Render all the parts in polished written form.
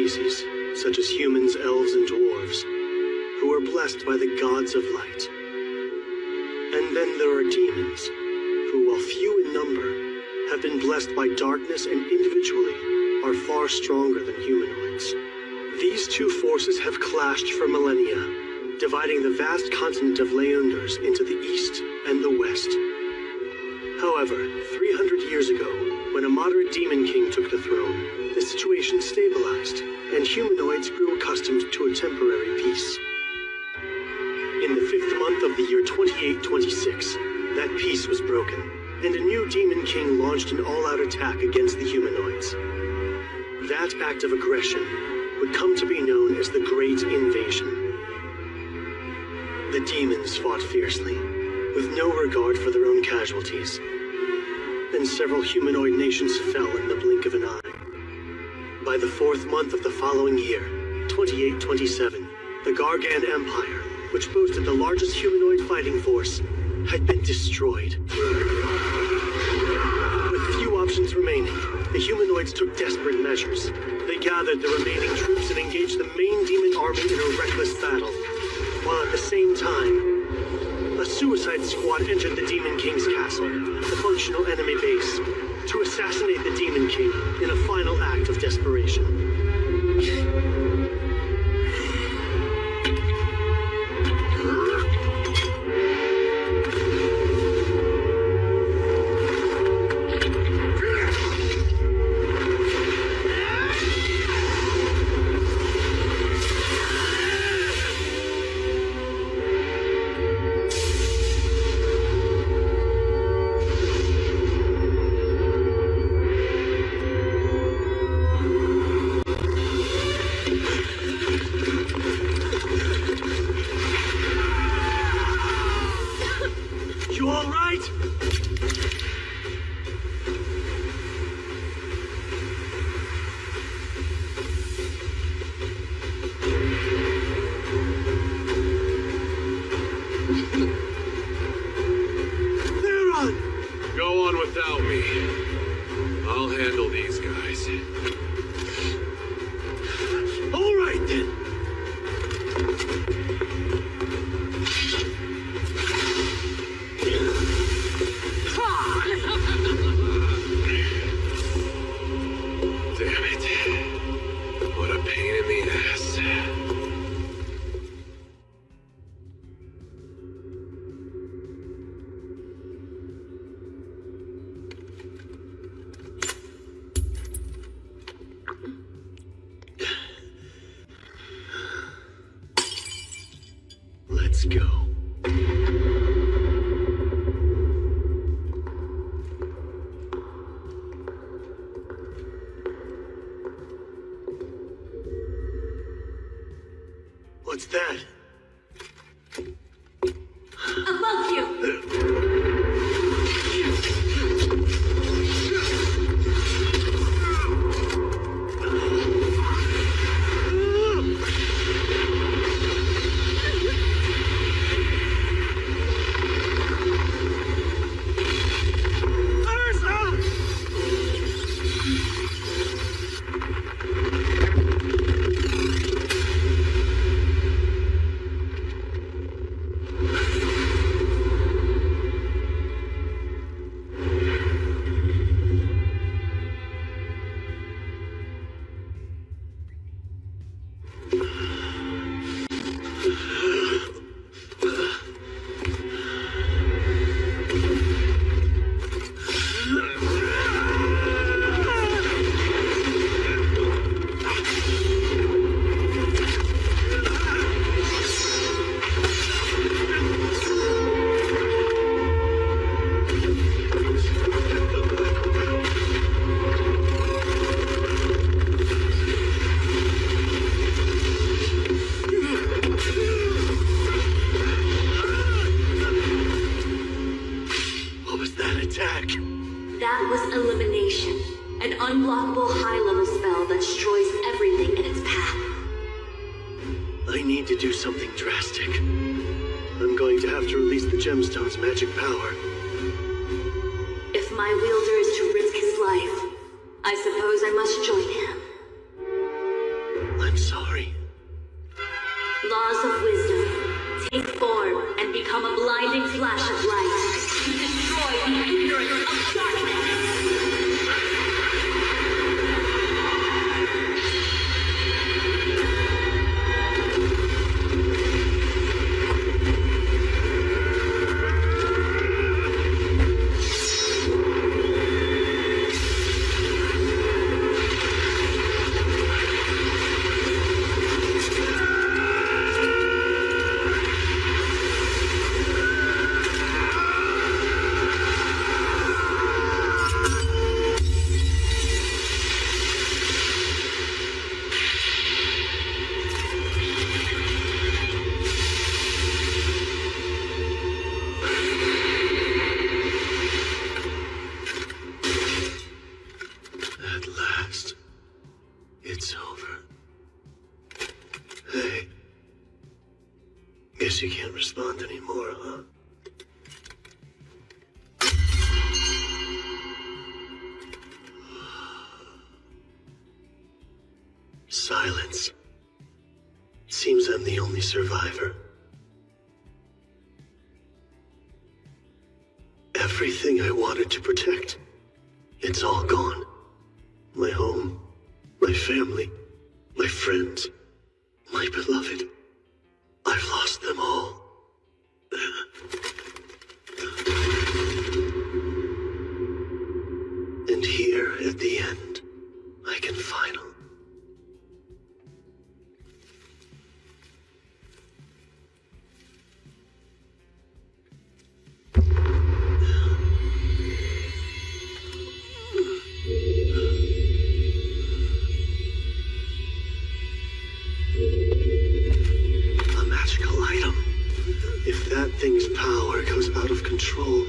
species, such as humans, elves, and dwarves, who are blessed by the gods of light. And then there are demons, who, while few in number, have been blessed by darkness and individually are far stronger than humanoids. These two forces have clashed for millennia, dividing the vast continent of Leunders into the east and the west. However, 300 years ago, when a moderate demon king took the throne, the situation stabilized, and humanoids grew accustomed to a temporary peace. In the 5th month of the year 2826, that peace was broken, and a new demon king launched an all-out attack against the humanoids. That act of aggression would come to be known as the Great Invasion. The demons fought fiercely, with no regard for their own casualties, and several humanoid nations fell in the blink of an eye. By the 4th month of the following year, 2827, the Gargan Empire, which boasted the largest humanoid fighting force, had been destroyed. With few options remaining, the humanoids took desperate measures. They gathered the remaining troops and engaged the main demon army in a reckless battle, while at the same time, a suicide squad entered the Demon King's castle, the functional enemy base, to assassinate the Demon King in a final act of desperation. Let's go. What's that? Above you! That was Elimination, an unblockable high-level spell that destroys everything in its path. I need to do something drastic. I'm going to have to release the gemstone's magic power. If my wielder is to risk his life, I suppose I must join him. last, it's over. Hey. Guess you can't respond anymore, huh? Silence. Seems I'm the only survivor. Everything I wanted to protect, it's all gone. My home, my family, my friends, my beloved. I've lost them all. And here at the end, I can finally. If that thing's power goes out of control...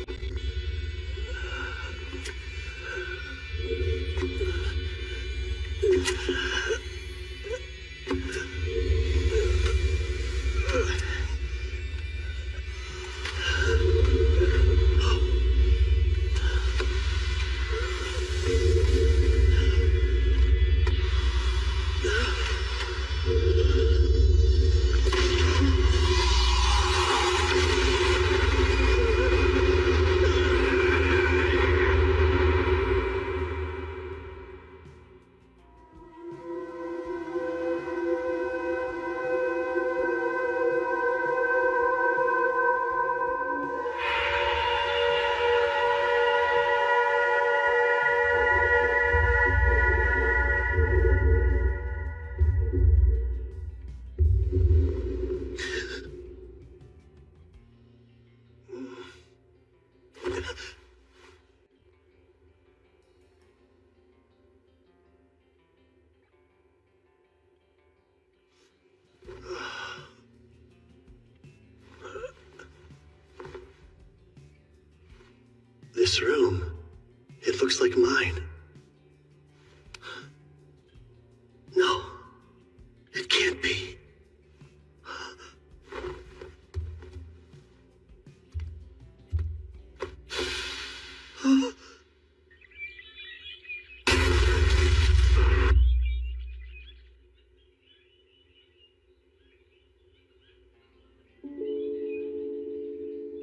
This room, it looks like mine. No, it can't be.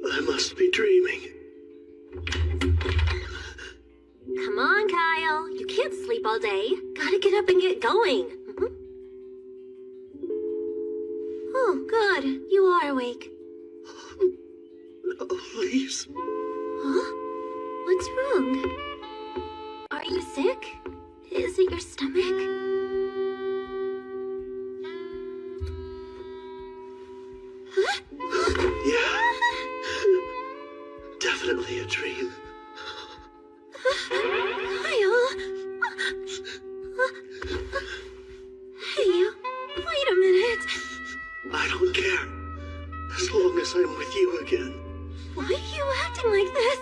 I must be dreaming. Come on, Kyle. You can't sleep all day. Gotta get up and get going. Oh, good. You are awake. No, please. Huh? What's wrong? Are you sick? Is it your stomach? Yeah. Definitely a dream. Kyle? Hey, wait a minute. I don't care. As long as I'm with you again. Why are you acting like this?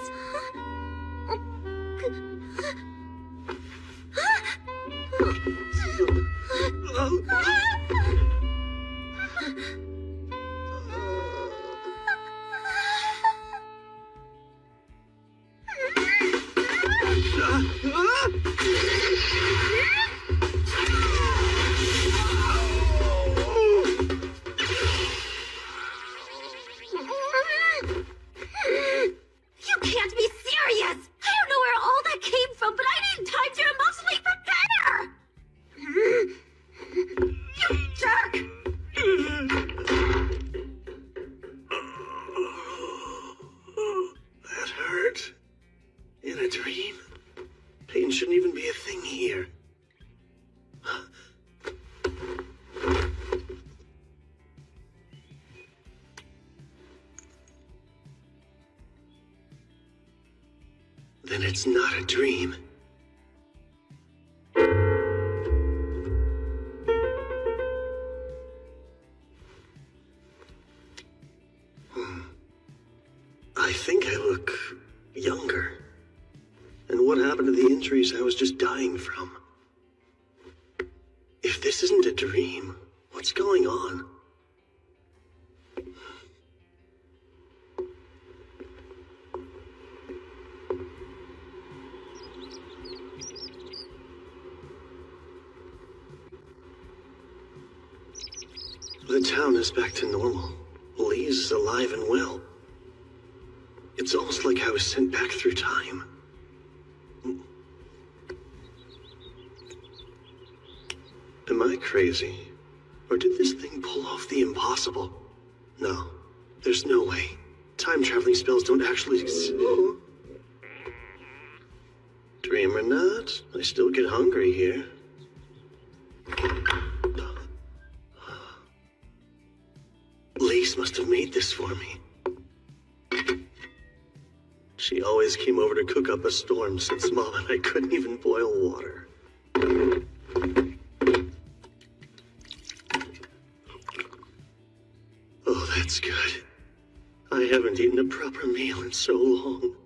You can't be serious! I don't know where all that came from, but I need time to emotionally prepare! You jerk! That hurt. In a dream? Pain shouldn't even be a thing here. Then it's not a dream. I think I look younger. And what happened to the injuries I was just dying from? If this isn't a dream, what's going on? The town is back to normal. Lee's is alive and well. It's almost like I was sent back through time. Am I crazy? Or did this thing pull off the impossible? No, there's no way. Time-traveling spells don't actually exist. Dream or not, I still get hungry here. Lise must have made this for me. She always came over to cook up a storm since Mom and I couldn't even boil water. Oh, that's good. I haven't eaten a proper meal in so long.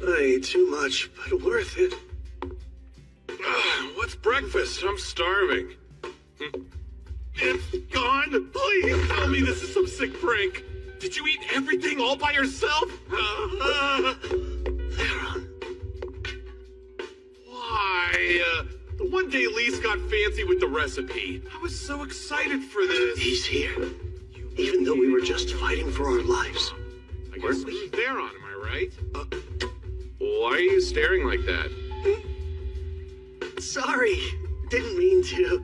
I ate too much, but worth it. What's breakfast? I'm starving. It's gone? Please tell me this is some sick prank. Did you eat everything all by yourself? Theron. Why? The one day Lise got fancy with the recipe. I was so excited for this. He's here. Even though we were just fighting for our lives. I guess this is Theron, am I right? Why are you staring like that? Sorry. Didn't mean to.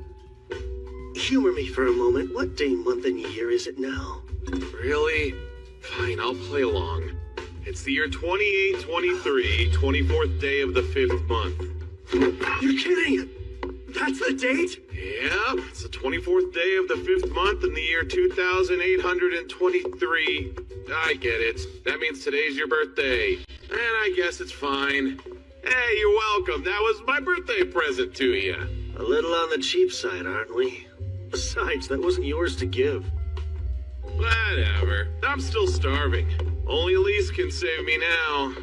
Humor me for a moment. What day, month, and year is it now? Really? Fine, I'll play along. It's the year 2823, 24th day of the 5th month. You're kidding! That's the date? Yeah, it's the 24th day of the 5th month in the year 2823. I get it. That means today's your birthday. And I guess it's fine. Hey, you're welcome. That was my birthday present to you. A little on the cheap side, aren't we? Besides, that wasn't yours to give. Whatever. I'm still starving. Only Elise can save me now.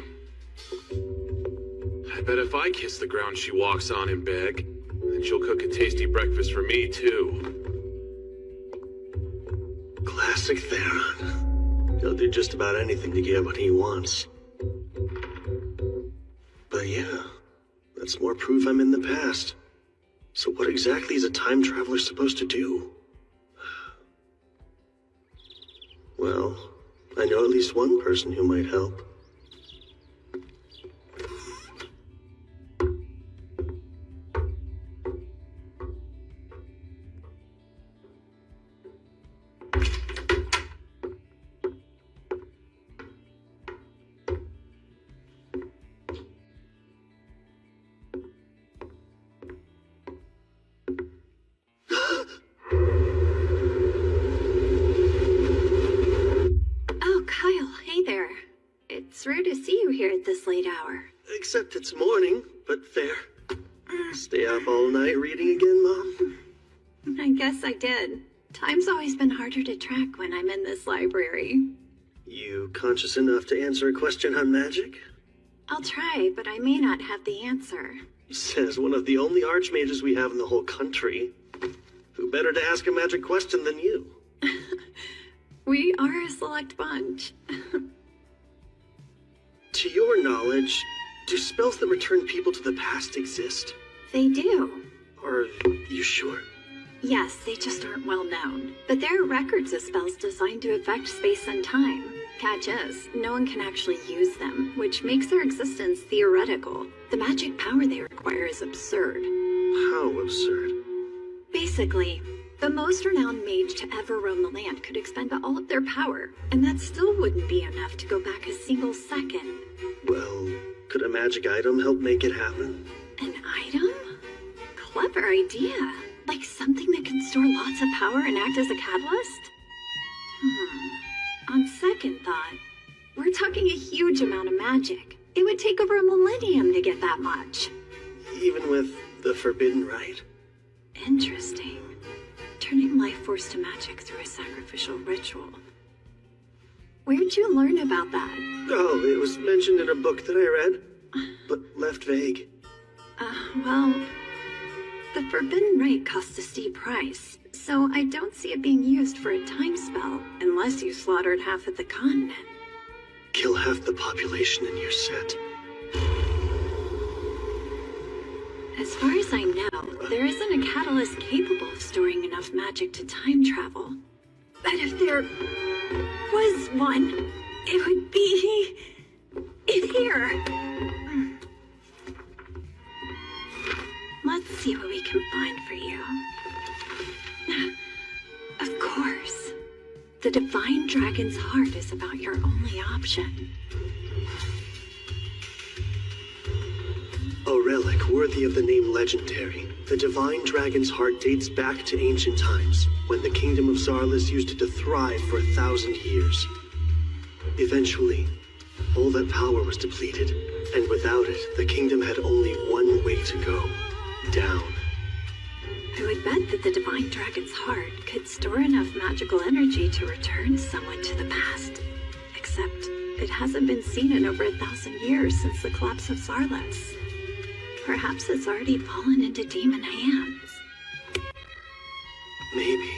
I bet if I kiss the ground she walks on and beg, then she'll cook a tasty breakfast for me, too. Classic Theron. He'll do just about anything to get what he wants. But yeah, that's more proof I'm in the past. So what exactly is a time traveler supposed to do? Well, I know at least one person who might help. It's rare to see you here at this late hour. Except it's morning, but fair. Stay up all night reading again, Mom? I guess I did. Time's always been harder to track when I'm in this library. You conscious enough to answer a question on magic? I'll try, but I may not have the answer. Says one of the only archmages we have in the whole country. Who better to ask a magic question than you? We are a select bunch. To your knowledge, do spells that return people to the past exist? They do. Are you sure? Yes, they just aren't well known. But there are records of spells designed to affect space and time. Catch is, no one can actually use them, which makes their existence theoretical. The magic power they require is absurd. How absurd? Basically, the most renowned mage to ever roam the land could expend all of their power, and that still wouldn't be enough to go back a single second. Well, could a magic item help make it happen? An item? Clever idea. Like something that can store lots of power and act as a catalyst? On second thought, we're talking a huge amount of magic. It would take over a millennium to get that much. Even with the forbidden rite? Interesting. Turning life force to magic through a sacrificial ritual. Where'd you learn about that? Oh, it was mentioned in a book that I read, but left vague. Well, the Forbidden Right costs a steep price, so I don't see it being used for a time spell unless you slaughtered half of the continent. Kill half the population in your set. As far as I know, there isn't a catalyst capable of storing enough magic to time travel. But if there was one, it would be here. Let's see what we can find for you. Of course, the Divine Dragon's Heart is about your only option. A relic worthy of the name Legendary, the Divine Dragon's Heart dates back to ancient times, when the Kingdom of Zarlis used it to thrive for 1,000 years. Eventually, all that power was depleted, and without it, the kingdom had only one way to go. Down. I would bet that the Divine Dragon's Heart could store enough magical energy to return someone to the past. Except, it hasn't been seen in over 1,000 years since the collapse of Zarlis. Perhaps it's already fallen into demon hands. Maybe.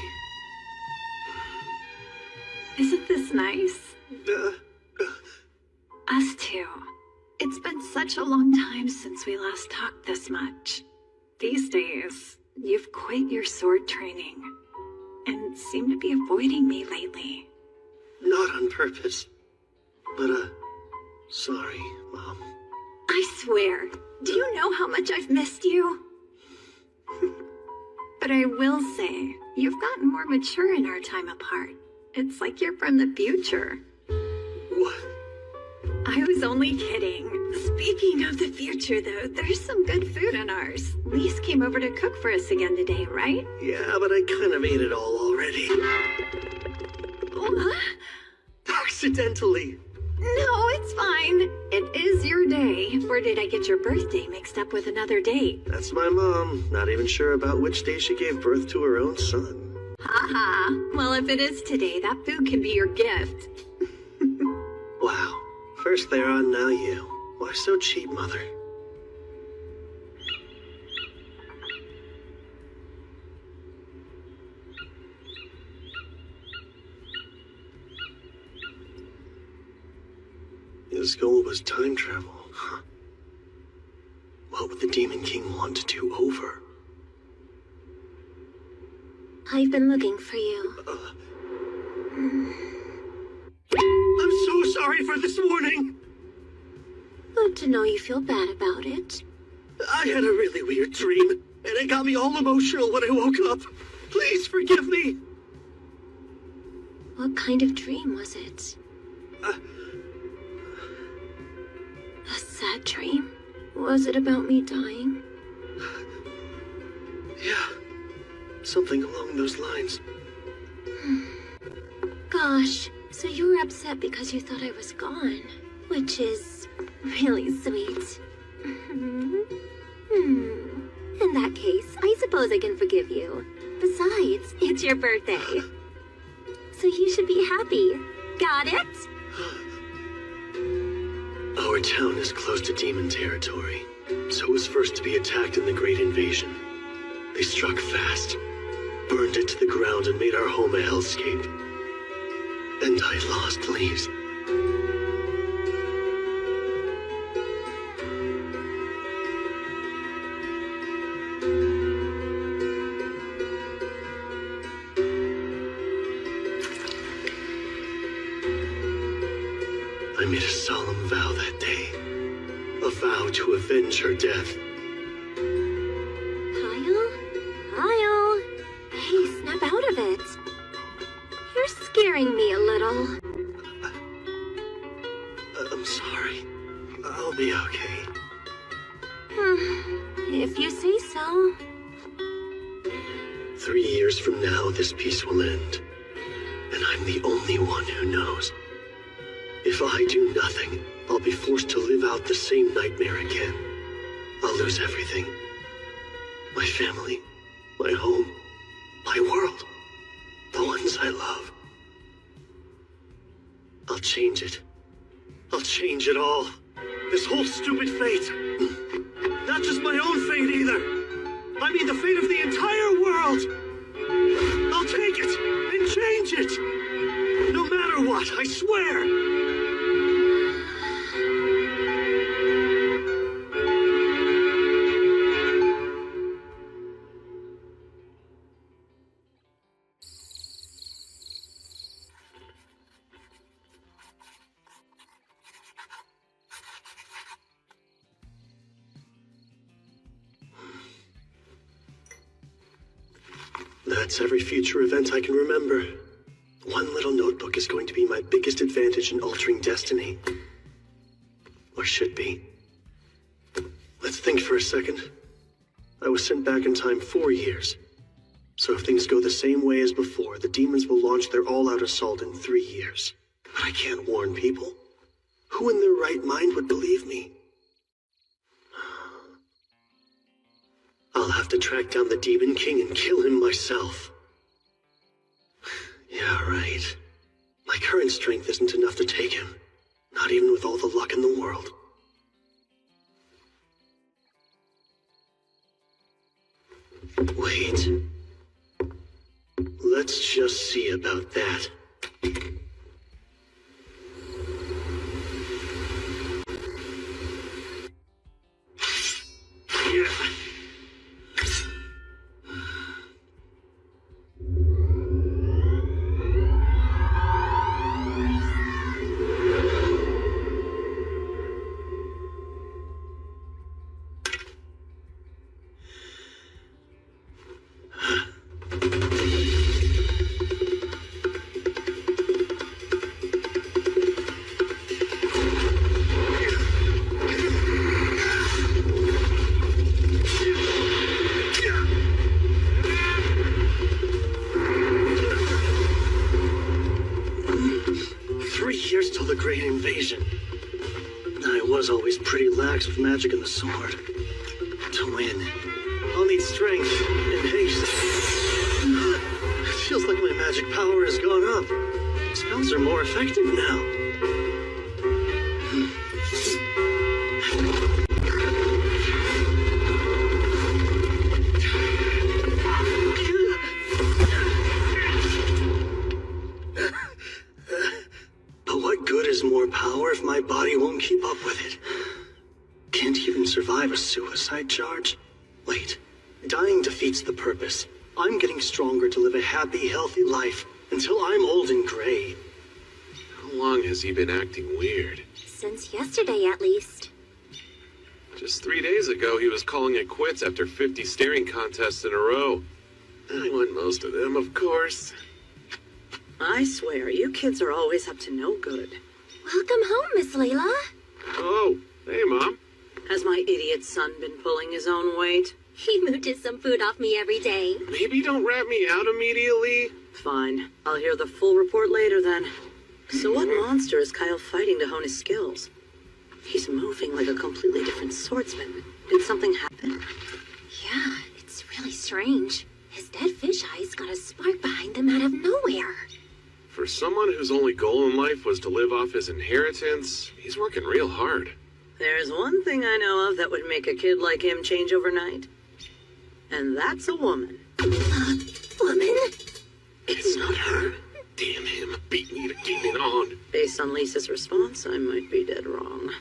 Isn't this nice? Us too. It's been such a long time since we last talked this much. These days, you've quit your sword training and seem to be avoiding me lately. Not on purpose. But, sorry, Mom. I swear, do you know how much I've missed you? But I will say, you've gotten more mature in our time apart. It's like you're from the future. What? I was only kidding. Speaking of the future, though, there's some good food in ours. Lise came over to cook for us again today, right? Yeah, but I kind of ate it all already. What? Accidentally. No, it's fine. It is your day. Or did I get your birthday mixed up with another date? That's my mom. Not even sure about which day she gave birth to her own son. Haha. Well, if it is today, that food can be your gift. Wow. First they're on, now you. Why so cheap, Mother? His goal was time travel, huh? What would the Demon King want to do over? I've been looking for you. I'm so sorry for this warning! Good to know you feel bad about it. I had a really weird dream, and it got me all emotional when I woke up. Please forgive me! What kind of dream was it? A sad dream? Was it about me dying? Yeah, something along those lines. Gosh, so you were upset because you thought I was gone, which is really sweet. In that case, I suppose I can forgive you. Besides, it's your birthday. So you should be happy. Got it? Our town is close to demon territory, so it was first to be attacked in the Great Invasion. They struck fast, burned it to the ground, and made our home a hellscape. And I lost Lise. I made a solemn vow that day. A vow to avenge her death. Kyle? Kyle? Hey, snap out of it. You're scaring me a little. I'm sorry. I'll be okay. If you say so. 3 years from now, this peace will end. And I'm the only one who knows. If I do nothing, I'll be forced to live out the same nightmare again. I'll lose everything. My family, my home, my world, the ones I love. I'll change it. I'll change it all. This whole stupid fate. Not just my own fate either. I mean the fate of the entire world. I'll take it and change it. No matter what, I swear. That's every future event I can remember. One little notebook is going to be my biggest advantage in altering destiny. Or should be. Let's think for a second. I was sent back in time 4 years. So if things go the same way as before, the demons will launch their all-out assault in 3 years. But I can't warn people. Who in their right mind would believe me? I'll have to track down the Demon King and kill him myself. Yeah, right. My current strength isn't enough to take him. Not even with all the luck in the world. Wait. Let's just see about that. Yeah. 3 years till the Great Invasion. I was always pretty lax with magic and the sword. To win, I'll need strength and haste. It feels like my magic power has gone up. Spells are more effective now. But what good is more power if my body won't keep up with it? Can't even survive a suicide charge? Wait, dying defeats the purpose. I'm getting stronger to live a happy, healthy life until I'm old and gray. How long has he been acting weird? Since yesterday, at least. Just 3 days ago, he was calling it quits after 50 staring contests in a row. I won most of them, of course. I swear, you kids are always up to no good. Welcome home, Miss Layla. Oh, hey, Mom. Has my idiot son been pulling his own weight? He mooches some food off me every day. Maybe don't rat me out immediately. Fine. I'll hear the full report later then. So what monster is Kyle fighting to hone his skills? He's moving like a completely different swordsman. Did something happen? Yeah, it's really strange. His dead fish eyes got a spark behind them out of nowhere. For someone whose only goal in life was to live off his inheritance, he's working real hard. There's one thing I know of that would make a kid like him change overnight. And that's a woman. Woman? It's not her. Damn him, beat me to keep it on. Based on Lisa's response, I might be dead wrong.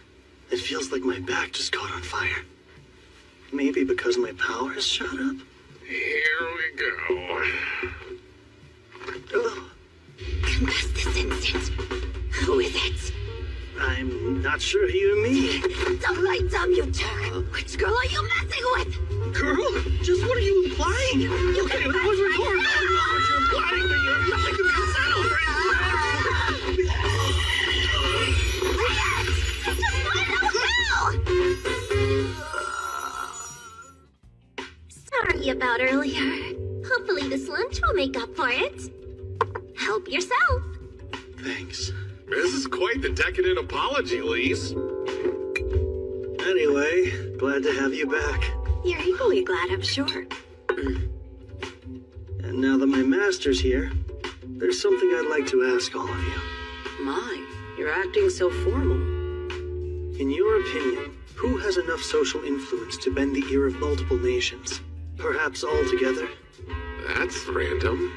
It feels like my back just caught on fire. Maybe because my power has shot up? Here we go. Oh, Confess this instant. Who is it? I'm not sure you and me. The lights up, you jerk! Which girl are you messing with? Girl? Just what are you implying? You Okay, can that was press recorded. I know what you're implying, but you have nothing to consent over Sorry about earlier. Hopefully this lunch will make up for it. Help yourself. Thanks. This is quite the decadent apology, Lise. Anyway, glad to have you back. You're equally glad, I'm sure. And now that my master's here, there's something I'd like to ask all of you. My, you're acting so formal. In your opinion, who has enough social influence to bend the ear of multiple nations? Perhaps all together? That's random.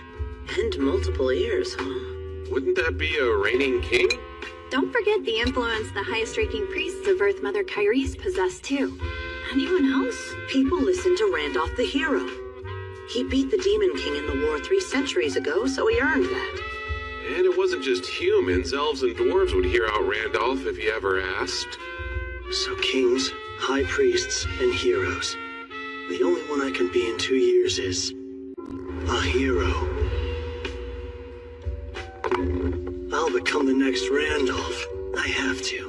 And multiple ears, huh? Wouldn't that be a reigning king? Don't forget the influence the highest-ranking priests of Earth Mother Kyrie's possess, too. Anyone else? People listen to Randolph the hero. He beat the Demon King in the war 3 centuries ago, so he earned that. And it wasn't just humans. Elves and dwarves would hear out Randolph if he ever asked. So kings, high priests, and heroes. The only one I can be in 2 years is... a hero. I'll become the next Randolph. I have to.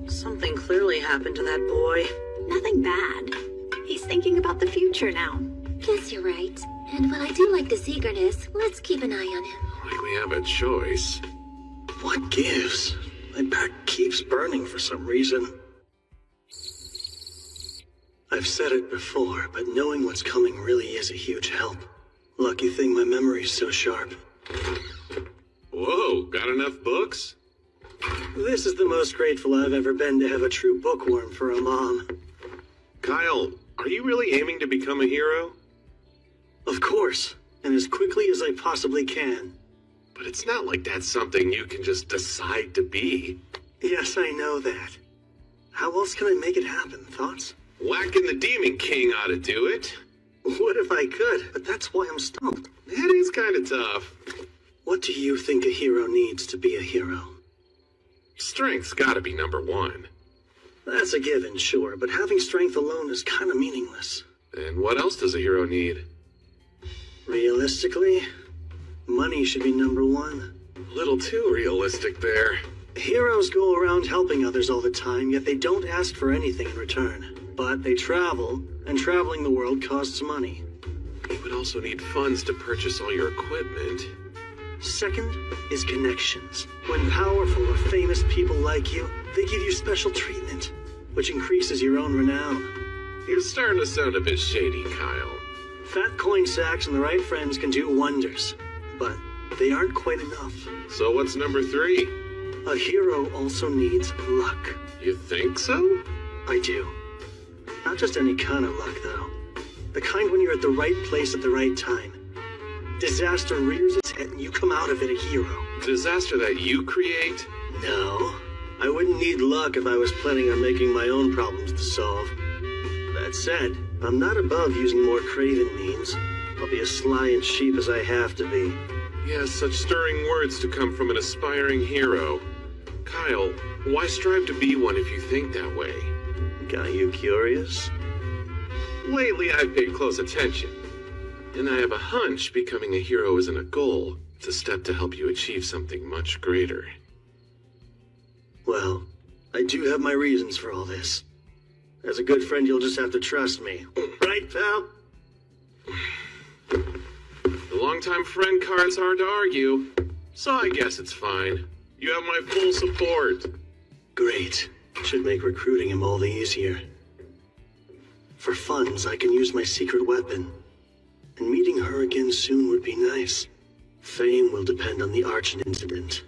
Something clearly happened to that boy. Nothing bad. He's thinking about the future now. Guess you're right. And while I do like this eagerness, let's keep an eye on him. Like we have a choice. What gives? My back keeps burning for some reason. I've said it before, but knowing what's coming really is a huge help. Lucky thing my memory's so sharp. Whoa, got enough books? This is the most grateful I've ever been to have a true bookworm for a mom. Kyle, are you really aiming to become a hero? Of course, and as quickly as I possibly can. But it's not like that's something you can just decide to be. Yes, I know that. How else can I make it happen? Thoughts? Whacking the Demon King ought to do it. What if I could? But that's why I'm stumped. That is kind of tough. What do you think a hero needs to be a hero? Strength's gotta be number one. That's a given, sure, but having strength alone is kind of meaningless. And what else does a hero need? Realistically, money should be number one. A little too realistic there. Heroes go around helping others all the time, yet they don't ask for anything in return. But they travel, and traveling the world costs money. You would also need funds to purchase all your equipment. Second is connections. When powerful or famous people like you, they give you special treatment, which increases your own renown. You're starting to sound a bit shady, Kyle. Fat coin sacks and the right friends can do wonders, but they aren't quite enough. So what's number 3? A hero also needs luck. You think so? I do. Not just any kind of luck, though. The kind when you're at the right place at the right time. Disaster rears its head and you come out of it a hero. Disaster that you create? No. I wouldn't need luck if I was planning on making my own problems to solve. That said, I'm not above using more craven means. I'll be as sly and cheap as I have to be. Yes, such stirring words to come from an aspiring hero. Kyle, why strive to be one if you think that way? Got you curious? Lately, I've paid close attention. And I have a hunch becoming a hero isn't a goal. It's a step to help you achieve something much greater. Well, I do have my reasons for all this. As a good friend, you'll just have to trust me. Right, pal? The longtime friend card's hard to argue. So I guess it's fine. You have my full support. Great. Should make recruiting him all the easier. For funds, I can use my secret weapon. And meeting her again soon would be nice. Fame will depend on the Archon incident.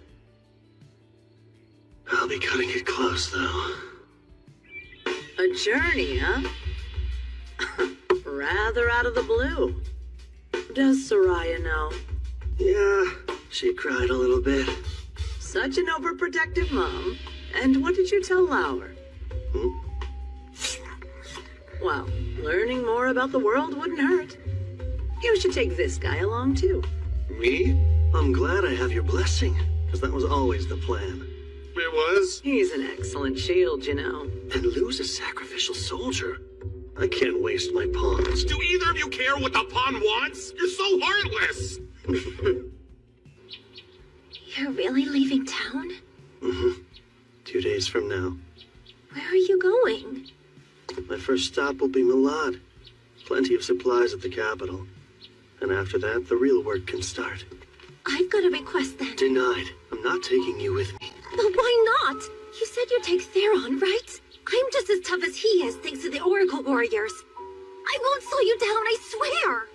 I'll be cutting it close, though. A journey, huh? Rather out of the blue. Does Soraya know? Yeah, she cried a little bit. Such an overprotective mom. And what did you tell Lauer? Well, learning more about the world wouldn't hurt. You should take this guy along, too. Me? I'm glad I have your blessing, because that was always the plan. It was? He's an excellent shield, you know. And lose a sacrificial soldier? I can't waste my pawns. Do either of you care what the pawn wants? You're so heartless! You're really leaving town? Mm-hmm. 2 days from now. Where are you going? My first stop will be Milad. Plenty of supplies at the capital. And after that, the real work can start. I've got a request then. Denied. I'm not taking you with me. But why not? You said you'd take Theron, right? I'm just as tough as he is, thanks to the Oracle Warriors. I won't slow you down, I swear!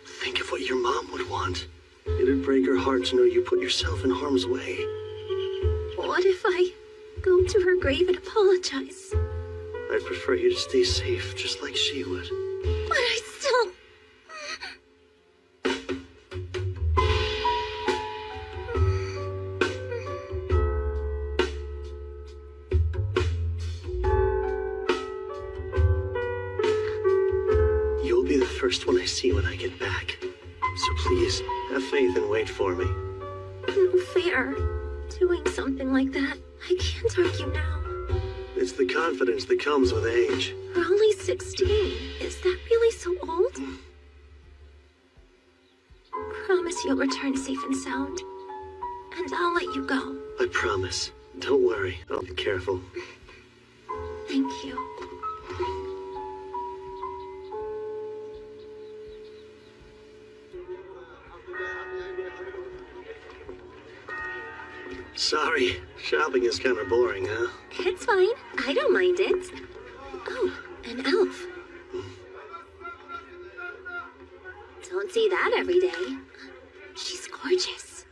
Think of what your mom would want. It it'd break her heart to know you put yourself in harm's way. What if I go to her grave and apologize? I'd prefer you to stay safe, just like she would. But I still... You'll be the first one I see when I get back. So please, have faith and wait for me. No fair. Doing something like that, I can't argue now. It's the confidence that comes with age. We're only 16. Is that really so old? Promise you'll return safe and sound. And I'll let you go. I promise. Don't worry, I'll be careful. Thank you. Sorry, shopping is kind of boring, huh? It's fine. I don't mind it. Oh, an elf. Don't see that every day. She's gorgeous.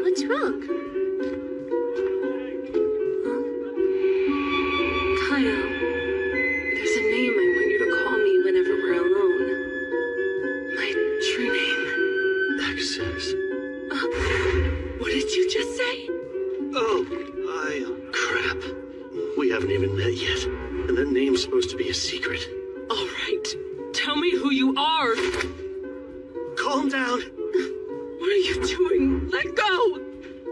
What's wrong? Kyle, there's a name I want you to call me whenever we're alone. My true name. Access. What did you just say? Oh, crap. We haven't even met yet. And that name's supposed to be a secret. All right. Tell me who you are. Calm down. What are you doing? Let go.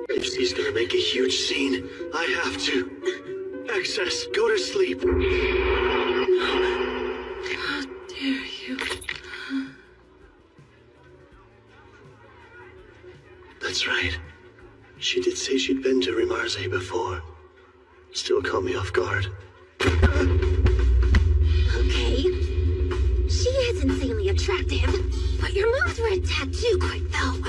If she's gonna make a huge scene, I have to. Access, go to sleep. How dare you? That's right. She did say she'd been to Rimarze before. Still caught me off guard. Okay. She is insanely attractive, but your moves were a tad too quick, though.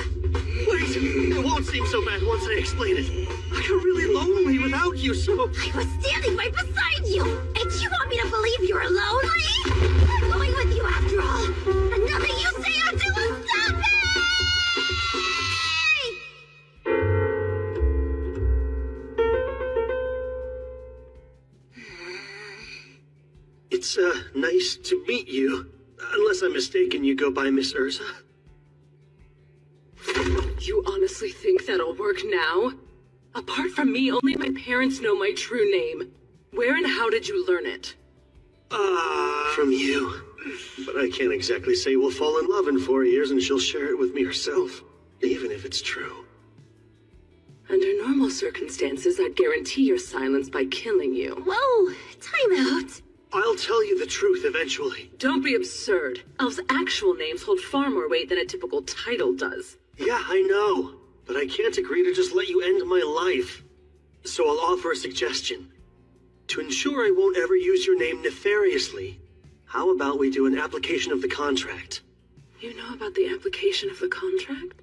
Wait, it won't seem so bad once I explain it. I got really lonely without you, so... I was standing right beside you, and you want me to believe you're lonely? I'm going with you after all, and nothing you say or do will stop me! It's, nice to meet you. Unless I'm mistaken, you go by Miss Urza? You honestly think that'll work now? Apart from me, only my parents know my true name. Where and how did you learn it? From you. But I can't exactly say we'll fall in love in 4 years and she'll share it with me herself. Even if it's true. Under normal circumstances, I'd guarantee your silence by killing you. Whoa, time out. I'll tell you the truth eventually. Don't be absurd. Elves' actual names hold far more weight than a typical title does. Yeah, I know. But I can't agree to just let you end my life. So I'll offer a suggestion. To ensure I won't ever use your name nefariously, how about we do an application of the contract? You know about the application of the contract?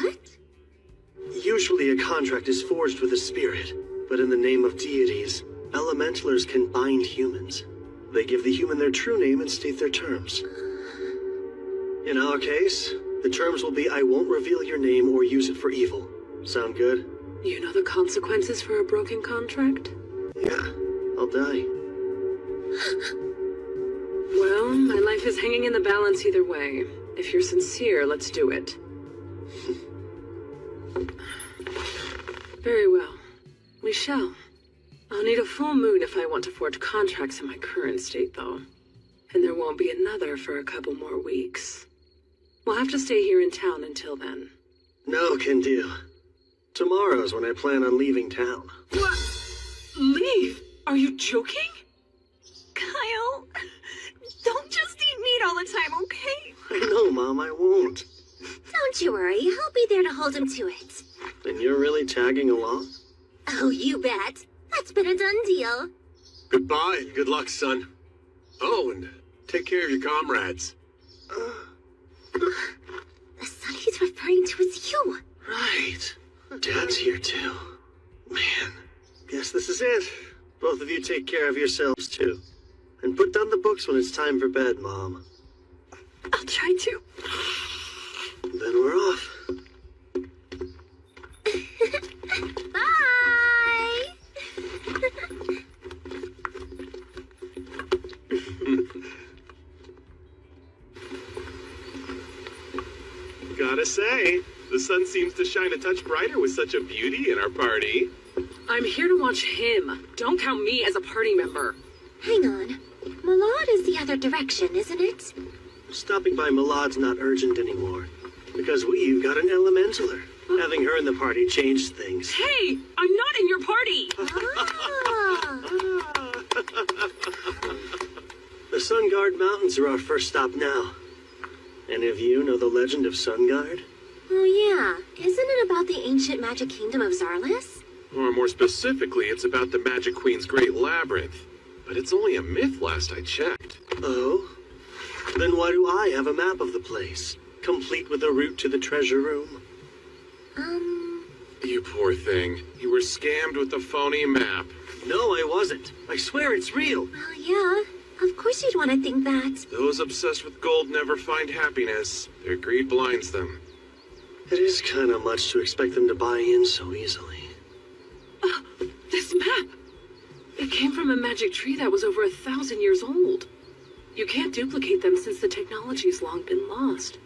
What? Usually a contract is forged with a spirit, but in the name of deities, elementalers can bind humans. They give the human their true name and state their terms. In our case, the terms will be I won't reveal your name or use it for evil. Sound good? You know the consequences for a broken contract? Yeah, I'll die. Well, my life is hanging in the balance either way. If you're sincere, let's do it. Very well. We shall. I'll need a full moon if I want to forge contracts in my current state, though. And there won't be another for a couple more weeks. We'll have to stay here in town until then. No can do. Tomorrow's when I plan on leaving town. What? Leave? Are you joking? Kyle, don't just eat meat all the time, okay? I know, Mom, I won't. Don't you worry, I'll be there to hold him to it. And you're really tagging along? Oh, you bet. That's been a done deal. Goodbye. Good luck, son. Oh, and take care of your comrades. The son he's referring to is you. Right. Dad's here too. Man, guess this is it. Both of you take care of yourselves too. And put down the books when it's time for bed, Mom. I'll try to. Then we're off. Bye! Gotta say, the sun seems to shine a touch brighter with such a beauty in our party. I'm here to watch him. Don't count me as a party member. Hang on. Malad is the other direction, isn't it? Stopping by Malad's not urgent anymore, because we've got an elementaler. Having her in the party changed things. Hey, I'm not in your party. Ah. The Sunguard Mountains are our first stop now. Any of you know the legend of Sunguard? Oh yeah, isn't it about the ancient magic kingdom of Zarlis? Or more specifically, it's about the Magic Queen's Great Labyrinth. But it's only a myth last I checked. Oh? Then why do I have a map of the place, complete with a route to the treasure room? You poor thing. You were scammed with the phony map. No, I wasn't. I swear it's real. Well, yeah. Of course you'd want to think that. Those obsessed with gold never find happiness. Their greed blinds them. It is kind of much to expect them to buy in so easily. This map! It came from a magic tree that was over 1,000 years old. You can't duplicate them since the technology's long been lost.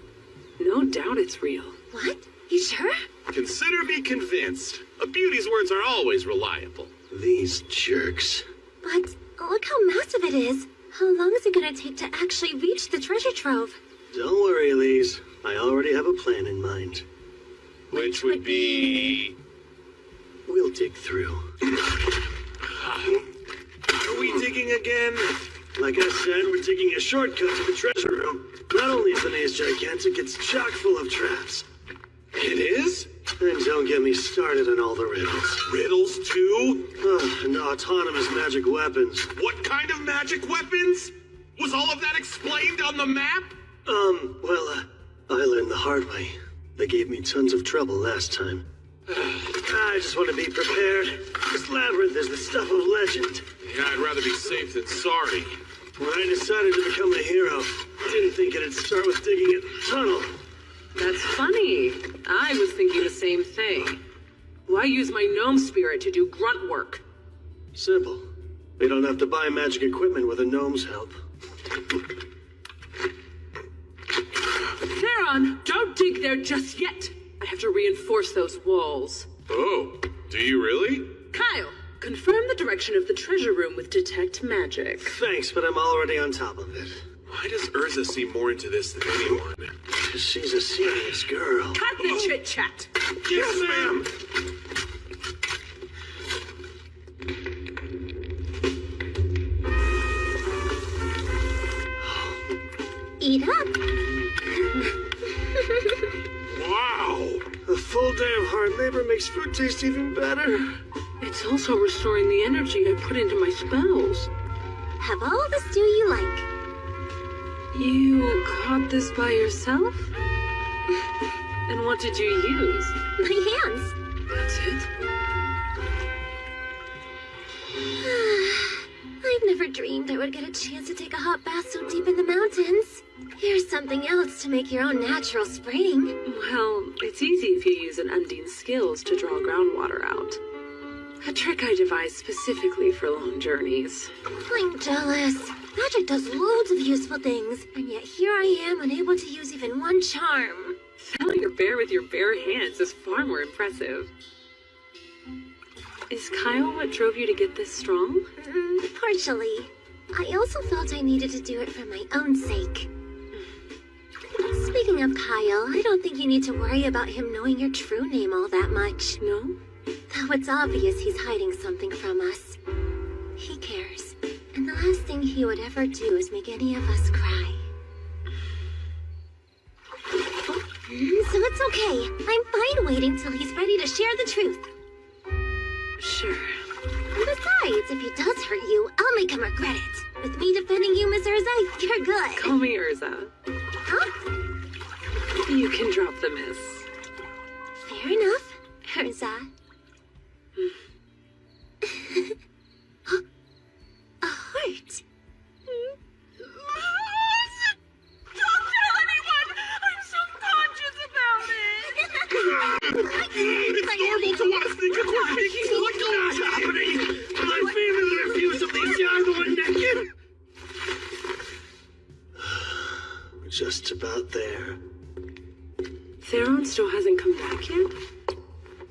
No doubt it's real. What? You sure? Consider me convinced. A beauty's words are always reliable. These jerks. But look how massive it is. How long is it gonna take to actually reach the treasure trove? Don't worry, Elise. I already have a plan in mind. Which would be... We'll dig through. Are we digging again? Like I said, we're taking a shortcut to the treasure room. Not only is the maze gigantic, it's chock full of traps. It is? And don't get me started on all the riddles. Riddles too? And autonomous magic weapons. What kind of magic weapons? Was all of that explained on the map? I learned the hard way. They gave me tons of trouble last time. I just want to be prepared. This labyrinth is the stuff of legend. Yeah, I'd rather be safe than sorry. When I decided to become a hero, I didn't think it'd start with digging a tunnel. That's funny. I was thinking the same thing. Why use my gnome spirit to do grunt work? Simple. We don't have to buy magic equipment with a gnome's help. Theron, don't dig there just yet. I have to reinforce those walls. Oh, do you really? Kyle, confirm the direction of the treasure room with detect magic. Thanks, but I'm already on top of it. Why does Urza seem more into this than anyone? She's a serious girl. Cut the chit-chat. Yes, ma'am! Eat up. Wow! A full day of hard labor makes food taste even better. It's also restoring the energy I put into my spells. Have all the stew you like. You caught this by yourself? And what did you use? My hands. That's it? I've never dreamed I would get a chance to take a hot bath so deep in the mountains. Here's something else to make your own natural spring. Well, it's easy if you use an Undine's skills to draw groundwater out. A trick I devised specifically for long journeys. I'm jealous. Magic does loads of useful things, and yet here I am unable to use even one charm. Felling a bear with your bare hands is far more impressive. Is Kyle what drove you to get this strong? Partially. I also felt I needed to do it for my own sake. Speaking of Kyle, I don't think you need to worry about him knowing your true name all that much. No? Though it's obvious he's hiding something from us. He cares. And the last thing he would ever do is make any of us cry. So it's okay. I'm fine waiting till he's ready to share the truth. Sure. Besides, if he does hurt you, I'll make him regret it. With me defending you, Miss Urza, you're good. Call me Urza. Huh? You can drop the miss. Fair enough, Urza. A heart. Don't kill Just about there. Theron still hasn't come back yet?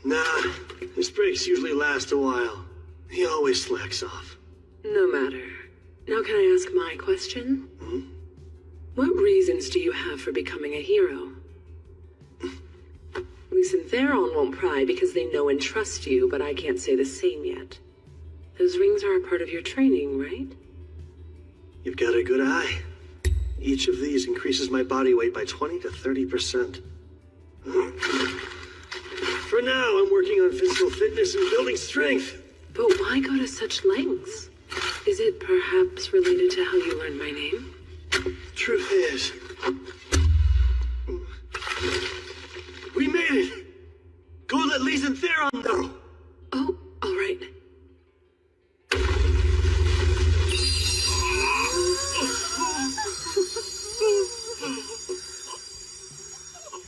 Nah, his breaks usually last a while. He always slacks off. No matter. Now can I ask my question? Hmm? What reasons do you have for becoming a hero? Luce and Theron won't pry because they know and trust you, but I can't say the same yet. Those rings are a part of your training, right? You've got a good eye. Each of these increases my body weight by 20 to 30%. For now, I'm working on physical fitness and building strength. But why go to such lengths? Is it perhaps related to how you learned my name? Truth is, we made it. Go let Lise and Theron know. Oh, all right.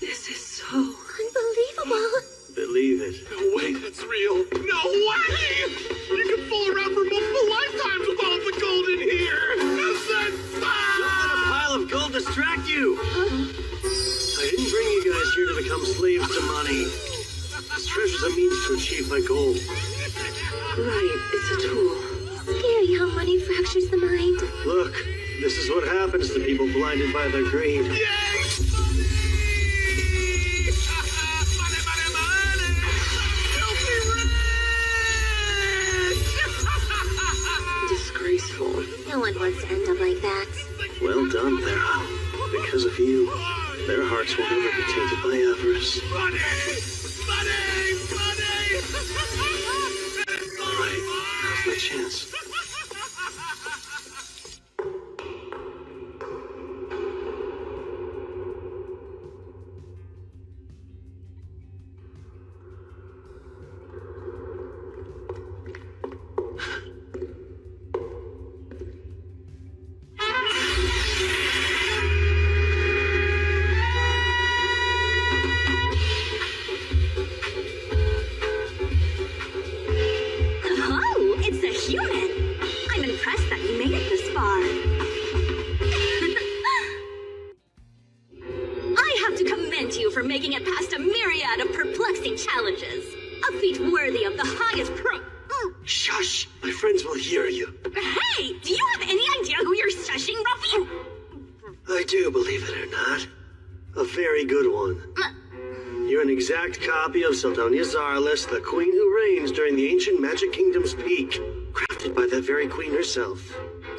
This is so Unbelievable. Believe it. No way that's real. No way! You can fool around for multiple lifetimes with all the gold in here. Don't let a pile of gold distract you. I didn't bring you guys here to become slaves to money. This treasure's a means to achieve my goal. right. It's a tool. Scary how money fractures the mind. Look, this is what happens to people blinded by their greed. Disgraceful. No one wants to end up like that. Well done, Theron. Because of you, their hearts will never be tainted by avarice. Money! Money! Money! All right, now's my chance. Oh, it's a human. I'm impressed that you made it this far. I have to commend you for making it past a myriad of perplexing challenges. A feat worthy of the highest Shush! My friends will hear you. Hey, do you have any idea who you're shushing, Ruffy? I do, believe it or not. A very good one. You're an exact copy of Seldonia Zarlis, the queen who reigns during the ancient Magic Kingdom's peak, crafted by that very queen herself.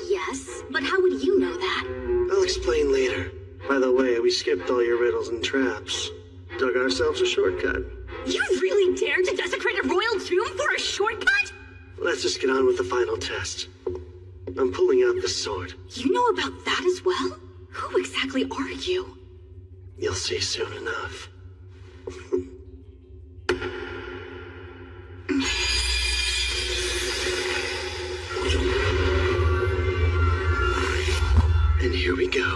Yes, but how would you know that? I'll explain later. By the way, we skipped all your riddles and traps. Dug ourselves a shortcut. You really dare to desecrate a royal tomb for a shortcut? Let's just get on with the final test. I'm pulling out the sword. You know about that as well? Who exactly are you? You'll see soon enough. And here we go.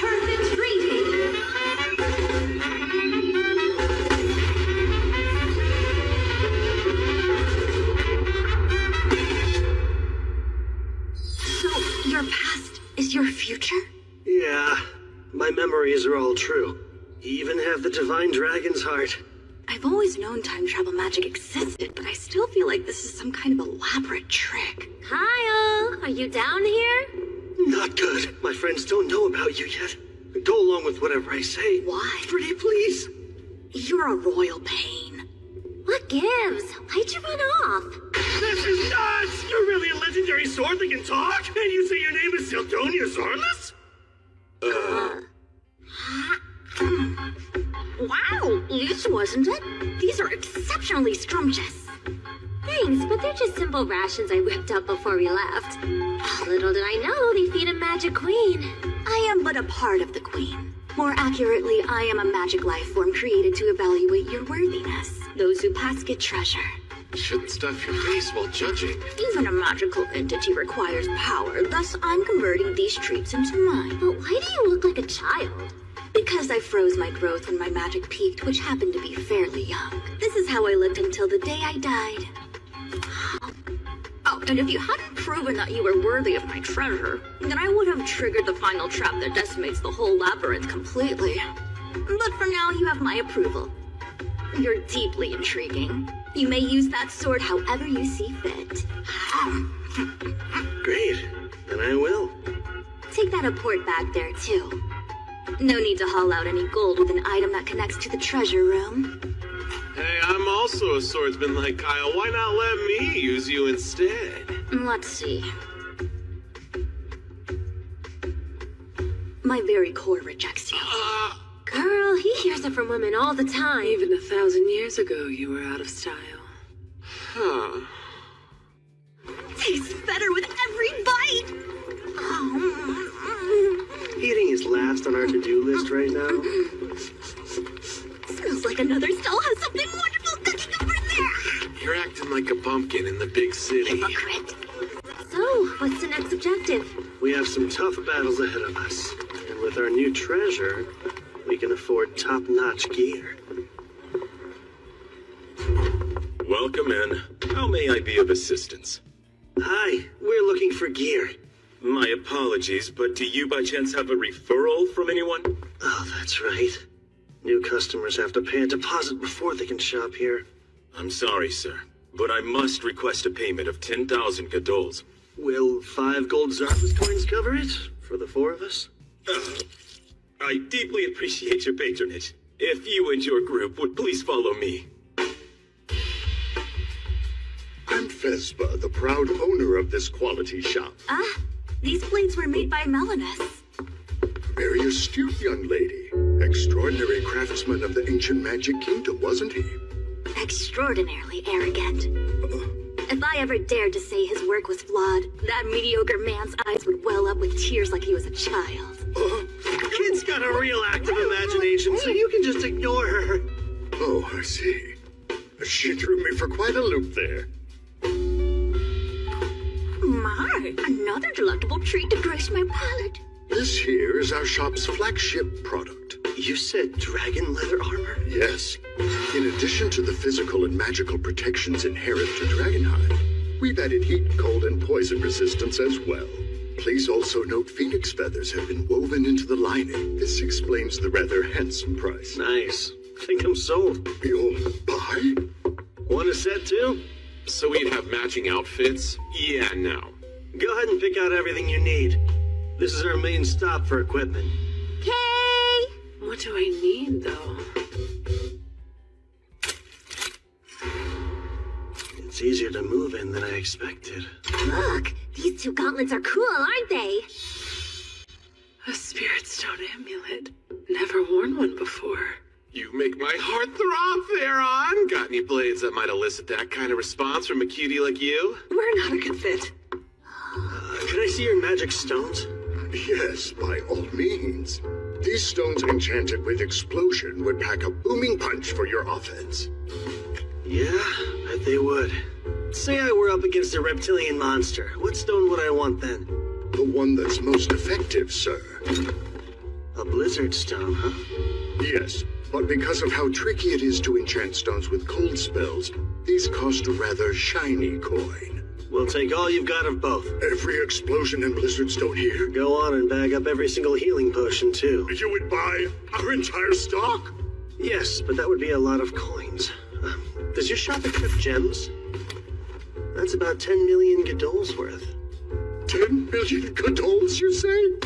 Perfect reading. So, your past is your future? Yeah, my memories are all true. You even have the Divine Dragon's heart. I've always known time travel magic existed, but I still feel like this is some kind of elaborate trick. Kyle, are you down here? Not good. My friends don't know about you yet. Go along with whatever I say. Why? Pretty please. You're a royal pain. What gives? Why'd you run off? This is nuts! You're really a legendary sword that can talk? And you say your name is Seldonia Zarlis? Wow, this wasn't it? These are exceptionally scrumptious. Thanks, but they're just simple rations I whipped up before we left. Little did I know they feed a magic queen. I am but a part of the queen. More accurately, I am a magic life form created to evaluate your worthiness. Those who pass get treasure. Shouldn't stuff your face while judging. Even a magical entity requires power, thus I'm converting these treats into mine. But why do you look like a child? Because I froze my growth when my magic peaked, which happened to be fairly young. This is how I looked until the day I died. Oh, And if you hadn't proven that you were worthy of my treasure, then I would have triggered the final trap that decimates the whole labyrinth completely. But for now, you have my approval. You're deeply intriguing. You may use that sword however you see fit. Great. Then I will. Take that apport back there, too. No need to haul out any gold with an item that connects to the treasure room. Hey, I'm also a swordsman like Kyle. Why not let me use you instead? Let's see. My very core rejects you. Girl, he hears it from women all the time. Even 1,000 years ago, you were out of style. Huh. Tastes better with every bite! Eating is last on our to-do list right now. Smells like another stall has something wonderful cooking over there! You're acting like a pumpkin in the big city. Hypocrite. So, what's the next objective? We have some tough battles ahead of us. And with our new treasure, we can afford top-notch gear. Welcome in. How may I be of assistance? Hi, we're looking for gear. My apologies, but do you by chance have a referral from anyone? Oh, that's right. New customers have to pay a deposit before they can shop here. I'm sorry, sir, but I must request a payment of 10,000 gadols. Will 5 gold Zarvas coins cover it? For the 4 of us? I deeply appreciate your patronage. If you and your group would please follow me. I'm Vespa, the proud owner of this quality shop. These blades were made by Melanus. Very astute young lady. Extraordinary craftsman of the ancient magic kingdom, wasn't he? Extraordinarily arrogant. If I ever dared to say his work was flawed, that mediocre man's eyes would well up with tears like he was a child. Kid's got a real active imagination, so you can just ignore her. Oh, I see. She threw me for quite a loop there. My, another delectable treat to grace my palate. This here is our shop's flagship product. You said dragon leather armor? Yes. In addition to the physical and magical protections inherent to Dragonhide, we've added heat, cold, and poison resistance as well. Please also note phoenix feathers have been woven into the lining. This explains the rather handsome price. Nice. Think I'm sold. You'll buy? Want a set too? So we'd have matching outfits? Yeah, no. Go ahead and pick out everything you need. This is our main stop for equipment. Okay. What do I need, though? It's easier to move in than I expected. Look, these 2 gauntlets are cool, aren't they? A spirit stone amulet. Never worn one before. You make my heart throb there, On. Got any blades that might elicit that kind of response from a cutie like you? We're not a good fit. Can I see your magic stones? Yes, by all means. These stones enchanted with explosion would pack a booming punch for your offense. Yeah, bet they would. Say I were up against a reptilian monster. What stone would I want then? The one that's most effective, sir. A blizzard stone, huh? Yes, but because of how tricky it is to enchant stones with cold spells, these cost a rather shiny coin. We'll take all you've got of both. Every explosion and blizzard stone here? Go on and bag up every single healing potion, too. You would buy our entire stock? Yes, but that would be a lot of coins. Does your shop accept gems? That's about 10 million gadols worth. 10 million gadols, you say?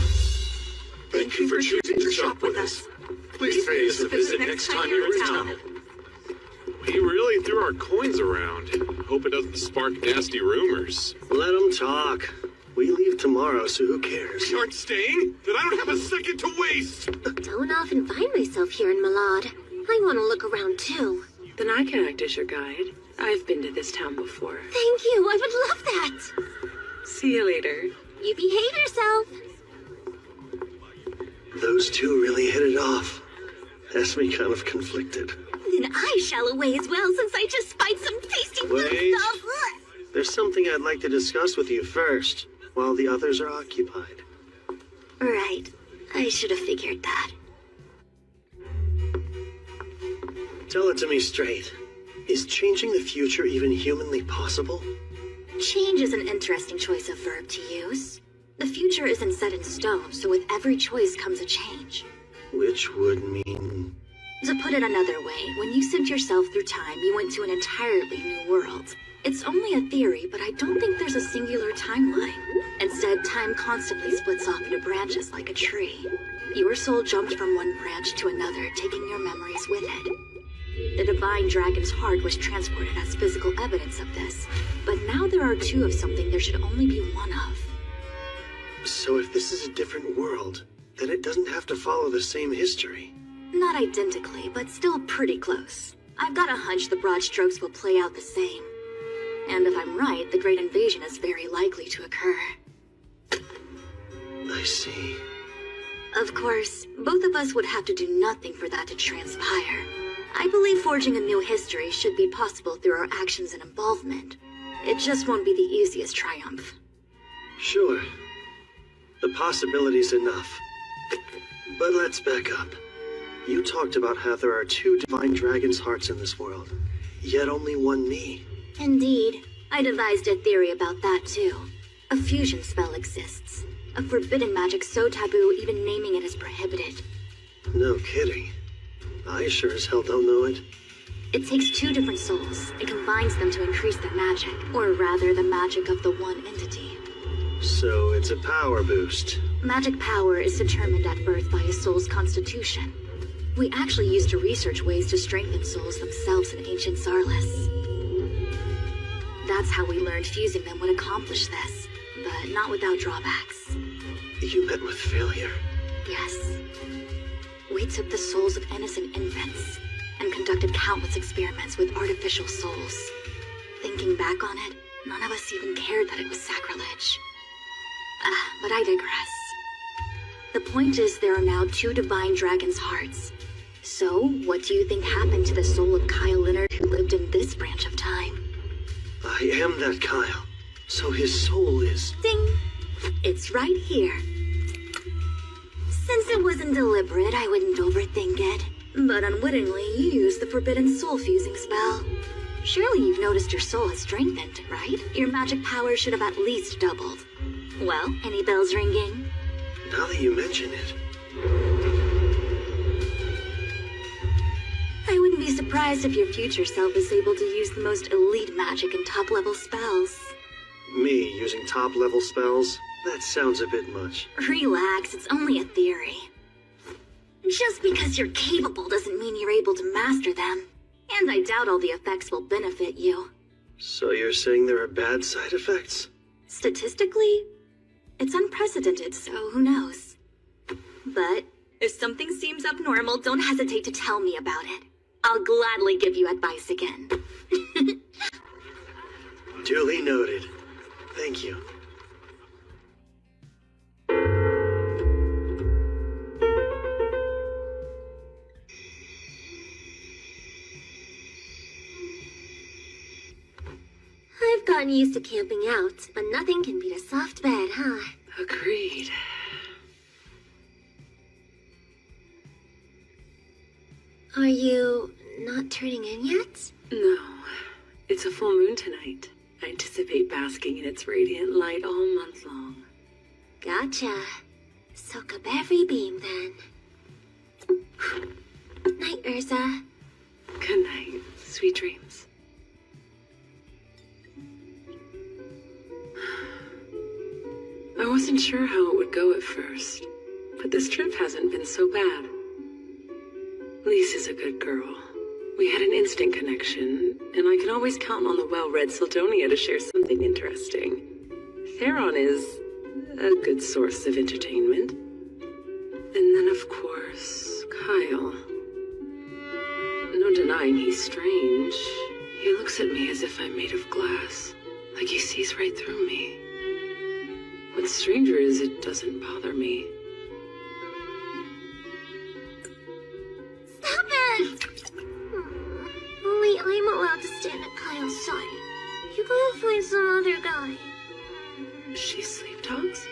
Thank you for choosing to shop with us. Please pay us a visit next time you're in town. We really threw our coins around. Hope it doesn't spark nasty rumors. Let them talk. We leave tomorrow, so who cares? You aren't staying? Then I don't have a second to waste. Don't often find myself here in Malad. I want to look around too. Then I can act as your guide. I've been to this town before. Thank you, I would love that. See you later. You behave yourself. Those two really hit it off. Has me kind of conflicted. Then I shall away as well, since I just spied some tasty food Wait. stuff. There's something I'd like to discuss with you first, while the others are occupied. Right. I should have figured that. Tell it to me straight. Is changing the future even humanly possible? Change is an interesting choice of verb to use. The future isn't set in stone, so with every choice comes a change. Which would mean... To put it another way, when you sent yourself through time, you went to an entirely new world. It's only a theory, but I don't think there's a singular timeline. Instead, time constantly splits off into branches like a tree. Your soul jumped from one branch to another, taking your memories with it. The Divine Dragon's heart was transported as physical evidence of this, but now there are two of something there should only be one of. So if this is a different world, then it doesn't have to follow the same history. Not identically, but still pretty close. I've got a hunch the broad strokes will play out the same. And if I'm right, the Great Invasion is very likely to occur. I see. Of course, both of us would have to do nothing for that to transpire. I believe forging a new history should be possible through our actions and involvement. It just won't be the easiest triumph. Sure. The possibility's enough. But let's back up. You talked about how there are two Divine Dragon's hearts in this world, yet only one me. Indeed. I devised a theory about that too. A fusion spell exists. A forbidden magic so taboo even naming it is prohibited. No kidding. I sure as hell don't know it. It takes two different souls. It combines them to increase their magic, or rather the magic of the one entity. So it's a power boost. Magic power is determined at birth by a soul's constitution. We actually used to research ways to strengthen souls themselves in ancient Zarlis. That's how we learned fusing them would accomplish this, but not without drawbacks. You met with failure? Yes. We took the souls of innocent infants and conducted countless experiments with artificial souls. Thinking back on it, none of us even cared that it was sacrilege. But I digress. The point is there are now two Divine Dragon's hearts. So, what do you think happened to the soul of Kyle Leonard who lived in this branch of time? I am that Kyle. So his soul is... Ding! It's right here. Since it wasn't deliberate, I wouldn't overthink it. But unwittingly, you used the forbidden soul fusing spell. Surely you've noticed your soul has strengthened, right? Your magic power should have at least doubled. Well, any bells ringing? Now that you mention it... I wouldn't be surprised if your future self is able to use the most elite magic and top-level spells. Me using top-level spells? That sounds a bit much. Relax, it's only a theory. Just because you're capable doesn't mean you're able to master them. And I doubt all the effects will benefit you. So you're saying there are bad side effects? Statistically, it's unprecedented, so who knows? But if something seems abnormal, don't hesitate to tell me about it. I'll gladly give you advice again. Duly noted. Thank you. I've gotten used to camping out, but nothing can beat a soft bed, huh? Agreed. Are you not turning in yet? No. It's a full moon tonight. I anticipate basking in its radiant light all month long. Gotcha. Soak up every beam, then. Night, Urza. Good night. Sweet dreams. I wasn't sure how it would go at first, but this trip hasn't been so bad. Lise is a good girl. We had an instant connection, and I can always count on the well-read Sildonia to share something interesting. Theron is a good source of entertainment. And then, of course, Kyle. No denying he's strange. He looks at me as if I'm made of glass, like he sees right through me. What's stranger is it doesn't bother me. Stop it! Only I'm allowed to stand at Kyle's side. You gotta find some other guy. She sleep talks?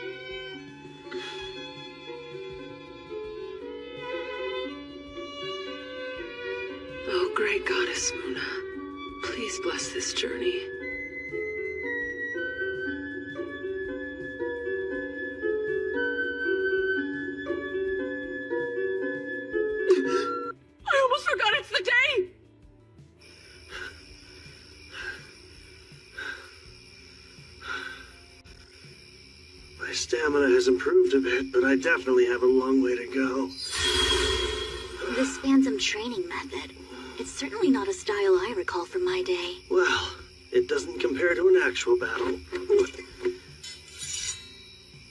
Oh, great goddess Muna, please bless this journey. stamina has improved a bit, but I definitely have a long way to go. This phantom training method. It's certainly not a style I recall from my day. Well, it doesn't compare to an actual battle.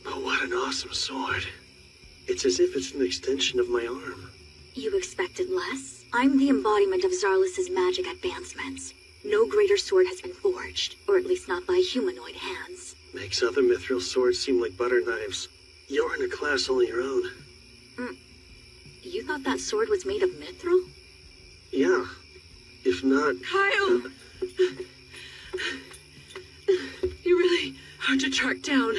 But what an awesome sword. It's as if it's an extension of my arm. You expected less? I'm the embodiment of Zarlus's magic advancements. No greater sword has been forged, or at least not by humanoid hands. Makes other mithril swords seem like butter knives. You're in a class all your own. You thought that sword was made of mithril? Yeah. If not... Kyle! You're really hard to track down.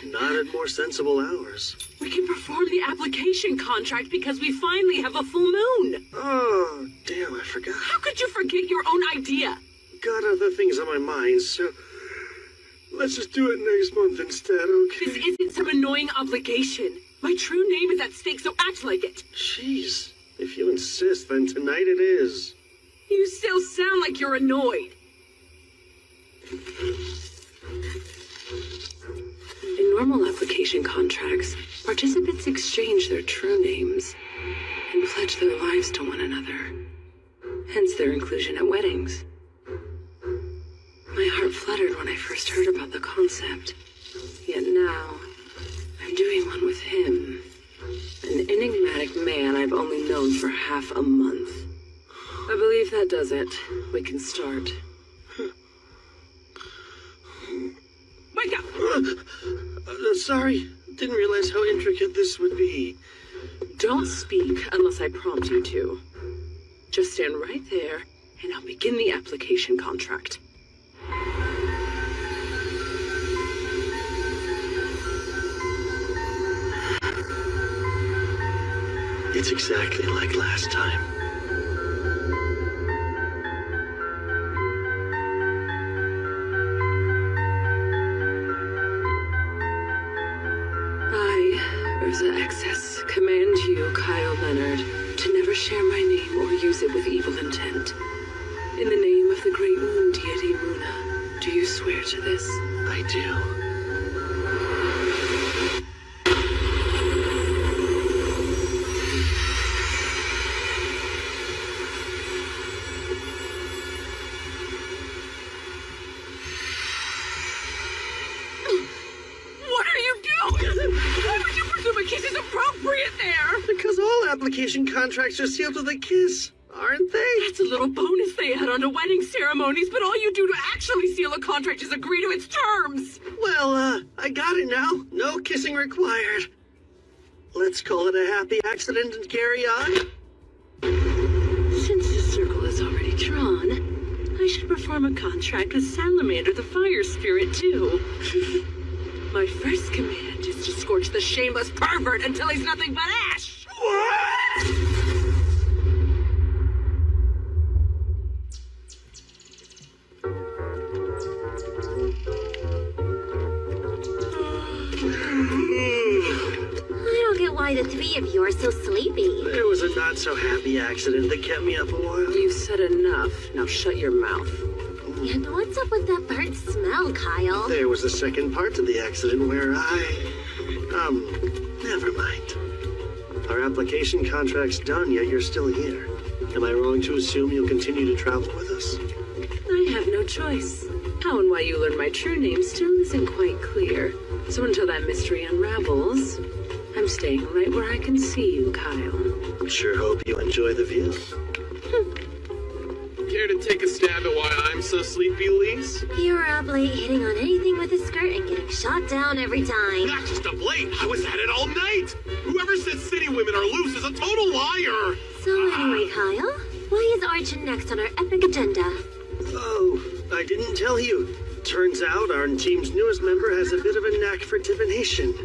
Not at more sensible hours. We can perform the application contract because we finally have a full moon. Oh, damn, I forgot. How could you forget your own idea? Got other things on my mind, so... Let's just do it next month instead, okay? This isn't some annoying obligation. My true name is at stake, so act like it. Jeez. If you insist, then tonight it is. You still sound like you're annoyed. In normal application contracts, participants exchange their true names and pledge their lives to one another. Hence their inclusion at weddings. My heart fluttered when I first heard about the concept. Yet now, I'm doing one with him. An enigmatic man I've only known for half a month. I believe that does it. We can start. Wake up! Sorry. Didn't realize how intricate this would be. Don't speak unless I prompt you to. Just stand right there, and I'll begin the application contract. It's exactly like last time. I, Urza Excess, command you, Kyle Leonard, to never share my name or use it with evil intent. In the name of the great moon deity Muna, do you swear to this? I do. Because all application contracts are sealed with a kiss, aren't they? That's a little bonus they add onto wedding ceremonies, but all you do to actually seal a contract is agree to its terms. Well, I got it now. No kissing required. Let's call it a happy accident and carry on. Since the circle is already drawn, I should perform a contract with Salamander the Fire Spirit, too. My first command is to scorch the shameless pervert until he's nothing but ash! What? I don't get why the three of you are so sleepy. There was a not-so-happy accident that kept me up a while. You've said enough. Now shut your mouth. And what's up with that burnt smell, Kyle? There was a second part to the accident where never mind. Our application contract's done, yet you're still here. Am I wrong to assume you'll continue to travel with us? I have no choice. How and why you learned my true name still isn't quite clear. So until that mystery unravels, I'm staying right where I can see you, Kyle. Sure hope you enjoy the view. Care to take a stab at why I'm so sleepy, Lise? You were up late hitting on anything with a skirt and getting shot down every time. Not just up late, I was at it all night! Whoever said city women are loose is a total liar! So anyway, Kyle, why is Archon next on our epic agenda? Oh, I didn't tell you. Turns out our team's newest member has a bit of a knack for divination.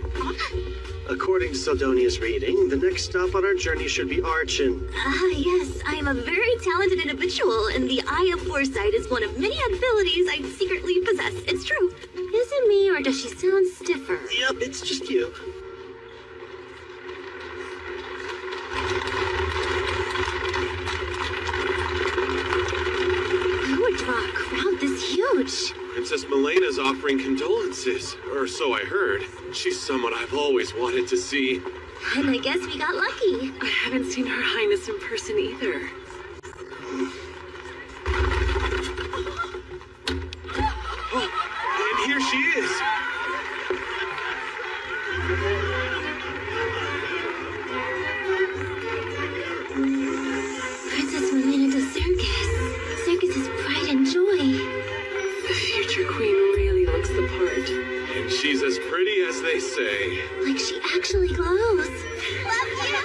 According to Sildonia's reading, the next stop on our journey should be Archon. Yes, I am a very talented individual, and the Eye of Foresight is one of many abilities I secretly possess. It's true. Is it me, or does she sound stiffer? Yep, it's just you. Who would draw a crowd this huge? Princess Milena's offering condolences, or so I heard. She's someone I've always wanted to see. And I guess we got lucky. I haven't seen Her Highness in person either. Oh, and here she is. Princess Milena to Circus. Circus is pride and joy. The future queen really looks the part. And she's as pretty as they say. Like she actually glows. Love you!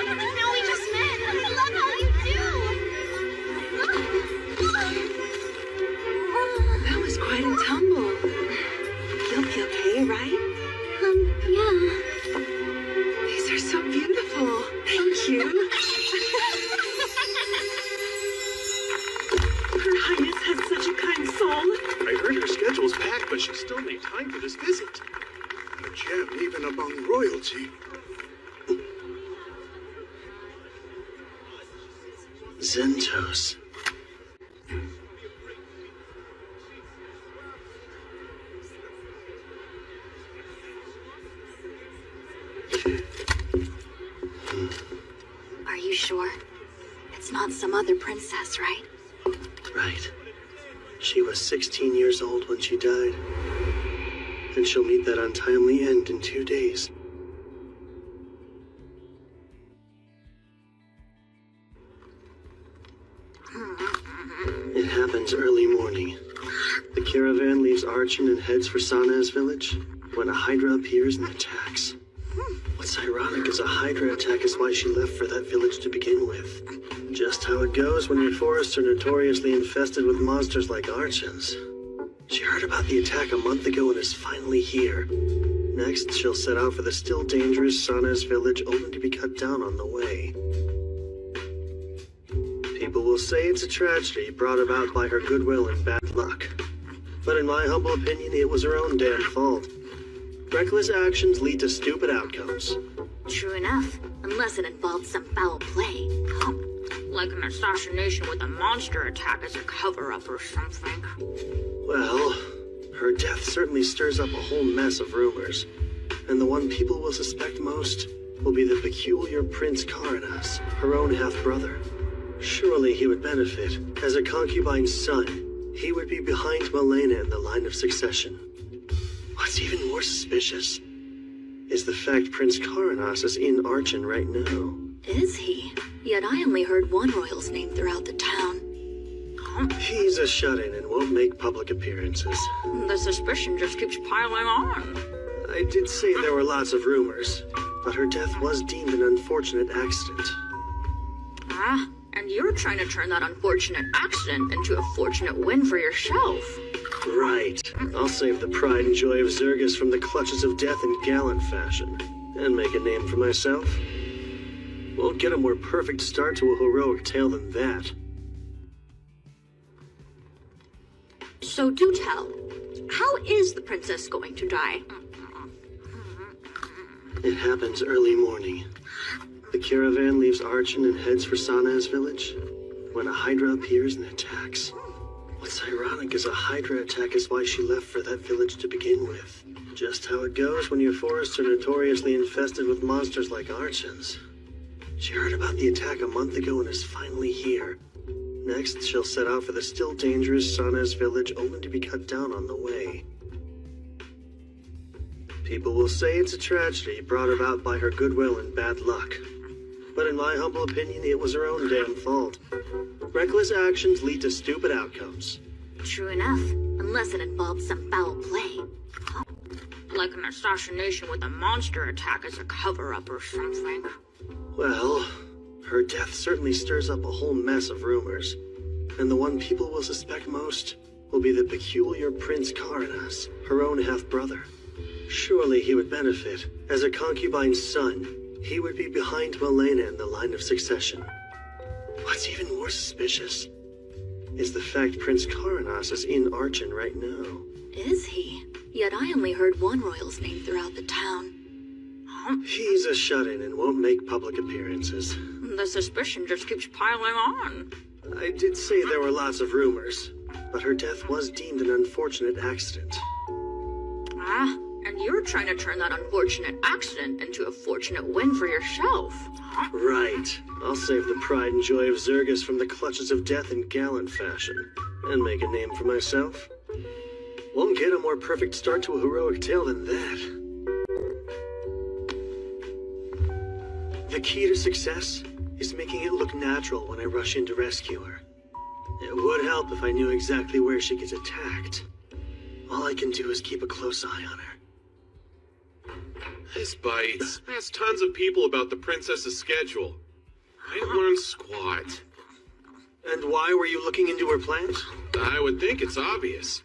No, we just met. I love how you do. That was quite a tumble. You'll be okay, right? Yeah. These are so beautiful. Thank you. Her Highness has such a kind soul. I heard her schedule's packed, but she still made time for this visit. A gem even among royalty. Zentos. Are you sure? It's not some other princess, right? Right. She was 16 years old when she died. And she'll meet that untimely end in 2 days. It happens early morning. The caravan leaves Archon and heads for Sana's village when a Hydra appears and attacks. What's ironic is a Hydra attack is why she left for that village to begin with. Just how it goes when your forests are notoriously infested with monsters like Archons. She heard about the attack a month ago and is finally here. Next, she'll set out for the still dangerous Sana's village only to be cut down on the way. People will say it's a tragedy brought about by her goodwill and bad luck. But in my humble opinion, it was her own damn fault. Reckless actions lead to stupid outcomes. True enough, unless it involved some foul play. Like an assassination with a monster attack as a cover-up or something. Well, her death certainly stirs up a whole mess of rumors. And the one people will suspect most will be the peculiar Prince Karanas, her own half-brother. Surely he would benefit. As a concubine's son, he would be behind Milena in the line of succession. What's even more suspicious is the fact Prince Karanas is in Archon right now. Is he? Yet I only heard one royal's name throughout the town. He's a shut-in and won't make public appearances. The suspicion just keeps piling on. I did say there were lots of rumors, but her death was deemed an unfortunate accident. Ah, and you're trying to turn that unfortunate accident into a fortunate win for yourself. Right. I'll save the pride and joy of Zergus from the clutches of death in gallant fashion, and make a name for myself. Won't get a more perfect start to a heroic tale than that. So do tell, how is the princess going to die? It happens early morning. The caravan leaves Archon and heads for Sana's village when a Hydra appears and attacks. What's ironic is a Hydra attack is why she left for that village to begin with. Just how it goes when your forests are notoriously infested with monsters like Archons. She heard about the attack a month ago and is finally here. Next, she'll set out for the still dangerous Sana's village only to be cut down on the way. People will say it's a tragedy brought about by her goodwill and bad luck. But in my humble opinion, it was her own damn fault. Reckless actions lead to stupid outcomes. True enough, unless it involved some foul play. Like an assassination with a monster attack as a cover-up or something. Well, her death certainly stirs up a whole mess of rumors. And the one people will suspect most will be the peculiar Prince Karanas, her own half-brother. Surely he would benefit. As a concubine's son, he would be behind Milena in the line of succession. What's even more suspicious is the fact Prince Karanas is in Archon right now. Is he? Yet I only heard one royal's name throughout the town. He's a shut-in and won't make public appearances. The suspicion just keeps piling on. I did say there were lots of rumors, but her death was deemed an unfortunate accident. Ah, and you're trying to turn that unfortunate accident into a fortunate win for yourself. Right. I'll save the pride and joy of Zergus from the clutches of death in gallant fashion, and make a name for myself. Won't get a more perfect start to a heroic tale than that. The key to success is making it look natural when I rush in to rescue her. It would help if I knew exactly where she gets attacked. All I can do is keep a close eye on her. This bites. I asked tons of people about the princess's schedule. I didn't learn squat. And why were you looking into her plans? I would think it's obvious.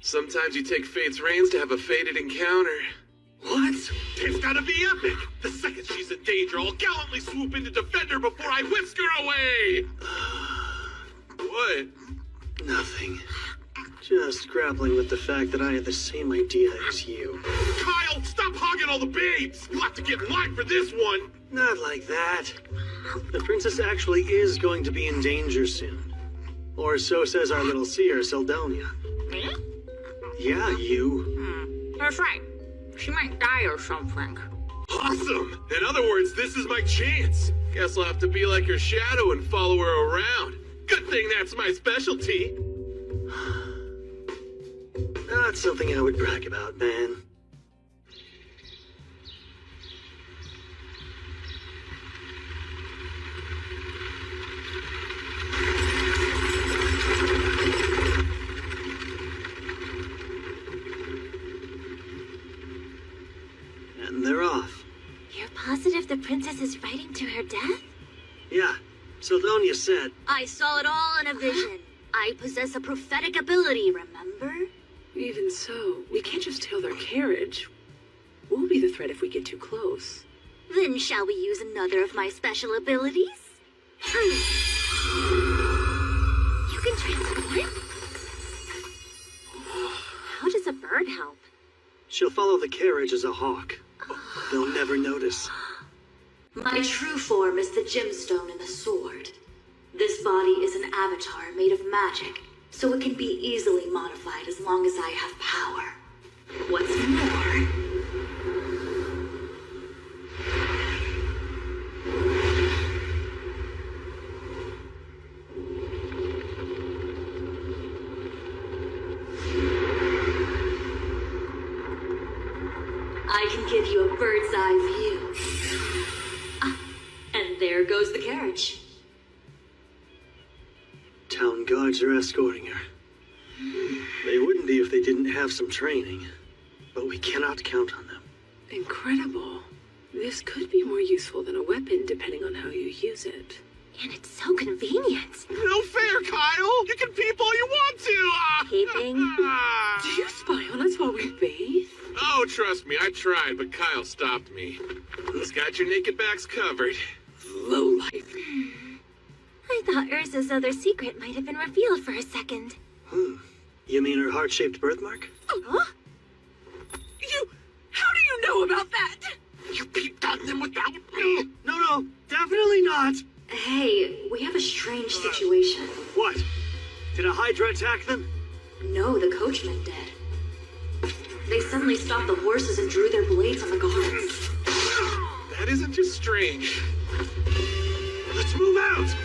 Sometimes you take fate's reins to have a fated encounter. What? It's gotta be epic! The second she's in danger, I'll gallantly swoop in to defend her before I whisk her away! What? Nothing. Just grappling with the fact that I had the same idea as you. Kyle, stop hogging all the babes! You'll have to get in line for this one! Not like that. The princess actually is going to be in danger soon. Or so says our little seer, Seldonia. Me? Yeah, you. That's right. She might die or something. Awesome! In other words, this is my chance. Guess I'll have to be like her shadow and follow her around. Good thing that's my specialty. Not something I would brag about, man. And they're off. You're positive the princess is fighting to her death? Yeah, Seldonia said. I saw it all in a vision. I possess a prophetic ability, remember? Even so, we can't just tail their carriage. We'll be the threat if we get too close. Then shall we use another of my special abilities? You can transport? How does a bird help? She'll follow the carriage as a hawk. They'll never notice. My true form is the gemstone and the sword. This body is an avatar made of magic, so it can be easily modified as long as I have power. What's more, I can give you a bird's eye view. Ah, and there goes the carriage. Town guards are escorting her. They wouldn't be if they didn't have some training, but we cannot count on them. Incredible. This could be more useful than a weapon, depending on how you use it. And it's so convenient. No fair, Kyle! You can peep all you want to! Peeping? Do you spy on us while we bathe? Oh, trust me, I tried, but Kyle stopped me. He's got your naked backs covered. Lowlife. I thought Urza's other secret might have been revealed for a second. You mean her heart-shaped birthmark? Huh? How do you know about that? You peeped on them without me! No, definitely not! Hey, we have a strange situation. What? Did a Hydra attack them? No, the coachman did. They suddenly stopped the horses and drew their blades on the guards. That isn't just strange. Let's move out!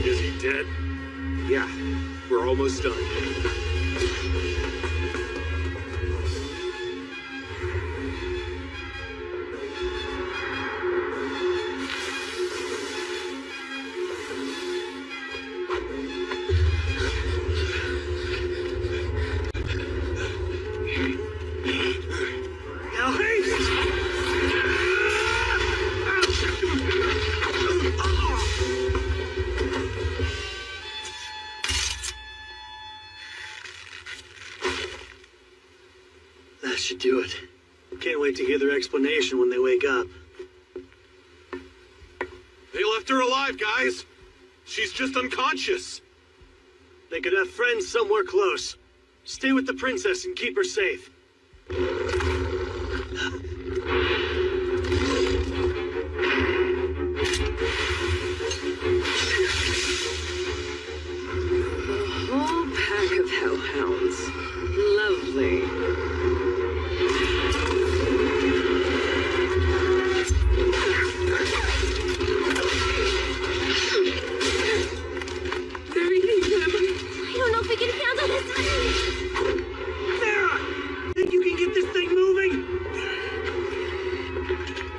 Is he dead? Yeah, we're almost done. Now haste! That should do it. Can't wait to hear their explanation when they wake up. They left her alive, guys! She's just unconscious! They could have friends somewhere close. Stay with the princess and keep her safe. safely. They're eating them. I don't know if we can handle this. Sarah! Think you can get this thing moving?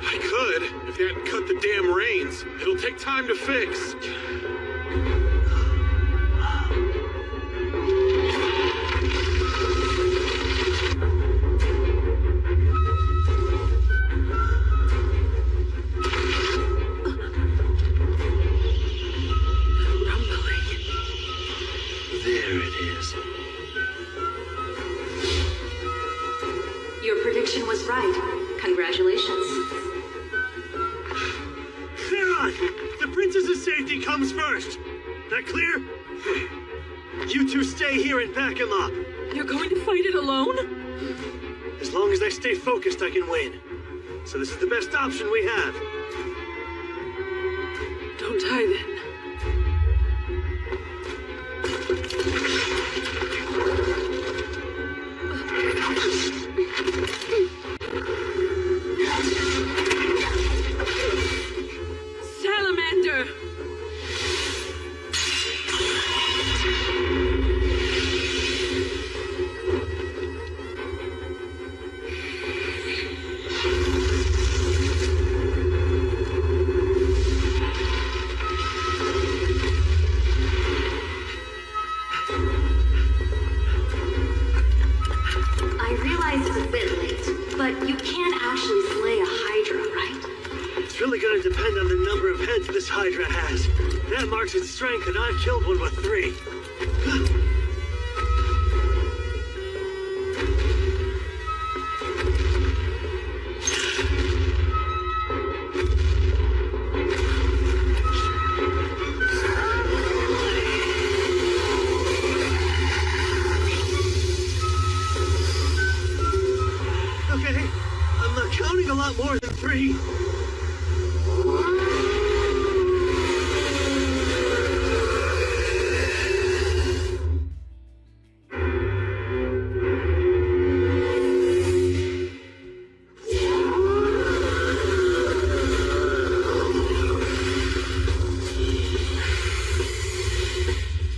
I could, if you hadn't cut the damn reins. It'll take time to fix. There it is. Your prediction was right. Congratulations. Theron! The princess's safety comes first. That clear? You two stay here and back him up. You're going to fight it alone? As long as I stay focused, I can win. So this is the best option we have. Don't die then. Salamander! I realize it's a bit late, but you can't actually slay a Hydra, right? It's really going to depend on the number of heads this Hydra has. That marks its strength, and I've killed one with 3. Okay, I'm not counting a lot more than 3.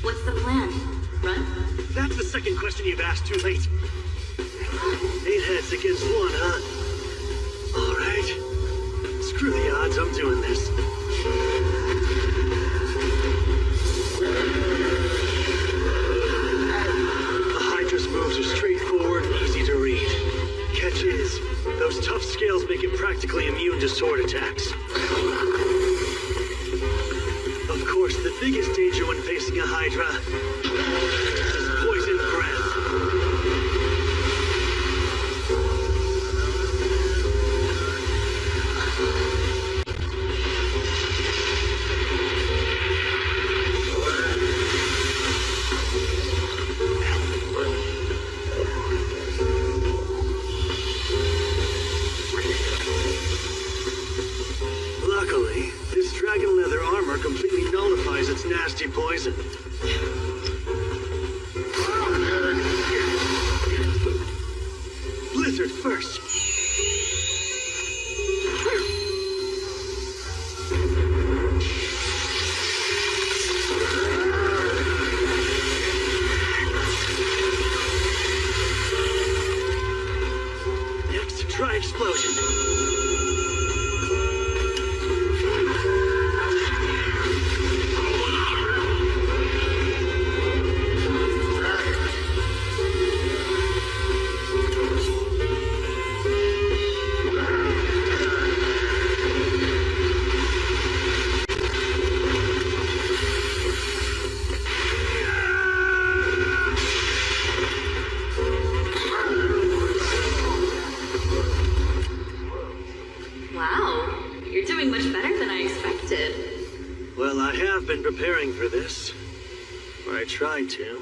What's the plan? Run? That's the second question you've asked too late. 8 heads against 1, huh? All right. Screw the odds, I'm doing this. The Hydra's moves are straightforward and easy to read. Catch is, those tough scales make it practically immune to sword attacks. Of course, the biggest danger when facing a Hydra is poison breath. Luckily, this dragon leather armor completely nullifies its nasty poison. Blizzard first. Next, try explosion. Wow, you're doing much better than I expected. Well, I have been preparing for this. Or I tried to.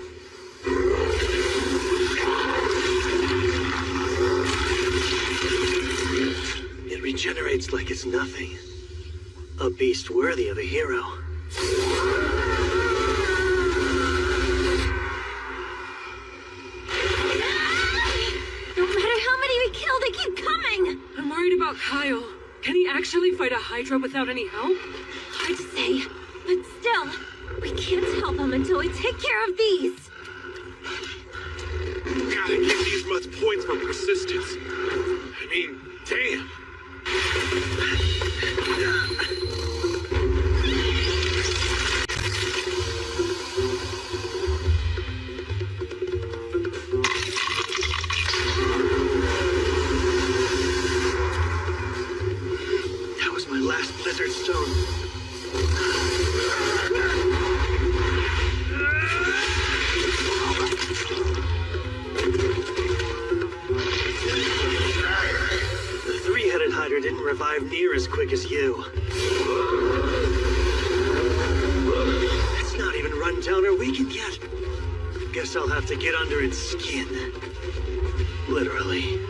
It regenerates like it's nothing. A beast worthy of a hero. Kyle, can he actually fight a Hydra without any help? Hard to say, but still, we can't help him until we take care of these. Gotta give these mutts points for persistence. I mean, damn. That was my last Blizzard Stone. The three-headed Hydra didn't revive near as quick as you. It's not even run down or weakened yet. Guess I'll have to get under its skin. Literally.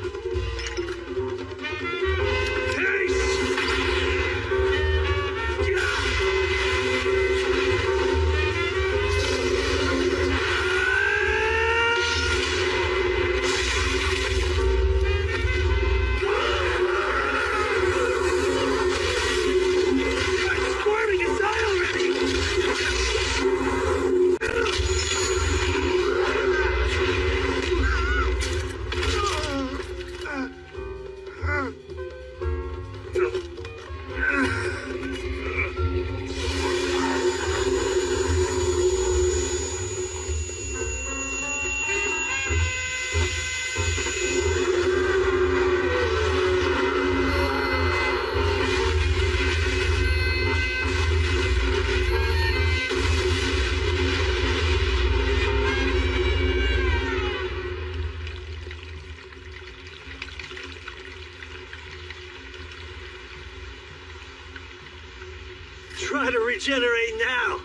Try to regenerate now.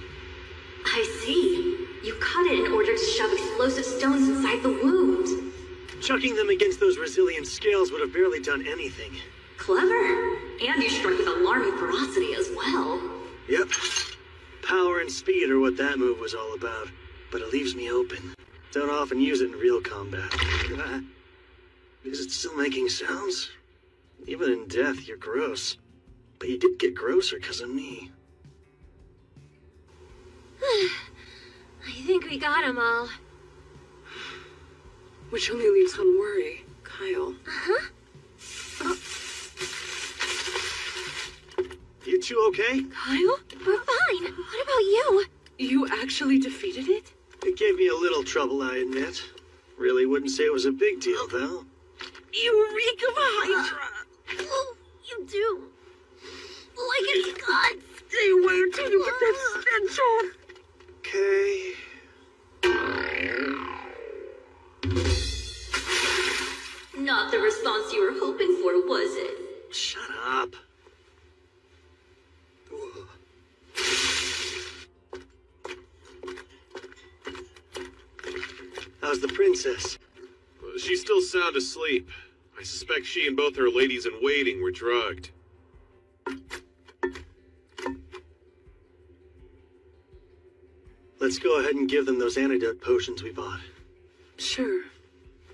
I see. You cut it in order to shove explosive stones inside the wound. Chucking them against those resilient scales would have barely done anything. Clever. And you struck with alarming ferocity as well. Yep. Power and speed are what that move was all about. But it leaves me open. Don't often use it in real combat. Is it still making sounds? Even in death, you're gross. But you did get grosser because of me. I think we got them all. Which only leaves one worry. Kyle. Uh-huh. You two okay? Kyle? We're fine. What about you? You actually defeated it? It gave me a little trouble, I admit. Really wouldn't say it was a big deal, though. You reek of a Hydra! Oh, you do. Like it's guts. Stay away until you get that stench off! Okay. Not the response you were hoping for, was it? Shut up. How's the princess? She's still sound asleep. I suspect she and both her ladies-in-waiting were drugged. Let's go ahead and give them those antidote potions we bought. Sure.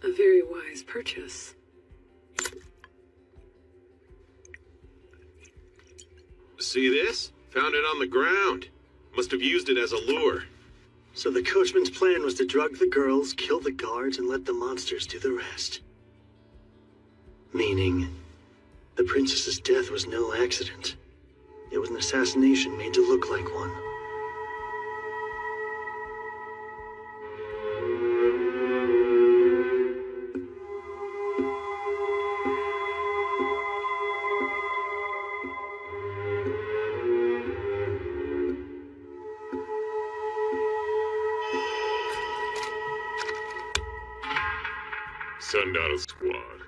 A very wise purchase. See this? Found it on the ground. Must have used it as a lure. So the coachman's plan was to drug the girls, kill the guards, and let the monsters do the rest. Meaning, the princess's death was no accident. It was an assassination made to look like one. Sundial Squad.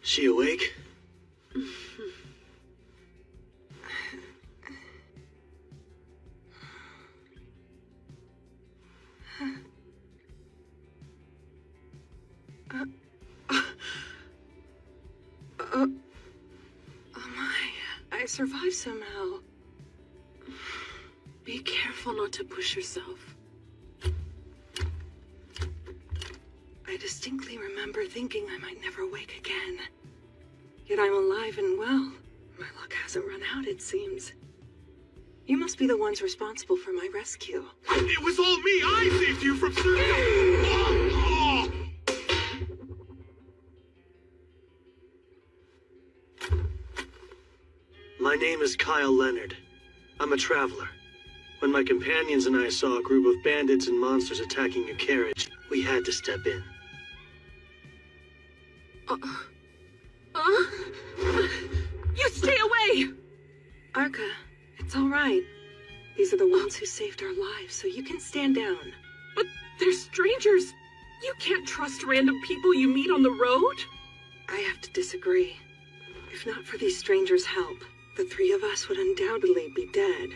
She awake? Oh my, I survived somehow. Be careful not to push yourself. I distinctly remember thinking I might never wake again. Yet I'm alive and well. My luck hasn't run out, it seems. You must be the ones responsible for my rescue. It was all me! I saved you from certain... My name is Kyle Leonard. I'm a traveler. When my companions and I saw a group of bandits and monsters attacking a carriage, we had to step in. You stay away! Arca, it's all right. These are the ones who saved our lives, so you can stand down. But they're strangers. You can't trust random people you meet on the road. I have to disagree. If not for these strangers' help, the three of us would undoubtedly be dead.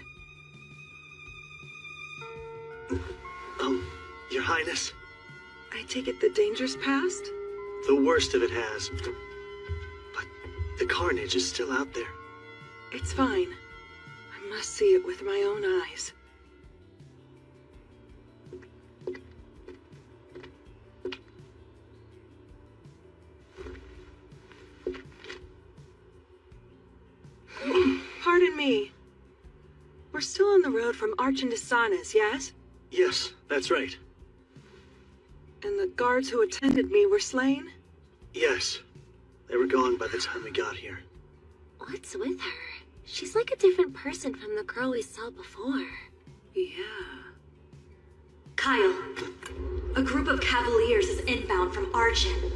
Your Highness? I take it the danger's past? The worst of it has. But the carnage is still out there. It's fine. I must see it with my own eyes. Pardon me. We're still on the road from Arch to Sanas, yes? Yes, that's right. And the guards who attended me were slain? Yes. They were gone by the time we got here. What's with her? She's like a different person from the girl we saw before. Yeah. Kyle, a group of cavaliers is inbound from Argent.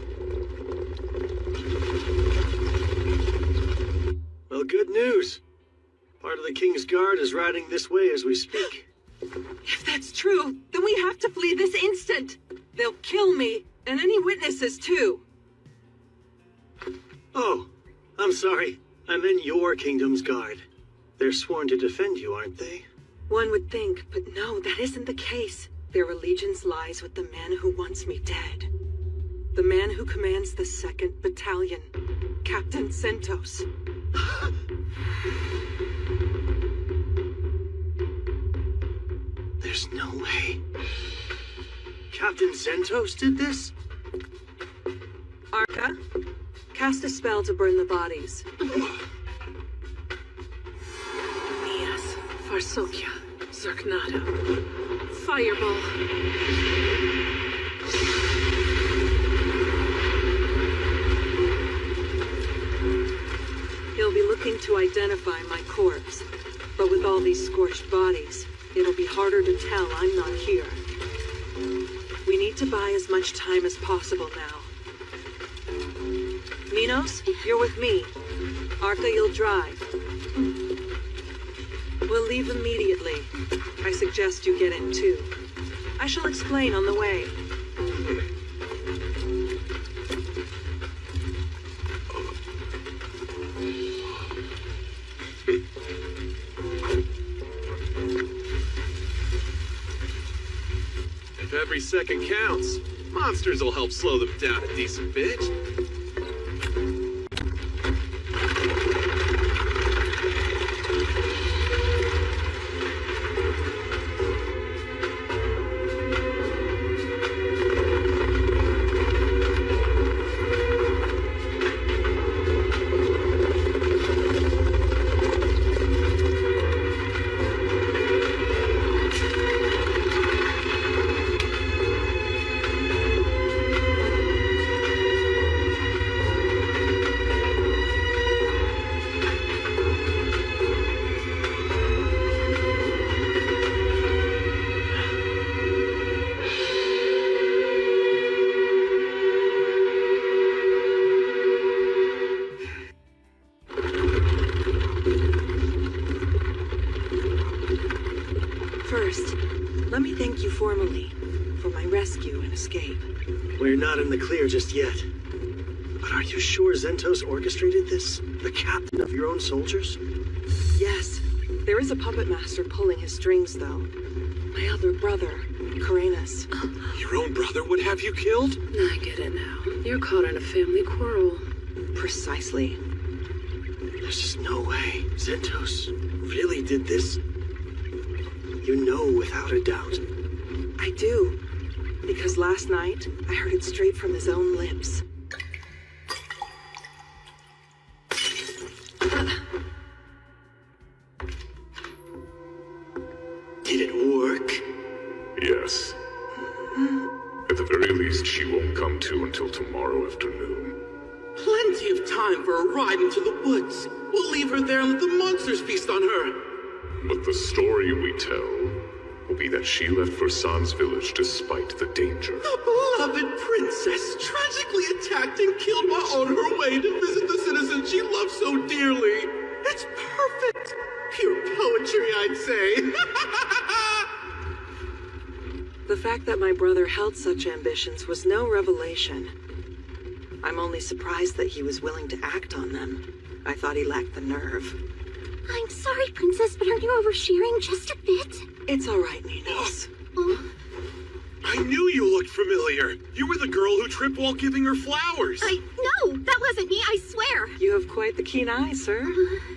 Well, good news. Part of the King's Guard is riding this way as we speak. If that's true, then we have to flee this instant. They'll kill me, and any witnesses too. Oh, I'm sorry. I meant your kingdom's guard. They're sworn to defend you, aren't they? One would think, but no, that isn't the case. Their allegiance lies with the man who wants me dead. The man who commands the 2nd Battalion, Captain Sentos. There's no way. Captain Sentos did this? Arca, cast a spell to burn the bodies. Mias, Farsokia, Zerknado, Fireball. He'll be looking to identify my corpse. But with all these scorched bodies, it'll be harder to tell I'm not here. We need to buy as much time as possible now. Minos, you're with me. Arca, you'll drive. We'll leave immediately. I suggest you get in too. I shall explain on the way. If every second counts, monsters will help slow them down a decent bit. First, let me thank you formally for my rescue and escape. We're not in the clear just yet. But are you sure Zentos orchestrated this? The captain of your own soldiers? Yes, there is a puppet master pulling his strings, though. My other brother, Karenas. Your own brother would have you killed? I get it now. You're caught in a family quarrel. Precisely. There's just no way Zentos really did this. You know without a doubt. I do. Because last night, I heard it straight from his own lips. Did it work? Yes. At the very least, she won't come to until tomorrow afternoon. Plenty of time for a ride into the woods. We'll leave her there and let the monsters feast on her. But the story we tell will be that she left for San's village despite the danger. The beloved princess tragically attacked and killed while on her way to visit the citizens she loved so dearly. It's perfect. Pure poetry, I'd say. The fact that my brother held such ambitions was no revelation. I'm only surprised that he was willing to act on them. I thought he lacked the nerve. I'm sorry, Princess, but aren't you oversharing just a bit? It's all right, Ninos. Oh, I knew you looked familiar. You were the girl who tripped while giving her flowers. No, that wasn't me, I swear. You have quite the keen eye, sir.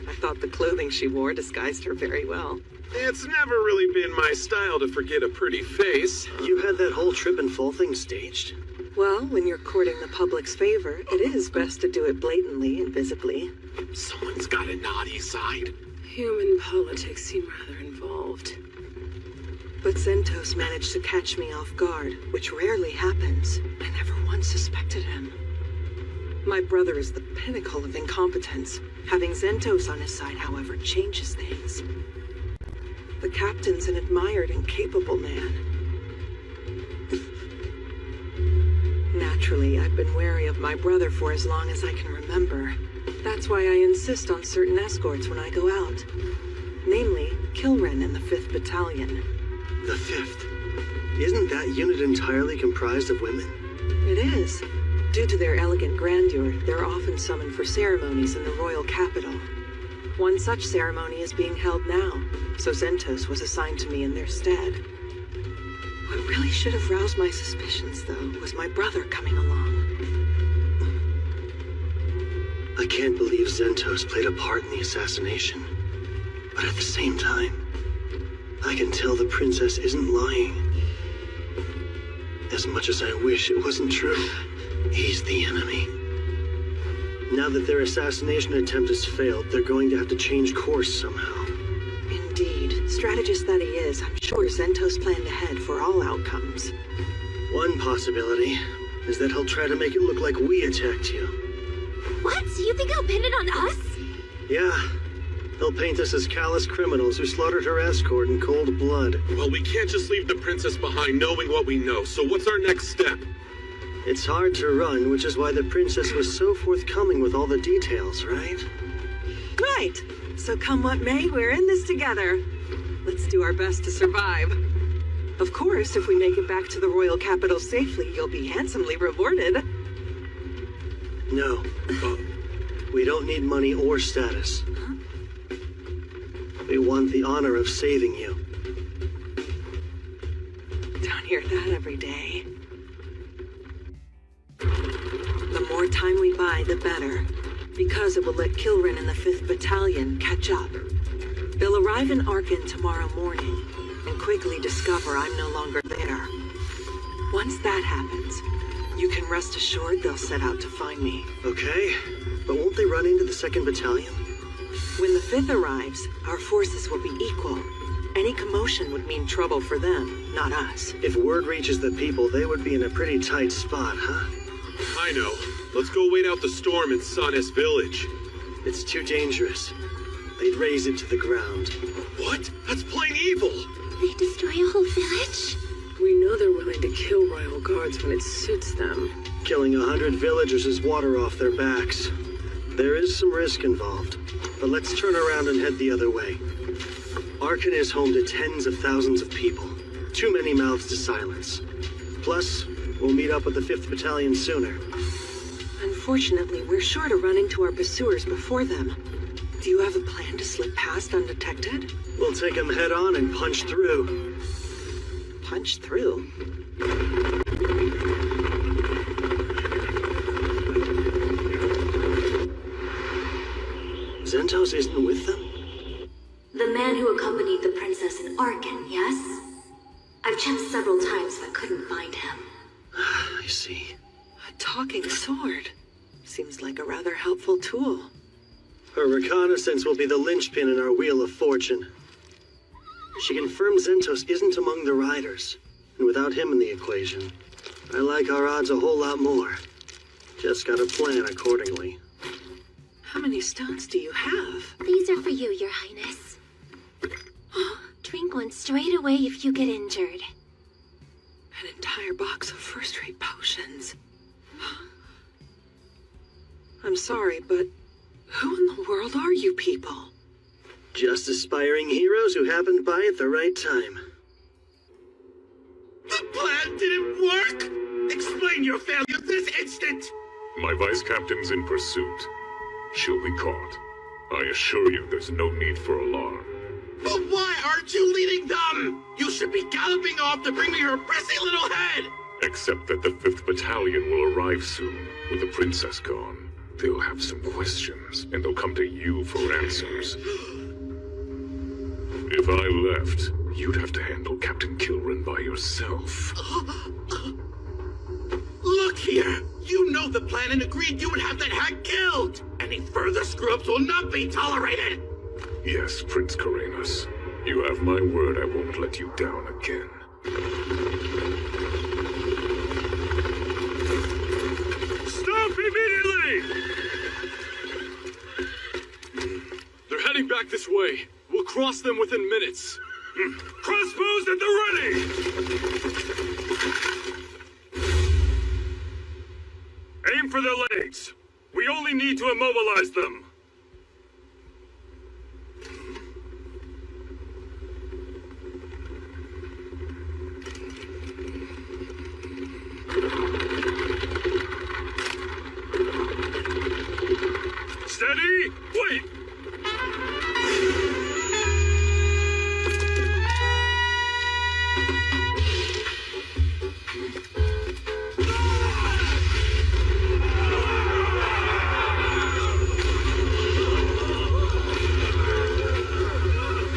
I thought the clothing she wore disguised her very well. It's never really been my style to forget a pretty face. You had that whole trip and fall thing staged? Well, when you're courting the public's favor, it is best to do it blatantly and visibly. Someone's got a naughty side. Human politics seem rather involved. But Zentos managed to catch me off guard, which rarely happens. I never once suspected him. My brother is the pinnacle of incompetence. Having Zentos on his side, however, changes things. The captain's an admired and capable man. Naturally, I've been wary of my brother for as long as I can remember. That's why I insist on certain escorts when I go out. Namely, Kilren and the 5th Battalion. The 5th? Isn't that unit entirely comprised of women? It is. Due to their elegant grandeur, they're often summoned for ceremonies in the royal capital. One such ceremony is being held now, so Zentos was assigned to me in their stead. What really should have roused my suspicions, though, was my brother coming along. I can't believe Zentos played a part in the assassination. But at the same time, I can tell the princess isn't lying. As much as I wish it wasn't true, he's the enemy. Now that their assassination attempt has failed, they're going to have to change course somehow. Indeed. Strategist that he is, I'm sure Zentos planned ahead for all outcomes. One possibility is that he'll try to make it look like we attacked you. what? You think he'll pin it on us? Yeah. He'll paint us as callous criminals who slaughtered her escort in cold blood. Well, we can't just leave the princess behind knowing what we know, so what's our next step? It's hard to run, which is why the princess was so forthcoming with all the details, right? Right. So come what may, we're in this together. Let's do our best to survive. Of course, if we make it back to the royal capital safely, you'll be handsomely rewarded. No. We don't need money or status. Huh? We want the honor of saving you. Don't hear that every day. The more time we buy, the better. Because it will let Kilren and the 5th Battalion catch up. They'll arrive in Arkin tomorrow morning and quickly discover I'm no longer there. Once that happens, you can rest assured they'll set out to find me. Okay, but won't they run into the 2nd Battalion? When the 5th arrives, our forces will be equal. Any commotion would mean trouble for them, not us. If word reaches the people, they would be in a pretty tight spot, huh? I know. Let's go wait out the storm in Sanes village. It's too dangerous. They'd raze it to the ground. What? That's plain evil! They destroy a whole village? We know they're willing to kill royal guards when it suits them. Killing 100 villagers is water off their backs. There is some risk involved, but let's turn around and head the other way. Arkin is home to tens of thousands of people. Too many mouths to silence. Plus, we'll meet up with the 5th Battalion sooner. Unfortunately, we're sure to run into our pursuers before them. Do you have a plan to slip past undetected? We'll take them head on and punch through. Punch through? Zentos isn't with them? The man who accompanied the princess in Arkin, yes? I've checked several times but couldn't find him. I see. A talking sword. Seems like a rather helpful tool. Her reconnaissance will be the linchpin in our Wheel of Fortune. She confirmed Zentos isn't among the riders, and without him in the equation, I like our odds a whole lot more. Just gotta plan accordingly. How many stones do you have? These are for you, Your Highness. Drink one straight away if you get injured. An entire box of first-rate potions. I'm sorry, but who in the world are you people? Just aspiring heroes who happened by at the right time. The plan didn't work! Explain your failure this instant! My vice captain's in pursuit. She'll be caught. I assure you there's no need for alarm. But why aren't you leading them? You should be galloping off to bring me her prissy little head! Except that the 5th Battalion will arrive soon, with the princess gone. They'll have some questions, and they'll come to you for answers. If I left, you'd have to handle Captain Kilrin by yourself. Look here! You know the plan and agreed you would have that hag killed! Any further screw-ups will not be tolerated! Yes, Prince Caranus. You have my word I won't let you down again. Stop immediately! They're heading back this way. We'll cross them within minutes. Crossbows at the ready! Aim for their legs. We only need to immobilize them. Steady! Wait!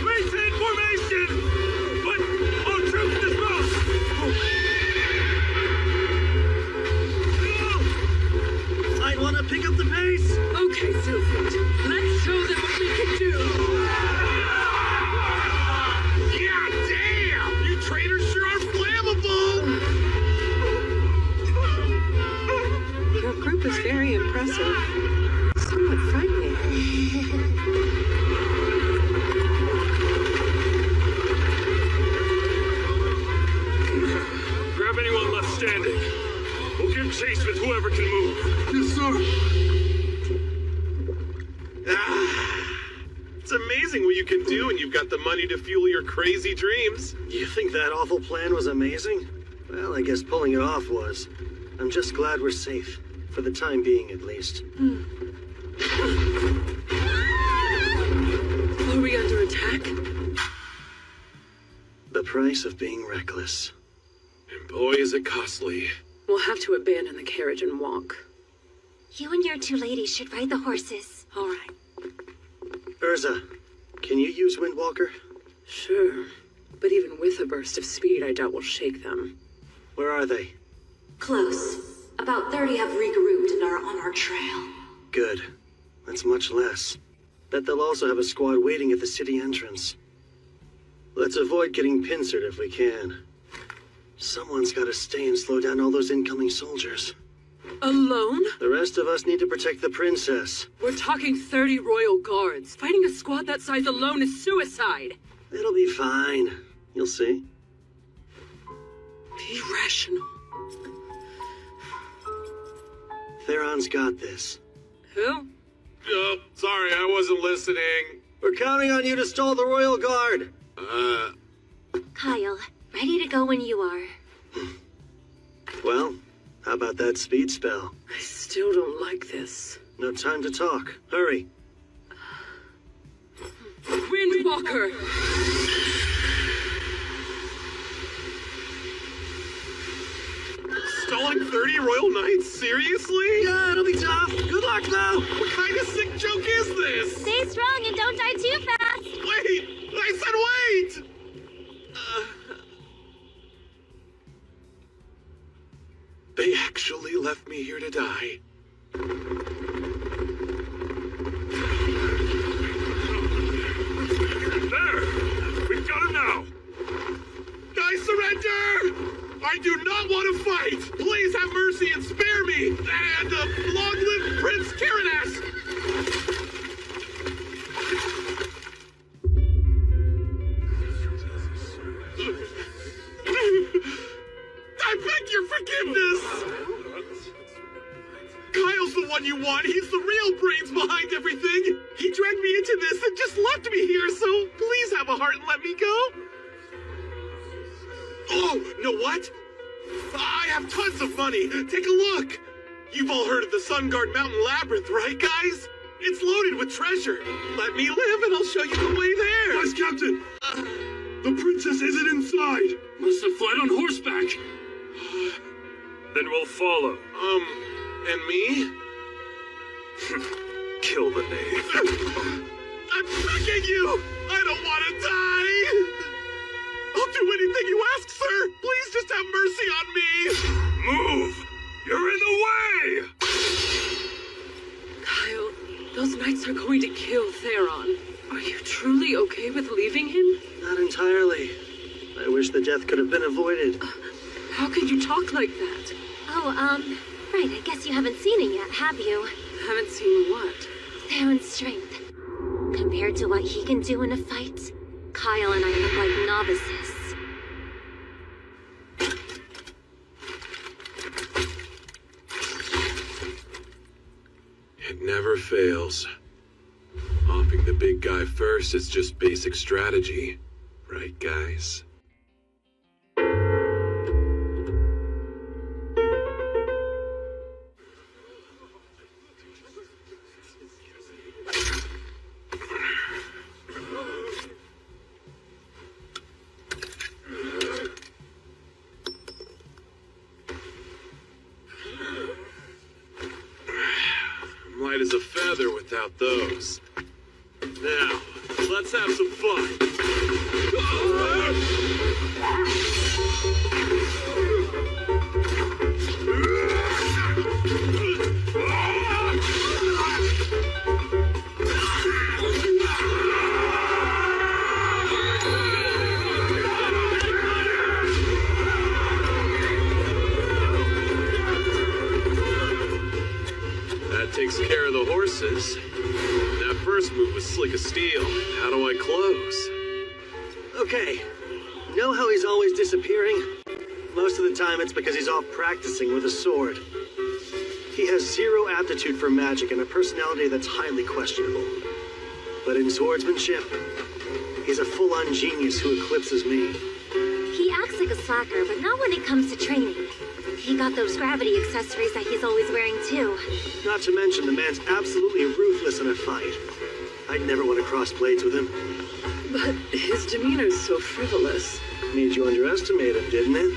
Maintain formation! But all troops dismount! I want to pick up the pace! Okay, Sylphid. Let's show them what we can do! Yeah, damn! You traitors sure are flammable! Your group is very impressive. Somewhat frightening. Grab anyone left standing. We'll give chase with whoever can move. Yes, sir. It's amazing what you can do when you've got the money to fuel your crazy dreams. You think that awful plan was amazing? Well, I guess pulling it off was. I'm just glad we're safe. For the time being, at least. Are we under attack? The price of being reckless. And boy, is it costly. We'll have to abandon the carriage and walk. You and your two ladies should ride the horses. All right. Urza, can you use Windwalker? Sure. But even with a burst of speed, I doubt we'll shake them. Where are they? Close. About 30 have regrouped and are on our trail. Good. That's much less. Bet they'll also have a squad waiting at the city entrance. Let's avoid getting pincered if we can. Someone's gotta stay and slow down all those incoming soldiers. Alone? The rest of us need to protect the princess. We're talking 30 royal guards. Fighting a squad that size alone is suicide. It'll be fine. You'll see. Be rational. Theron's got this. Who? Oh, sorry, I wasn't listening. We're counting on you to stall the royal guard. Kyle, ready to go when you are. Well, how about that speed spell? I still don't like this. No time to talk. Hurry. Windwalker! Stalling 30 royal knights? Seriously? Yeah, it'll be tough. Good luck, though. What kind of sick joke is this? Stay strong and don't die too fast. Wait! I said wait! mercy and spare me! And long live Prince Tyrannus! I beg your forgiveness! Kyle's the one you want. He's the real brains behind everything. He dragged me into this and just left me here, so please have a heart and let me go. Oh, know what? I have tons of money. Take a look. You've all heard of the Sun Guard Mountain Labyrinth, right, guys? It's loaded with treasure. Let me live and I'll show you the way there. Vice Captain! The princess isn't inside! Must have fled on horseback. Then we'll follow. And me? Kill the knave. I'm begging you! I don't want to die! I'll do anything you ask, sir! Please just have mercy on me! Move! You're in the way! Kyle, those knights are going to kill Theron. Are you truly okay with leaving him? Not entirely. I wish the death could have been avoided. How could you talk like that? Oh, right, I guess you haven't seen it yet, have you? Haven't seen what? Theron's strength. Compared to what he can do in a fight, Kyle and I look like novices. It never fails. Offing the big guy first is just basic strategy. Right, guys? I'm light as a feather without those. Now, let's have some fun. That takes care of the horses. That first move was slick as steel. How do I close? Okay. Know how he's always disappearing? Most of the time it's because he's off practicing with a sword. He has zero aptitude for magic and a personality that's highly questionable. But in swordsmanship, he's a full-on genius who eclipses me. He acts like a slacker, but not when it comes to training. He got those gravity accessories that he's always wearing too. Not to mention the man's absolutely ruthless in a fight. I'd never want to cross blades with him. But his demeanor's so frivolous. Made you underestimate him, didn't it?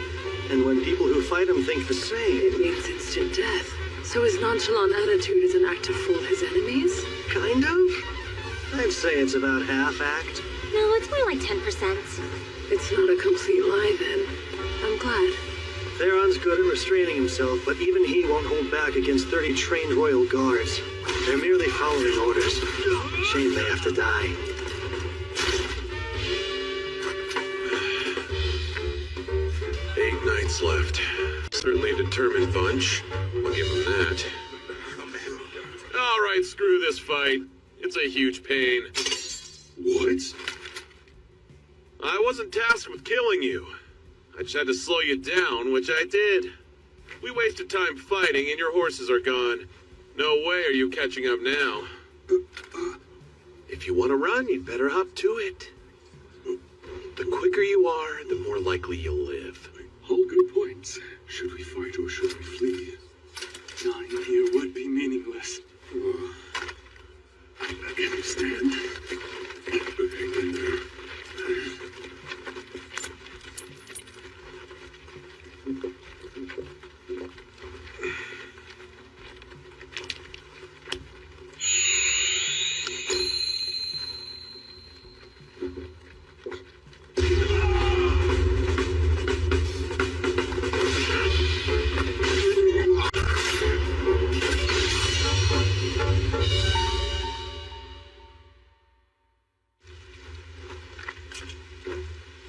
And when people who fight him think the same... It means instant death. So his nonchalant attitude is an act to fool his enemies? Kind of? I'd say it's about half-act. No, it's more like 10%. It's not a complete lie, then. I'm glad. Theron's good at restraining himself, but even he won't hold back against 30 trained royal guards. They're merely following orders. Shame they have to die. Eight knights left. Certainly a determined bunch. I'll give them that. All right, screw this fight. It's a huge pain. What? I wasn't tasked with killing you. I just had to slow you down, which I did. We wasted time fighting, and your horses are gone. No way are you catching up now. If you want to run, you'd better hop to it. The quicker you are, the more likely you'll live. All good points. Should we fight or should we flee? Dying here would be meaningless. I understand. Hang in there.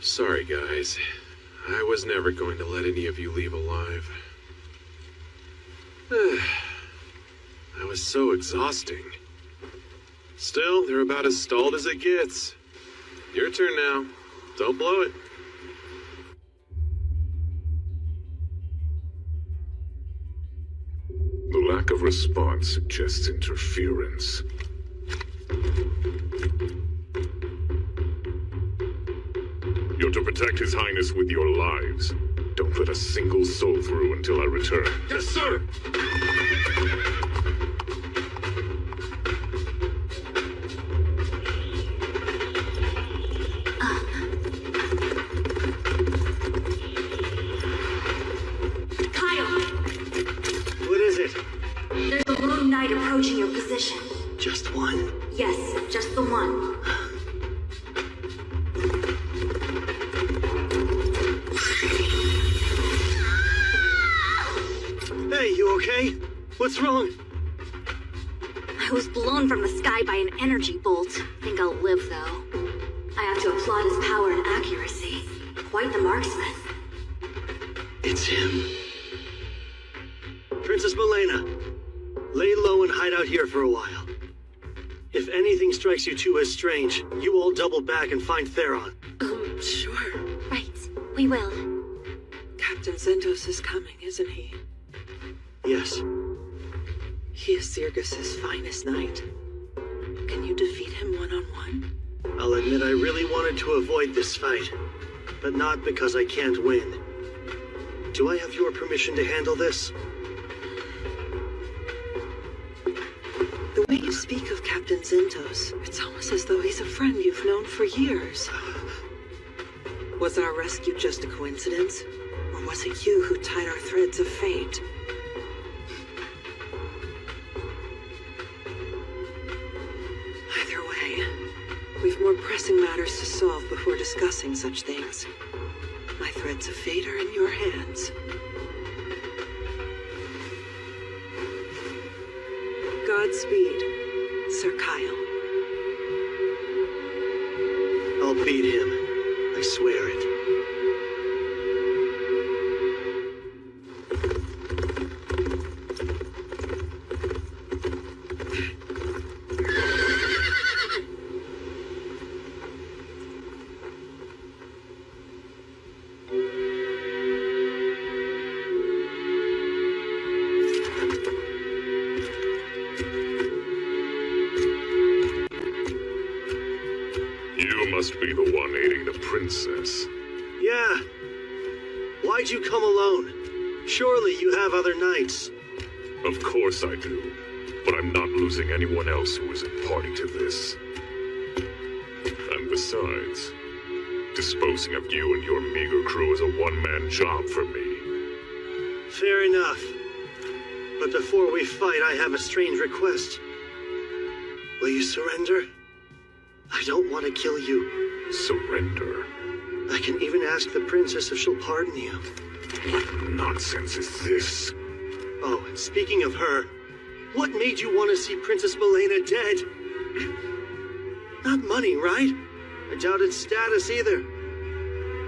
Sorry, guys. I was never going to let any of you leave alive. That was so exhausting. Still, they're about as stalled as it gets. Your turn now. Don't blow it. The lack of response suggests interference. You're to protect His Highness with your lives. Don't let a single soul through until I return. Yes, sir! There's a lone knight approaching your position. Just one? Yes, just the one. Hey, you okay? What's wrong? I was blown from the sky by an energy bolt. Think I'll live, though. I have to applaud his power and accuracy. Quite the marksman. It's him. Princess Milena, lay low and hide out here for a while. If anything strikes you two as strange, you all double back and find Theron. Sure. Right, we will. Captain Zentos is coming, isn't he? Yes. He is Zirgus's finest knight. Can you defeat him one-on-one? I'll admit I really wanted to avoid this fight, but not because I can't win. Do I have your permission to handle this? The way you speak of Captain Zentos, it's almost as though he's a friend you've known for years. Was our rescue just a coincidence? Or was it you who tied our threads of fate? Either way, we've more pressing matters to solve before discussing such things. My threads of fate are in your hands. Godspeed, Sir Kyle. I'll beat him. I swear it. Must be the one aiding the princess. Yeah. Why'd you come alone? Surely you have other knights. Of course I do. But I'm not losing anyone else who isn't party to this. And besides, disposing of you and your meager crew is a one-man job for me. Fair enough. But before we fight, I have a strange request. Will you surrender? I don't want to kill you. Surrender? I can even ask the princess if she'll pardon you. What nonsense is this? Oh, and speaking of her, what made you want to see Princess Milena dead? Not money, right? I doubt it's status either.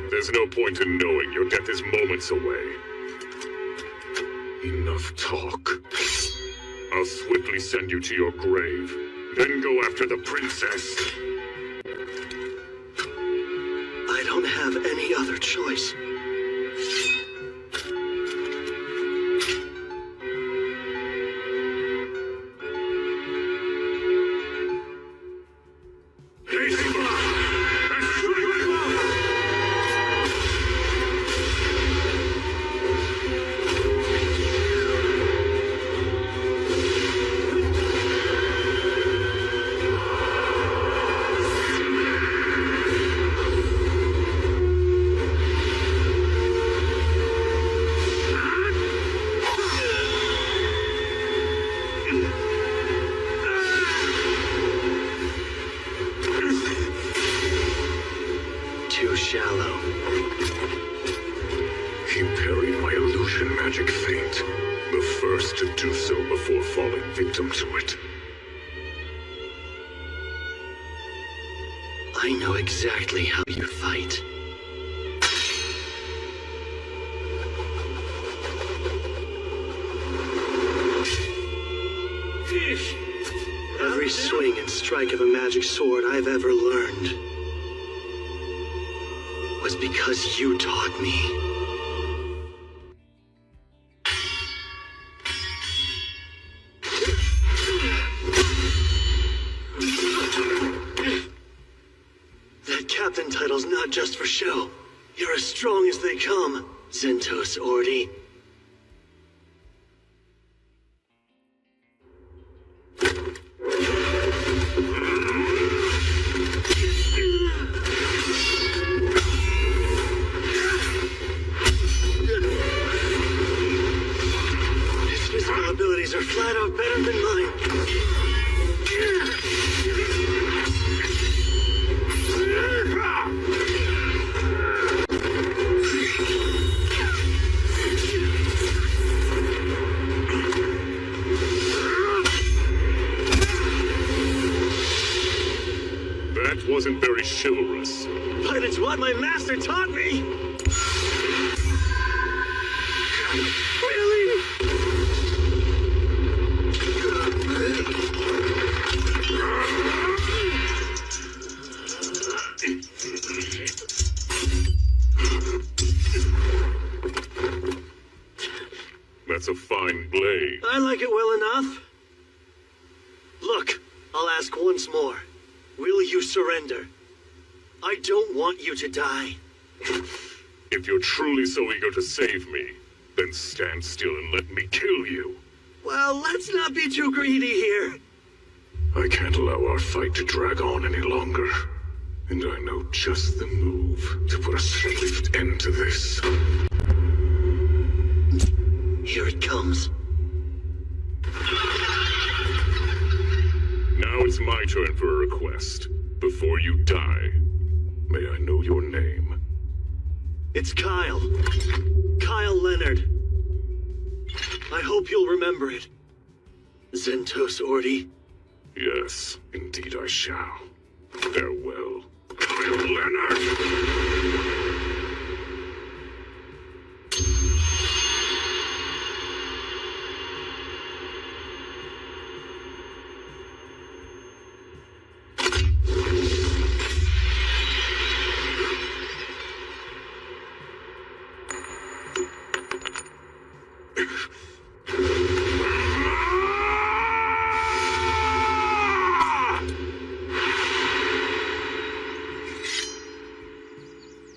There's no point in knowing your death is moments away. Enough talk. I'll swiftly send you to your grave, then go after the princess. I don't have any other choice. Too shallow. He parried my illusion magic feint. The first to do so before falling victim to it. I know exactly how you fight. strike of a magic sword I've ever learned was because you taught me. That captain title's not just for show. You're as strong as they come, Zentos Ordi. His physical abilities are flat out better than mine. That wasn't very chivalrous. But it's what my master taught me! Really? That's a fine blade. I like it well enough. Look, I'll ask once more. Will you surrender? I don't want you to die. If you're truly so eager to save me, then stand still and let me kill you. Well, let's not be too greedy here. I can't allow our fight to drag on any longer. And I know just the move to put a swift end to this. Here it comes. Now it's my turn for a request. Before you die, may I know your name? It's Kyle. Kyle Leonard. I hope you'll remember it. Zentos Ordi. Yes, indeed I shall. Farewell, Kyle Leonard.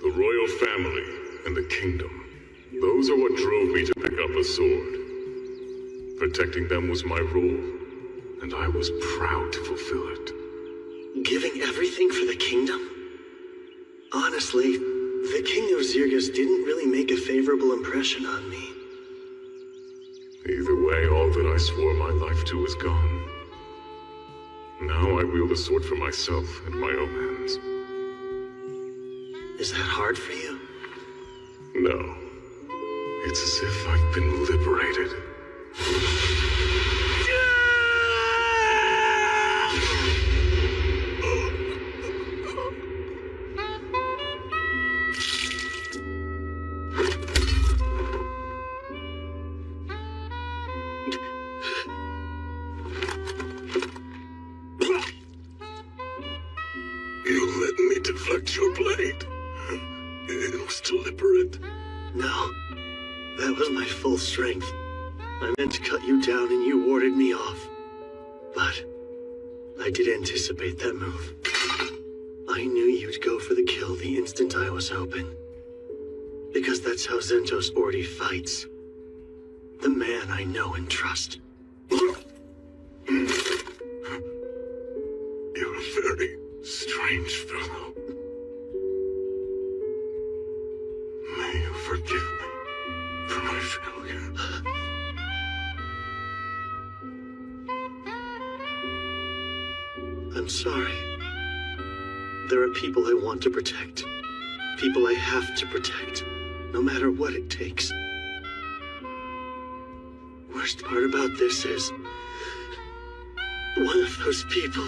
The royal family and the kingdom, those are what drove me to pick up a sword. Protecting them was my role, and I was proud to fulfill it. Giving everything for the kingdom? Honestly, the King of Zirgus didn't really make a favorable impression on me. Either way, all that I swore my life to is gone. Now I wield a sword for myself in my own hands. Is that hard for you? No. It's as if I've been liberated. You let me deflect your blade. It was deliberate. No. That was my full strength. I meant to cut you down and you warded me off. But I did anticipate that move. I knew you'd go for the kill the instant I was open. Because that's how Zentos Ordi fights. The man I know and trust. You're a very strange fellow. May you forgive me for my failure. I'm sorry. There are people I want to protect. People I have to protect, no matter what it takes. Worst part about this is, one of those people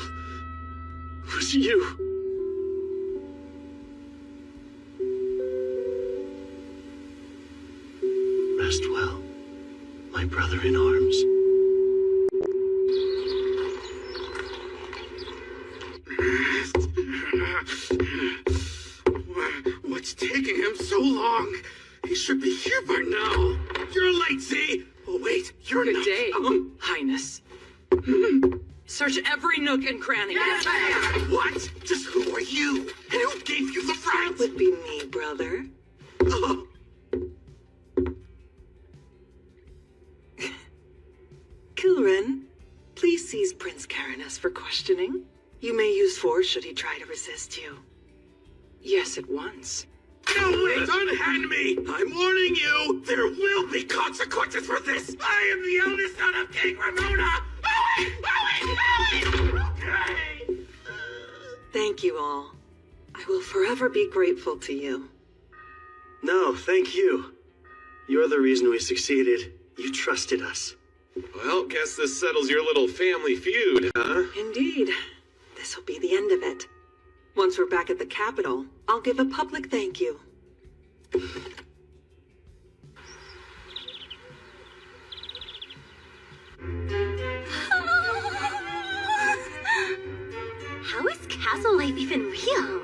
was you. Rest well, my brother in arms. What's taking him so long? He should be here by now. You're late, Z. Oh, wait, you're Good not. day, Highness. Search every nook and cranny. What? Just who are you? And who gave you the right? That would be me, brother. Kilren, please seize Prince Caranus for questioning. You may use force should he try to resist you. Yes, at once. No, wait! Unhand me! I'm warning you! There will be consequences for this! I am the eldest son of King Ramona! Okay! Thank you all. I will forever be grateful to you. No, thank you. You're the reason we succeeded. You trusted us. Well, guess this settles your little family feud, huh? Indeed. This will be the end of it. Once we're back at the capital, I'll give a public thank you. How is castle life even real?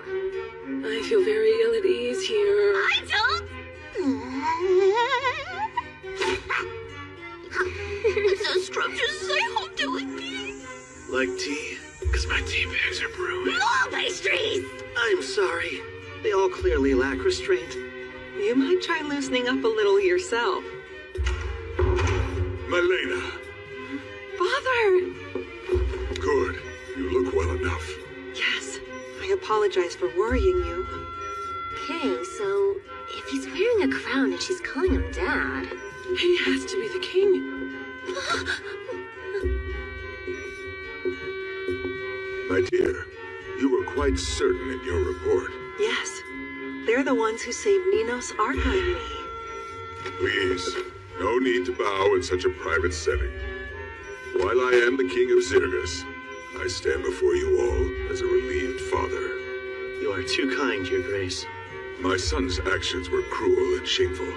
I feel very ill at ease here. I don't. The structures say home doing me. Like tea? Because my tea bags are brewing. More pastries! I'm sorry. They all clearly lack restraint. You might try loosening up a little yourself. Malena, Father! good. You look well enough. Yes, I apologize for worrying you. Okay, so if he's wearing a crown and she's calling him Dad... He has to be the king. My dear, you were quite certain in your report. Yes, they're the ones who saved Ninos, Arca, and me. Please, no need to bow in such a private setting. While I am the king of Zirgus, I stand before you all as a relieved father. You are too kind, Your Grace. My son's actions were cruel and shameful.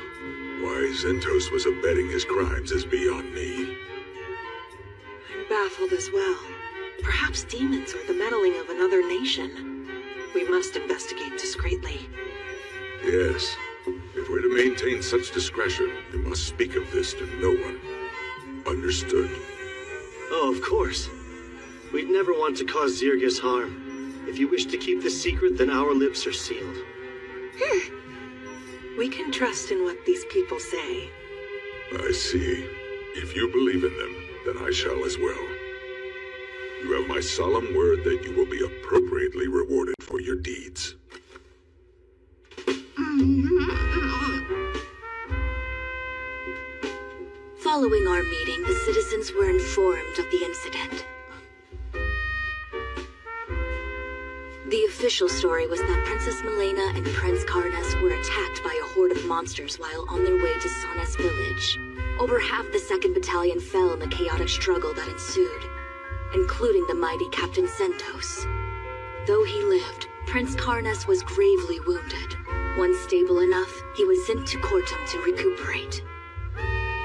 Why Zentos was abetting his crimes is beyond me. I'm baffled as well. Perhaps demons or the meddling of another nation. We must investigate discreetly. Yes, if we're to maintain such discretion, you must speak of this to no one. Understood? Oh, of course. We'd never want to cause Zirgus harm. If you wish to keep this secret, then our lips are sealed. We can trust in what these people say. I see. If you believe in them, then I shall as well. You have my solemn word that you will be appropriately rewarded for your deeds. Following our meeting, the citizens were informed of the incident. The official story was that Princess Malena and Prince Karnas were attacked by a horde of monsters while on their way to Sonas village. Over half the 2nd Battalion fell in the chaotic struggle that ensued, including the mighty Captain Zentos. Though he lived, Prince Karnas was gravely wounded. Once stable enough, he was sent to Kortum to recuperate.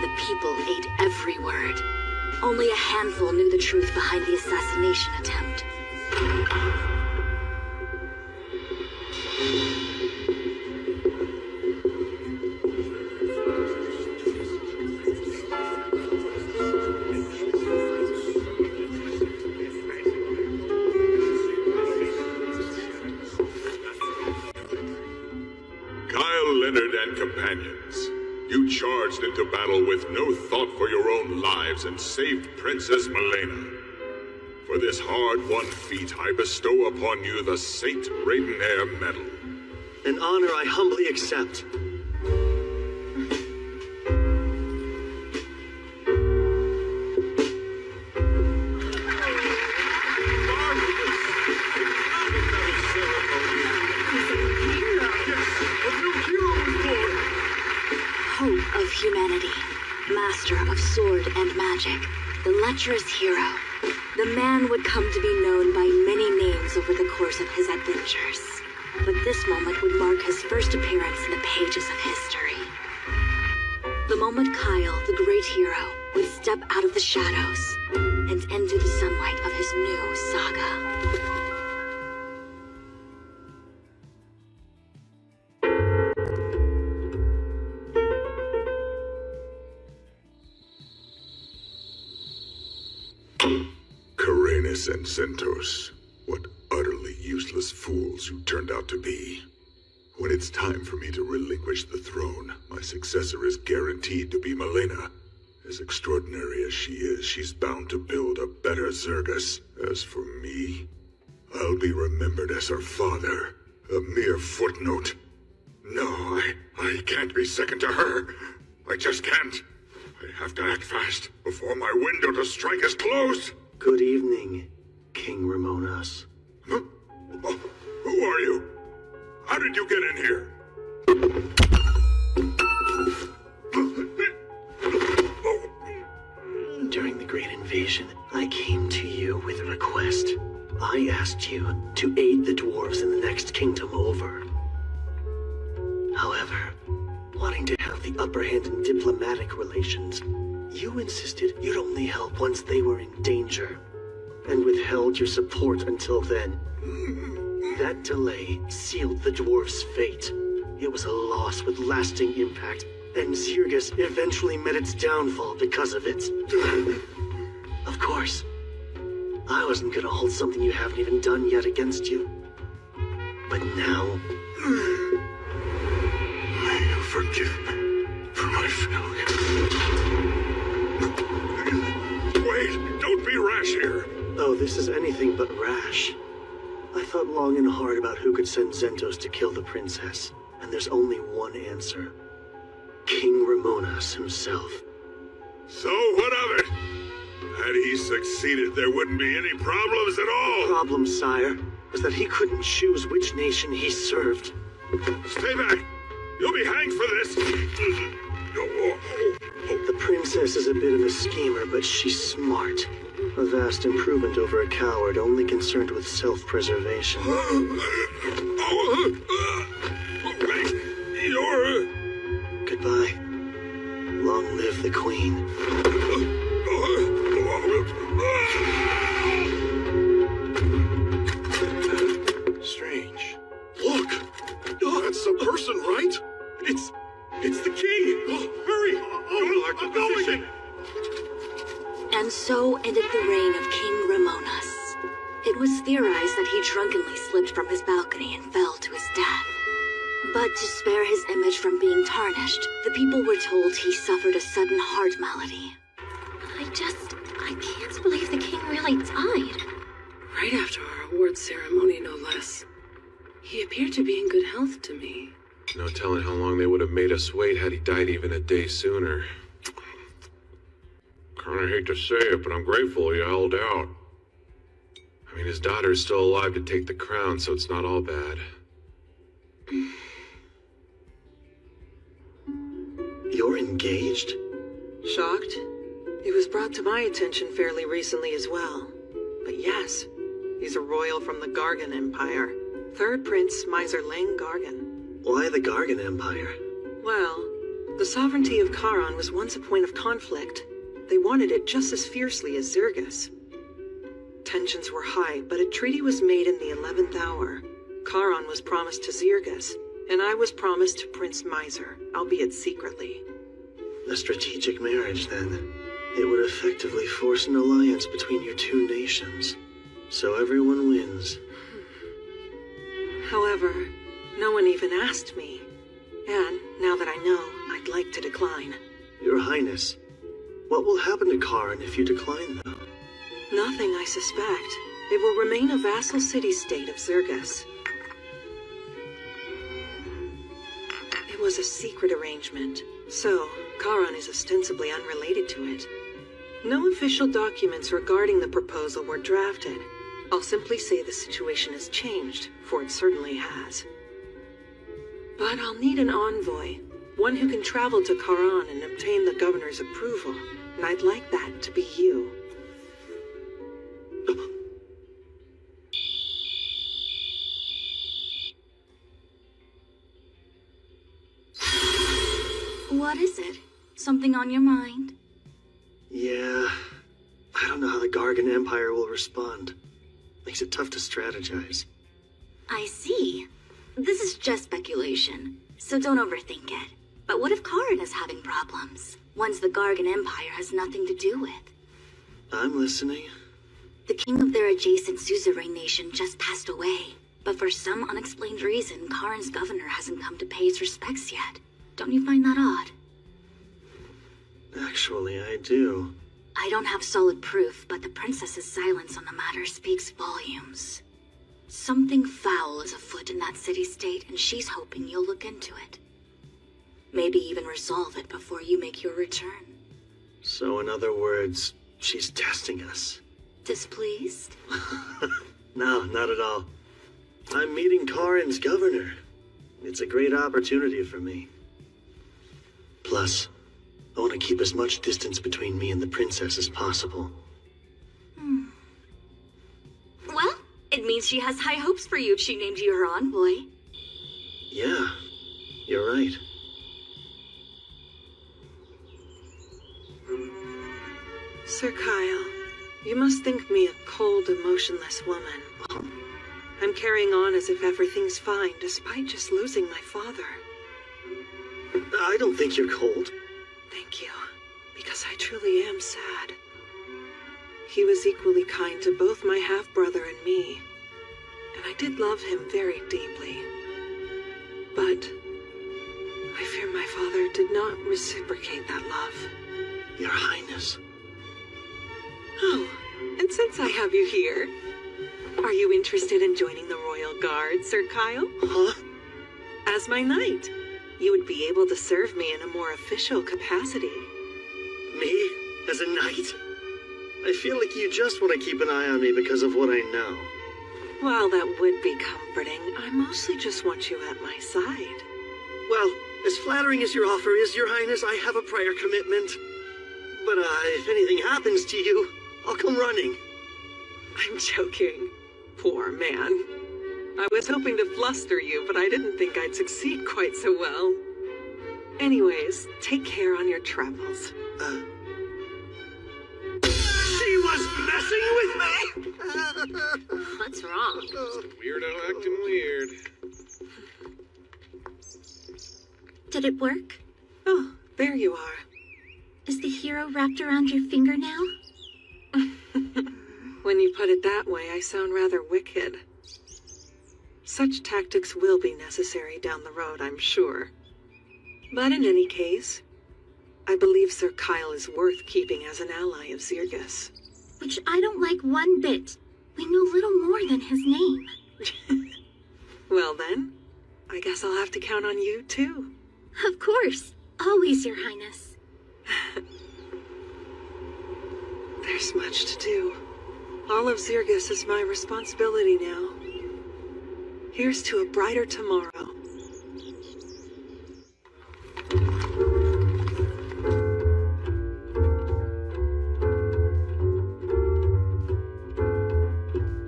The people ate every word. Only a handful knew the truth behind the assassination attempt. Leonard and companions, you charged into battle with no thought for your own lives and saved Princess Malena. For this hard-won feat, I bestow upon you the Saint Raidenair Medal. An honor I humbly accept. Of humanity, master of sword and magic, the lecherous hero. The man would come to be known by many names over the course of his adventures. But this moment would mark his first appearance in the pages of history. The moment Kyle, the great hero, would step out of the shadows and into the sunlight of his new saga. and Zentos. What utterly useless fools you turned out to be. When it's time for me to relinquish the throne, my successor is guaranteed to be Milena. As extraordinary as she is, she's bound to build a better Zergus. As for me, I'll be remembered as her father, a mere footnote. No, I can't be second to her. I just can't. I have to act fast before my window to strike is closed. Good evening, King Ramonas. Huh? Oh, who are you? How did you get in here? During the Great Invasion, I came to you with a request. I asked you to aid the dwarves in the next kingdom over. However, wanting to have the upper hand in diplomatic relations, you insisted you'd only help once they were in danger, and withheld your support until then. That delay sealed the dwarves' fate. It was a loss with lasting impact, and Zergus eventually met its downfall because of it. Of course, I wasn't gonna hold something you haven't even done yet against you. But now... May you forgive me for my failure. Wait, don't be rash here. Oh, this is anything but rash. I thought long and hard about who could send Zentos to kill the princess, and there's only one answer. King Ramonas himself. So what of it? Had he succeeded, there wouldn't be any problems at all. The problem, sire, was that he couldn't choose which nation he served. Stay back! You'll be hanged for this! The princess is a bit of a schemer, but she's smart. A vast improvement over a coward only concerned with self-preservation. Wait, you're... Goodbye. Long live the queen. Strange. Look! That's the person, right? It's the king! Hurry! I'm going! And so ended the reign of King Ramonas. It was theorized that he drunkenly slipped from his balcony and fell to his death. But to spare his image from being tarnished, the people were told he suffered a sudden heart malady. I can't believe the king really died. Right after our award ceremony, no less. He appeared to be in good health to me. No telling how long they would have made us wait had he died even a day sooner. Kinda hate to say it, but I'm grateful he held out. I mean, his daughter's still alive to take the crown, so it's not all bad. You're engaged? Shocked? It was brought to my attention fairly recently as well. But yes, he's a royal from the Gargan Empire. Third Prince Miser Lang Gargan. Why the Gargan Empire? Well, the sovereignty of Charon was once a point of conflict. They wanted it just as fiercely as Zergus. Tensions were high, but a treaty was made in the 11th hour. Charon was promised to Zergus, and I was promised to Prince Miser, albeit secretly. A strategic marriage, then. It would effectively force an alliance between your two nations. So everyone wins. However, no one even asked me. And now that I know, I'd like to decline. Your Highness, what will happen to Charon if you decline, though? Nothing, I suspect. It will remain a vassal city-state of Zergus. It was a secret arrangement, so Charon is ostensibly unrelated to it. No official documents regarding the proposal were drafted. I'll simply say the situation has changed, for it certainly has. But I'll need an envoy, one who can travel to Charon and obtain the governor's approval, and I'd like that to be you. What is it? Something on your mind? Yeah, I don't know how the Gargan Empire will respond. Makes it tough to strategize. I see. This is just speculation, so don't overthink it. But what if Charon is having problems? Ones the Gargan Empire has nothing to do with. I'm listening. The king of their adjacent suzerain nation just passed away. But for some unexplained reason, Karen's governor hasn't come to pay his respects yet. Don't you find that odd? Actually, I do. I don't have solid proof, but the princess's silence on the matter speaks volumes. Something foul is afoot in that city-state, and she's hoping you'll look into it. Maybe even resolve it before you make your return. So in other words, she's testing us. Displeased? No, not at all. I'm meeting Karen's governor. It's a great opportunity for me. Plus, I want to keep as much distance between me and the princess as possible. Well, it means she has high hopes for you if she named you her envoy. Yeah, you're right. Sir Kyle, you must think me a cold, emotionless woman. I'm carrying on as if everything's fine, despite just losing my father. I don't think you're cold. Thank you, because I truly am sad. He was equally kind to both my half-brother and me, and I did love him very deeply. But I fear my father did not reciprocate that love. Your Highness. Oh, and since I have you here, are you interested in joining the Royal Guard, Sir Kyle? Huh? As my knight, you would be able to serve me in a more official capacity. Me? As a knight? I feel like you just want to keep an eye on me because of what I know. While that would be comforting, I mostly just want you at my side. Well, as flattering as your offer is, Your Highness, I have a prior commitment. But if anything happens to you, I'll come running. I'm joking. Poor man. I was hoping to fluster you, but I didn't think I'd succeed quite so well. Anyways, take care on your travels. She was messing with me? What's wrong? Weirdo acting weird. Did it work? Oh, there you are. Is the hero wrapped around your finger now? When you put it that way, I sound rather wicked. Such tactics will be necessary down the road, I'm sure. But in any case, I believe Sir Kyle is worth keeping as an ally of Zirgus. Which I don't like one bit. We know little more than his name. Well then, I guess I'll have to count on you too. Of course. Always, Your Highness. There's much to do. All of Zirgus is my responsibility now. Here's to a brighter tomorrow.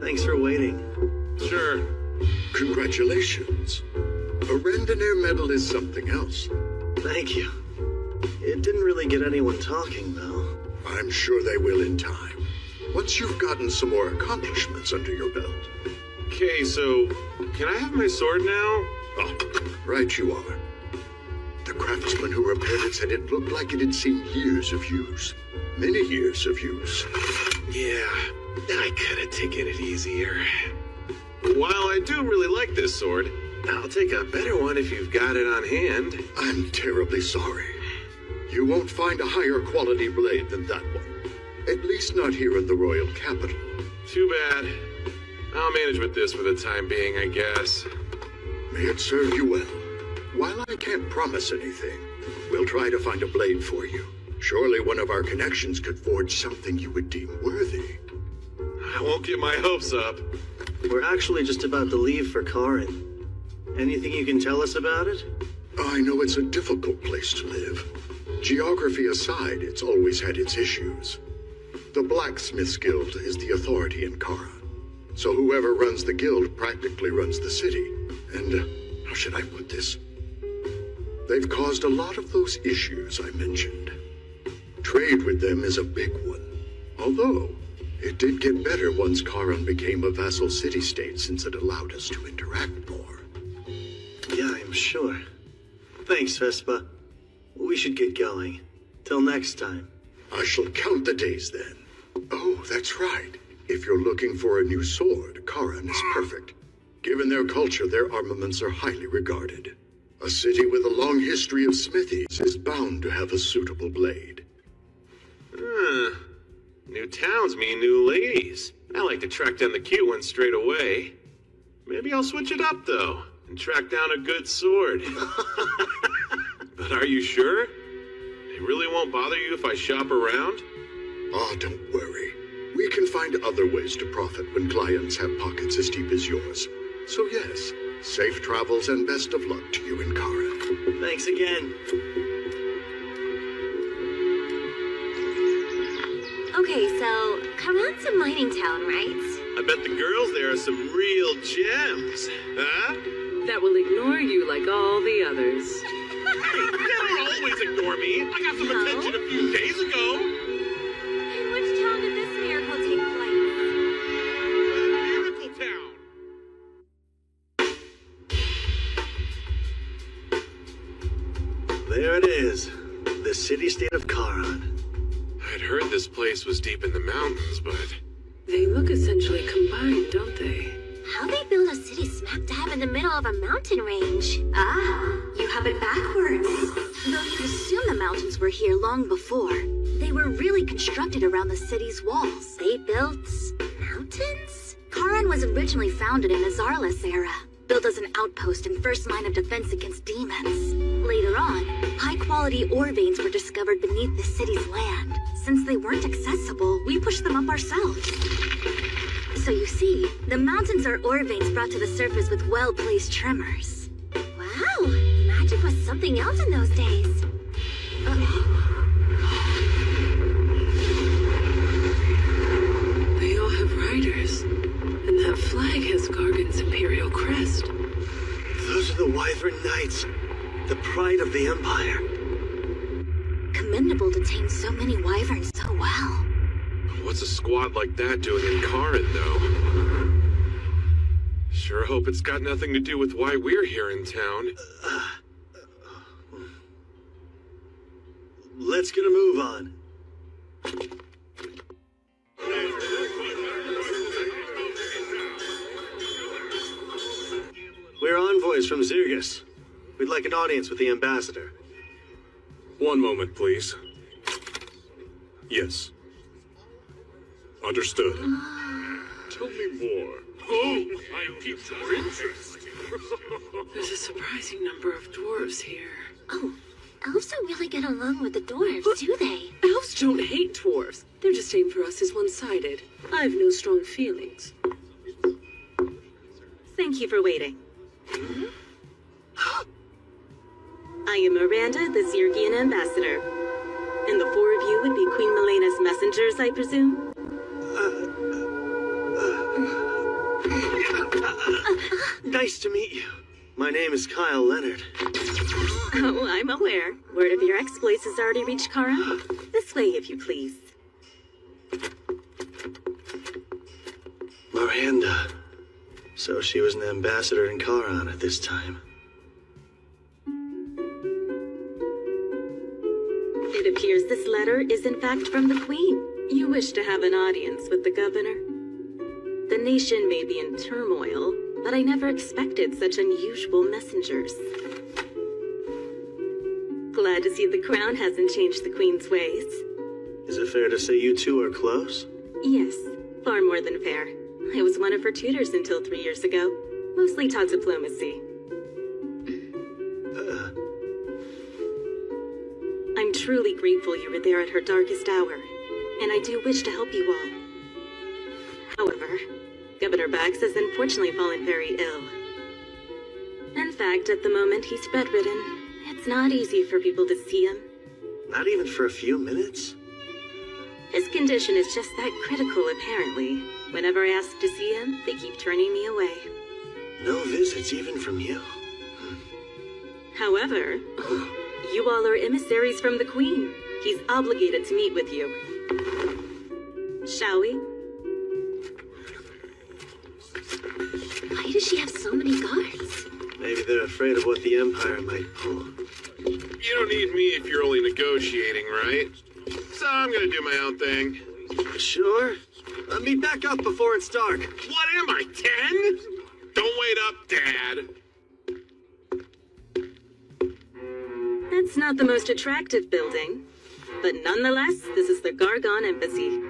Thanks for waiting. Sure. Congratulations. A Randonnair medal is something else. Thank you. It didn't really get anyone talking, though. I'm sure they will in time. Once you've gotten some more accomplishments under your belt. Okay, so can I have my sword now? Oh, right you are. The craftsman who repaired it said it looked like it had seen years of use. Many years of use. Yeah, I could have taken it easier. While I do really like this sword, I'll take a better one if you've got it on hand. I'm terribly sorry. You won't find a higher quality blade than that one. At least not here in the royal capital. Too bad. I'll manage with this for the time being, I guess. May it serve you well. While I can't promise anything, we'll try to find a blade for you. Surely one of our connections could forge something you would deem worthy. I won't get my hopes up. We're actually just about to leave for Karen. Anything you can tell us about it? I know it's a difficult place to live. Geography aside, it's always had its issues. The Blacksmiths Guild is the authority in Kara. So whoever runs the guild practically runs the city. And, how should I put this? They've caused a lot of those issues I mentioned. Trade with them is a big one. Although, it did get better once Karan became a vassal city-state since it allowed us to interact more. Yeah, I'm sure. Thanks, Vespa. We should get going. Till next time. I shall count the days then. Oh, that's right. If you're looking for a new sword, Karan is perfect. Given their culture, their armaments are highly regarded. A city with a long history of smithies is bound to have a suitable blade. New towns mean new ladies. I like to track down the cute ones straight away. Maybe I'll switch it up, though, and track down a good sword. But are you sure? It really won't bother you if I shop around? Ah, don't worry. We can find other ways to profit when clients have pockets as deep as yours. So yes, safe travels and best of luck to you and Karan. Thanks again. Okay, so Karan's a mining town, right? I bet the girls there are some real gems, huh? That will ignore you like all the others. Hey, they don't always ignore me. I got some attention a few days ago. In which town did this miracle take place? Miracle Town. There it is. The city-state of Karan. I'd heard this place was deep in the mountains, but... They look essentially combined, don't they? How they build a city smack dab in the middle of a mountain range? Ah, you have it backwards. Though you'd assume the mountains were here long before. They were really constructed around the city's walls. They built mountains? Karan was originally founded in the Zarlis era, built as an outpost and first line of defense against demons. Later on, high-quality ore veins were discovered beneath the city's land. Since they weren't accessible, we pushed them up ourselves. So you see, the mountains are ore veins brought to the surface with well-placed tremors. Wow, magic was something else in those days. They all have riders. And that flag has Gargan's imperial crest. Those are the Wyvern Knights, the pride of the Empire. Commendable to tame so many wyverns so well. What's a squad like that doing in Karan, though? Sure hope it's got nothing to do with why we're here in town. Let's get a move on. We're envoys from Zirgus. We'd like an audience with the ambassador. One moment, please. Yes. Understood. Tell me more. Oh, I piqued your interest. There's a surprising number of dwarves here. Oh, elves don't really get along with the dwarves, do they? Elves don't hate dwarves. They're just aimed for us as one-sided. I have no strong feelings. Thank you for waiting. I am Miranda, the Zirgian ambassador. And the four of you would be Queen Milena's messengers, I presume? Nice to meet you. My name is Kyle Leonard. Oh, I'm aware. Word of your exploits has already reached Karan. This way, if you please. Miranda. So she was an ambassador in Karan at this time. It appears this letter is in fact from the Queen. You wish to have an audience with the governor. The nation may be in turmoil, but I never expected such unusual messengers. Glad to see the crown hasn't changed the Queen's ways. Is it fair to say you two are close? Yes, far more than fair. I was one of her tutors until 3 years ago. Mostly taught diplomacy. I'm truly grateful you were there at her darkest hour, and I do wish to help you all. However, Governor Bax has unfortunately fallen very ill. In fact, at the moment he's bedridden. It's not easy for people to see him. Not even for a few minutes? His condition is just that critical, apparently. Whenever I ask to see him, they keep turning me away. No visits even from you. However, you all are emissaries from the Queen. He's obligated to meet with you. Shall we? Why does she have so many guards? Maybe they're afraid of what the Empire might pull. You don't need me if you're only negotiating, right? So I'm gonna do my own thing. Sure? Meet back up before it's dark. What am I, 10? Don't wait up, Dad. That's not the most attractive building, but nonetheless, this is the Gargon Embassy.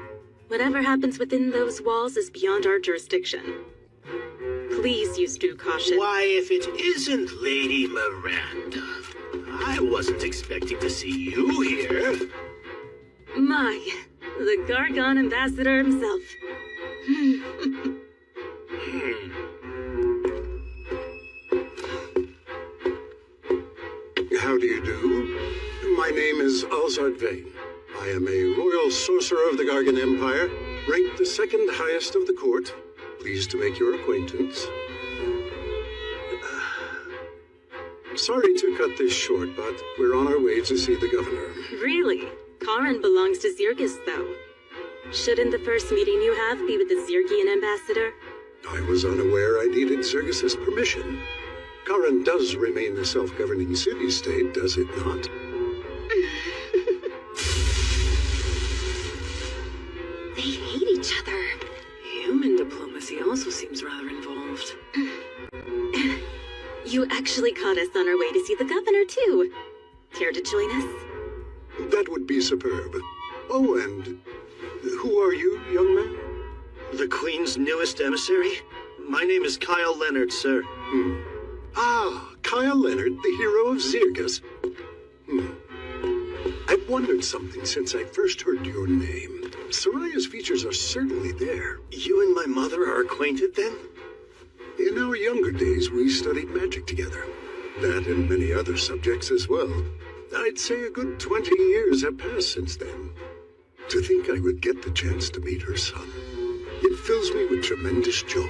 Whatever happens within those walls is beyond our jurisdiction. Please use due caution. Why, if it isn't Lady Miranda, I wasn't expecting to see you here. My, the Gargon Ambassador himself. How do you do? My name is Alzard Vane. I am a royal sorcerer of the Gargan Empire, ranked the second highest of the court. Pleased to make your acquaintance. Sorry to cut this short, but we're on our way to see the governor. Really? Karin belongs to Zirgus, though. Shouldn't the first meeting you have be with the Zirgian ambassador? I was unaware I needed Zirgus's permission. Karin does remain a self-governing city-state, does it not? They hate each other. Human diplomacy also seems rather involved. You actually caught us on our way to see the governor, too. Care to join us? That would be superb. Oh, and who are you, young man? The Queen's newest emissary? My name is Kyle Leonard, sir. Ah, Kyle Leonard, the hero of Zirgus. I've wondered something since I first heard your name. Soraya's features are certainly there. You and my mother are acquainted, then? In our younger days, we studied magic together. That and many other subjects as well. I'd say a good 20 years have passed since then. To think I would get the chance to meet her son, it fills me with tremendous joy.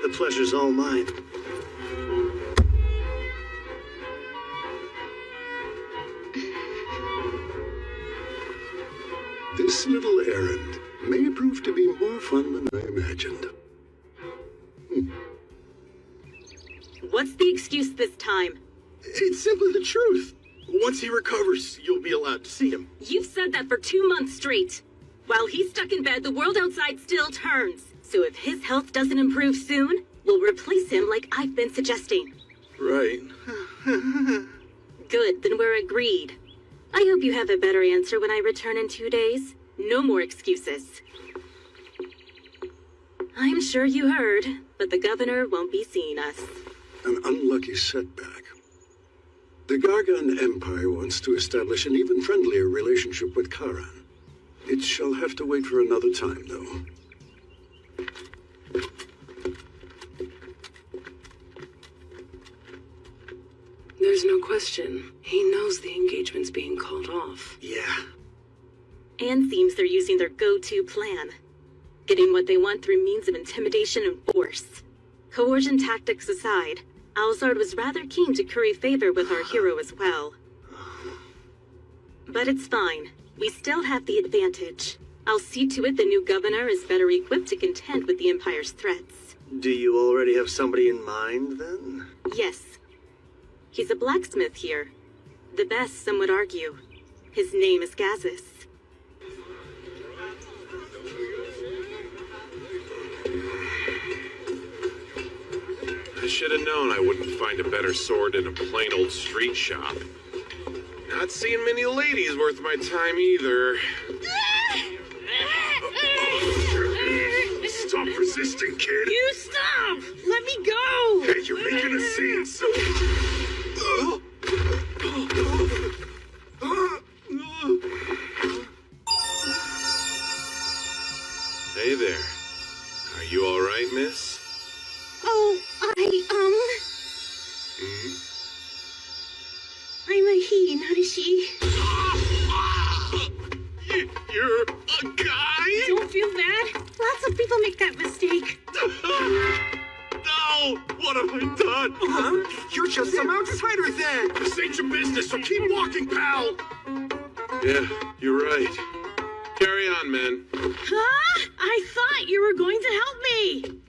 The pleasure's all mine. This little errand may prove to be more fun than I imagined. What's the excuse this time? It's simply the truth. Once he recovers, you'll be allowed to see him. You've said that for 2 months straight. While he's stuck in bed, the world outside still turns. So if his health doesn't improve soon, we'll replace him like I've been suggesting. Right. Good, then we're agreed. I hope you have a better answer when I return in 2 days. No more excuses. I'm sure you heard, but the governor won't be seeing us. An unlucky setback. The Gargan Empire wants to establish an even friendlier relationship with Karan. It shall have to wait for another time, though. There's no question. He knows the engagement's being called off. Yeah. And seems they're using their go-to plan. Getting what they want through means of intimidation and force. Coercion tactics aside, Alzard was rather keen to curry favor with our hero as well. But it's fine. We still have the advantage. I'll see to it the new governor is better equipped to contend with the Empire's threats. Do you already have somebody in mind, then? Yes. He's a blacksmith here. The best, some would argue. His name is Gazis. I should have known I wouldn't find a better sword in a plain old street shop. Not seeing many ladies worth my time either. Stop resisting, kid! You stop! Let me go! Hey, you're making a scene, so... Hey there. Are you alright, miss? Oh, I'm a he, not a she. You're a guy? Don't feel bad. Lots of people make that mistake. No! What have I done? Huh? You're just some outsider then. This ain't your business, so keep walking, pal! Yeah, you're right. Carry on, men. Huh? I thought you were going to help me.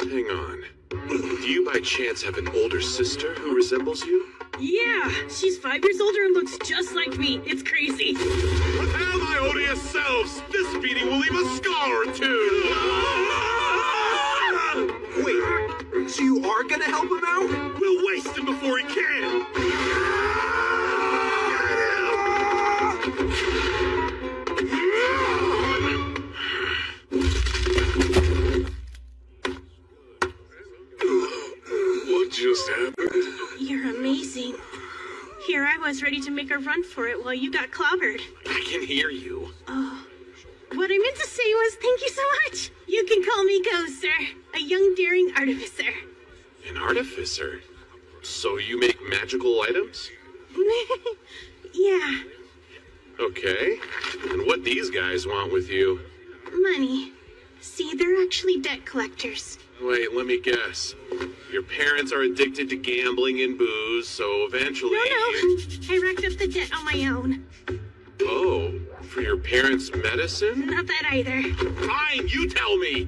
Hang on. Do you by chance have an older sister who resembles you? Yeah, she's 5 years older and looks just like me. It's crazy. With how my odious selves, this beating will leave a scar or two. Wait, so you are gonna help him out? We'll waste him before he can. What just happened? You're amazing. Here I was ready to make a run for it while you got clobbered. I can hear you. Oh. What I meant to say was thank you so much. You can call me Ghost, sir. A young, daring artificer. An artificer? So you make magical items? Yeah. Okay. And what these guys want with you? Money. See, they're actually debt collectors. Wait, let me guess. Your parents are addicted to gambling and booze, so eventually... No. I racked up the debt on my own. Oh, for your parents' medicine? Not that either. Fine, you tell me!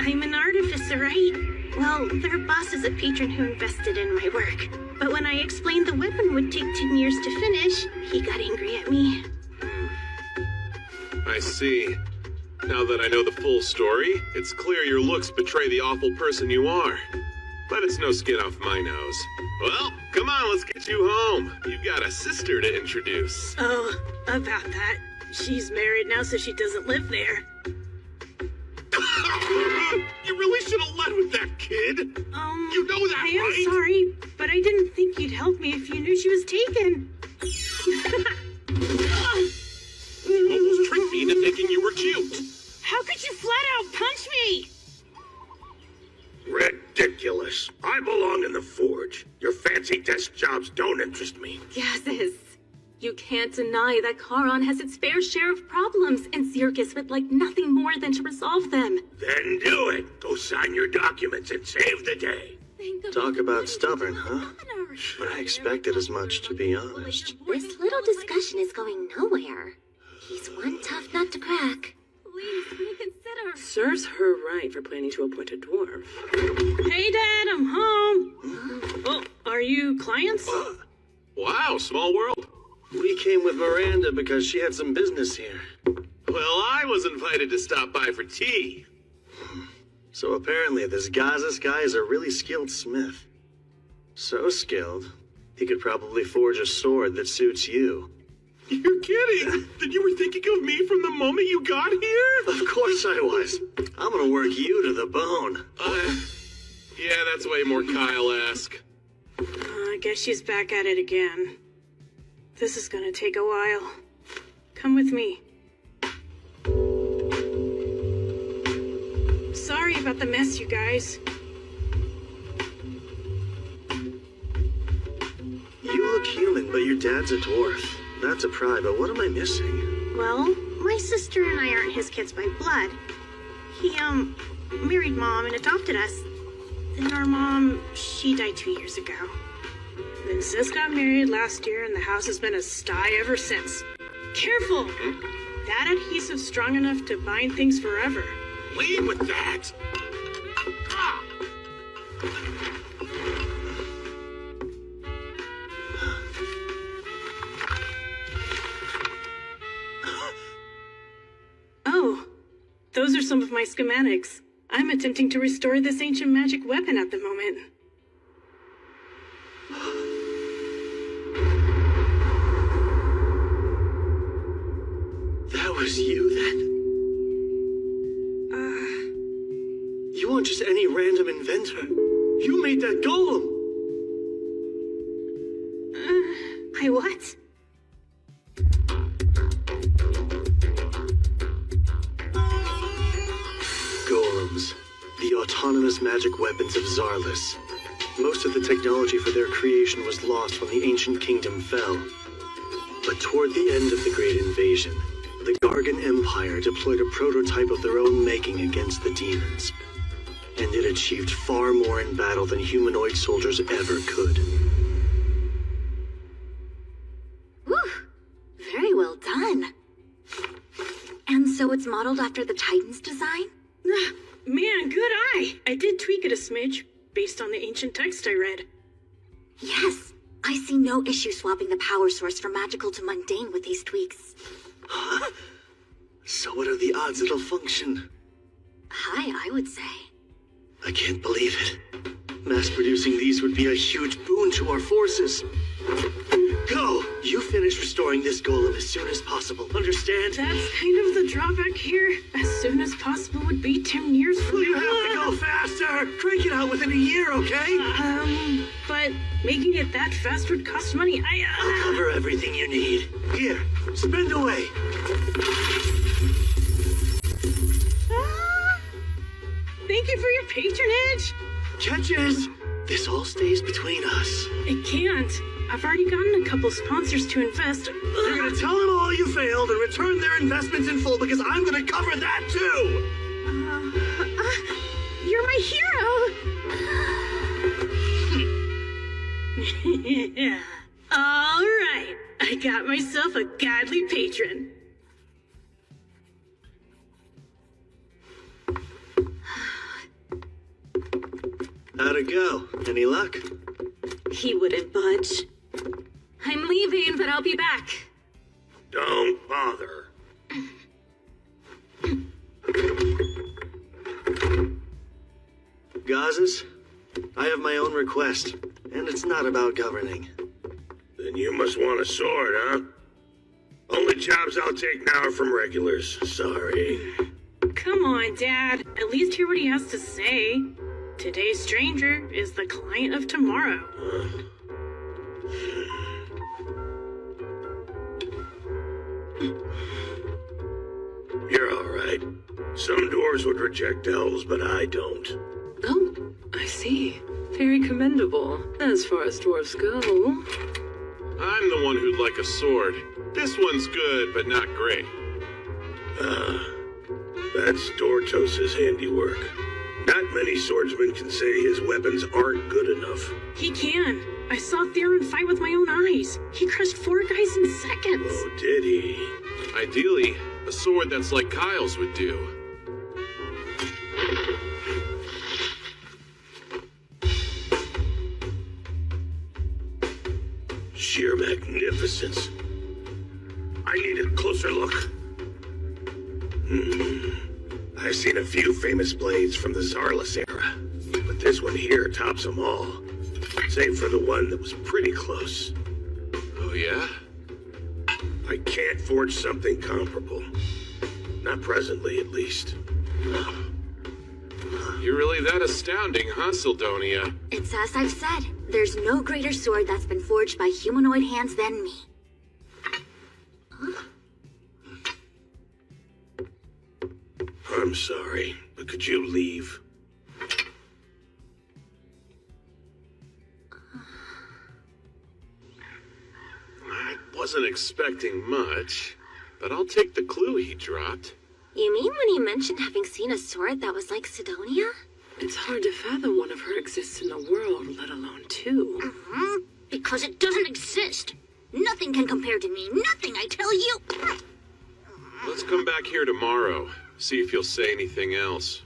I'm an artificer, right? Well, their boss is a patron who invested in my work. But when I explained the weapon would take 10 years to finish, he got angry at me. I see. Now that I know the full story, it's clear your looks betray the awful person you are. But it's no skin off my nose. Well, come on, let's get you home. You've got a sister to introduce. Oh, about that. She's married now, so she doesn't live there. You really should have led with that, kid. You know that, I am right? sorry, but I didn't think you'd help me if you knew she was taken. Almost tricked me into thinking you were cute. How could you flat out punch me? Ridiculous. I belong in the forge. Your fancy desk jobs don't interest me. Gases. You can't deny that Charon has its fair share of problems, and Circus would like nothing more than to resolve them. Then do it. Go sign your documents and save the day. Talk about stubborn, huh? But I expected as much, to be honest. This little discussion is going nowhere. He's one tough nut to crack. Please reconsider. Serves her right for planning to appoint a dwarf. Hey, Dad, I'm home. Oh, are you clients? Wow, small world. We came with Miranda because she had some business here. Well, I was invited to stop by for tea. So apparently this Gazas guy is a really skilled smith. So skilled, he could probably forge a sword that suits you. You're kidding! Then you were thinking of me from the moment you got here? Of course I was. I'm gonna work you to the bone. Yeah, that's way more Kyle-esque. I guess she's back at it again. This is gonna take a while. Come with me. Sorry about the mess, you guys. You look human, but your dad's a dwarf. Not to pry, but what am I missing? Well, my sister and I aren't his kids by blood. He, married Mom and adopted us. Then our mom, she died 2 years ago. Then Sis got married last year and the house has been a sty ever since. Careful! That adhesive's strong enough to bind things forever. Lead with that! Ah! Oh, those are some of my schematics. I'm attempting to restore this ancient magic weapon at the moment. That was you, then? You weren't just any random inventor. You made that golem! I what? Golems, the autonomous magic weapons of Zarlis. Most of the technology for their creation was lost when the ancient kingdom fell. But toward the end of the Great Invasion, the Gargan Empire deployed a prototype of their own making against the demons. And it achieved far more in battle than humanoid soldiers ever could. Whew. Very well done. And so it's modeled after the Titan's design? Man, good eye! I did tweak it a smidge, based on the ancient text I read. Yes, I see no issue swapping the power source from magical to mundane with these tweaks. So what are the odds it'll function? High, I would say. I can't believe it. Mass-producing these would be a huge boon to our forces. Go! You finish restoring this golem as soon as possible, understand? That's kind of the drawback here. As soon as possible would be 10 years from Well, you have to go faster! Crank it out within a year, okay? But making it that fast would cost money. I'll cover everything you need. Here, spend away. Thank you for your patronage. Catches! This all stays between us. It can't. I've already gotten a couple sponsors to invest. You're gonna tell them all you failed and return their investments in full because I'm gonna cover that too! You're my hero! All right. I got myself a godly patron. How'd it go? Any luck? He wouldn't budge. I'm leaving, but I'll be back. Don't bother. Gazas, I have my own request, and it's not about governing. Then you must want a sword, huh? Only jobs I'll take now are from regulars. Sorry. Come on, Dad. At least hear what he has to say. Today's stranger is the client of tomorrow. You're all right. Some dwarves would reject elves, but I don't. Oh, I see. Very commendable, as far as dwarves go. I'm the one who'd like a sword. This one's good, but not great. That's Dortos's handiwork. Not many swordsmen can say his weapons aren't good enough. He can. I saw Theron fight with my own eyes. He crushed 4 guys in seconds. Oh, did he? Ideally, a sword that's like Kyle's would do. Sheer magnificence. I need a closer look. I've seen a few famous blades from the Czarless era, but this one here tops them all. Save for the one that was pretty close. Oh, yeah? I can't forge something comparable. Not presently, at least. You're really that astounding, huh, Sildonia? It's as I've said. There's no greater sword that's been forged by humanoid hands than me. I'm sorry, but could you leave? I wasn't expecting much, but I'll take the clue he dropped. You mean when he mentioned having seen a sword that was like Sidonia? It's hard to fathom one of her exists in the world, let alone 2. Because it doesn't exist. Nothing can compare to me. Nothing, I tell you. Let's come back here tomorrow, see if you'll say anything else.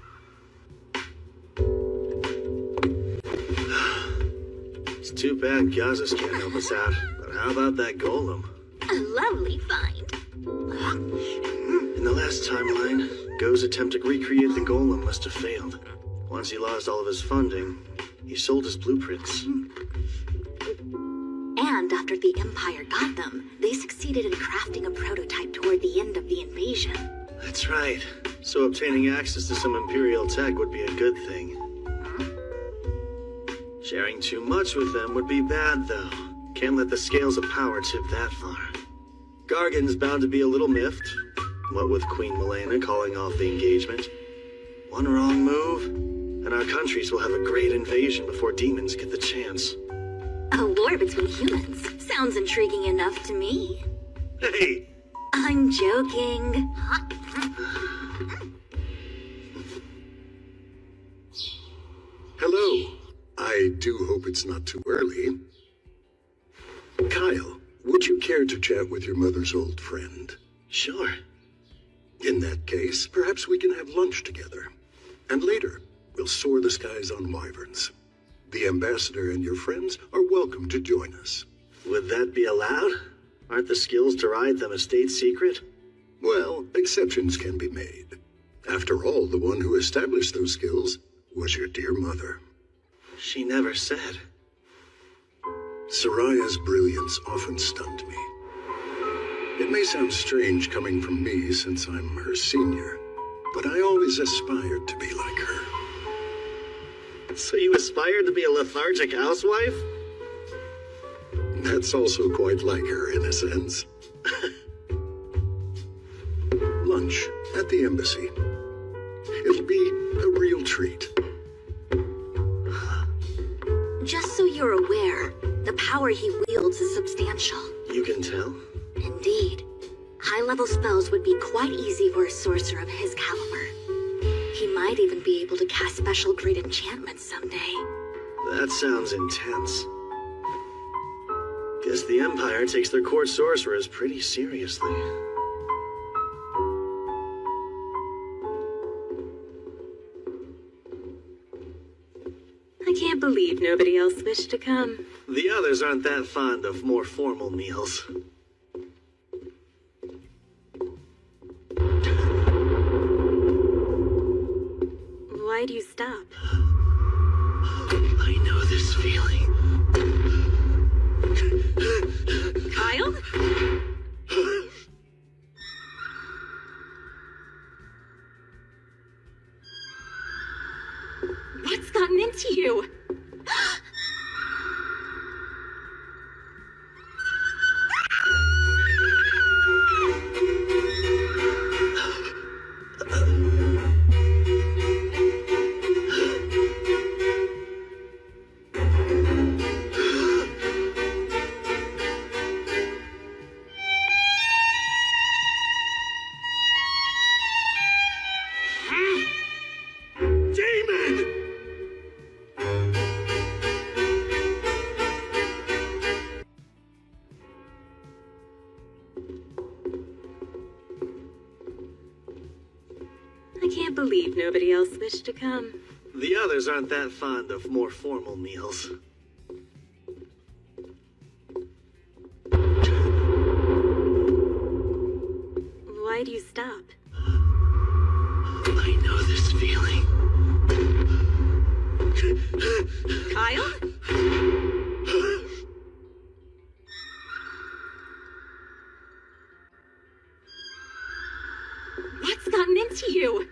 It's too bad Gazas can't help us out, but how about that golem? A lovely find. In the last timeline, Go's attempt to recreate the golem must have failed. Once he lost all of his funding, he sold his blueprints. And after the Empire got them, they succeeded in crafting a prototype toward the end of the invasion. That's right. So obtaining access to some Imperial tech would be a good thing. Sharing too much with them would be bad, though. Can't let the scales of power tip that far. Gargan's bound to be a little miffed, what with Queen Milena calling off the engagement. One wrong move, and our countries will have a great invasion before demons get the chance. A war between humans. Sounds intriguing enough to me. Hey! I'm joking. Hello. I do hope it's not too early. Kyle, would you care to chat with your mother's old friend? Sure. In that case, perhaps we can have lunch together. And later, we'll soar the skies on wyverns. The ambassador and your friends are welcome to join us. Would that be allowed? Aren't the skills to ride them a state secret? Well, exceptions can be made. After all, the one who established those skills was your dear mother. She never said. Soraya's brilliance often stunned me. It may sound strange coming from me since I'm her senior, but I always aspired to be like her. So you aspired to be a lethargic housewife? That's also quite like her in a sense. Lunch at the embassy. It'll be a real treat. Just so you're aware, the power he wields is substantial. You can tell? Indeed. High-level spells would be quite easy for a sorcerer of his caliber. He might even be able to cast special-grade enchantments someday. That sounds intense. Guess the Empire takes their court sorcerers pretty seriously. I can't believe nobody else wished to come. The others aren't that fond of more formal meals. Why do you stop? I know this feeling. Kyle? What's gotten into you? Believe nobody else wished to come. The others aren't that fond of more formal meals. Why do you stop? I know this feeling. Kyle? What's gotten into you?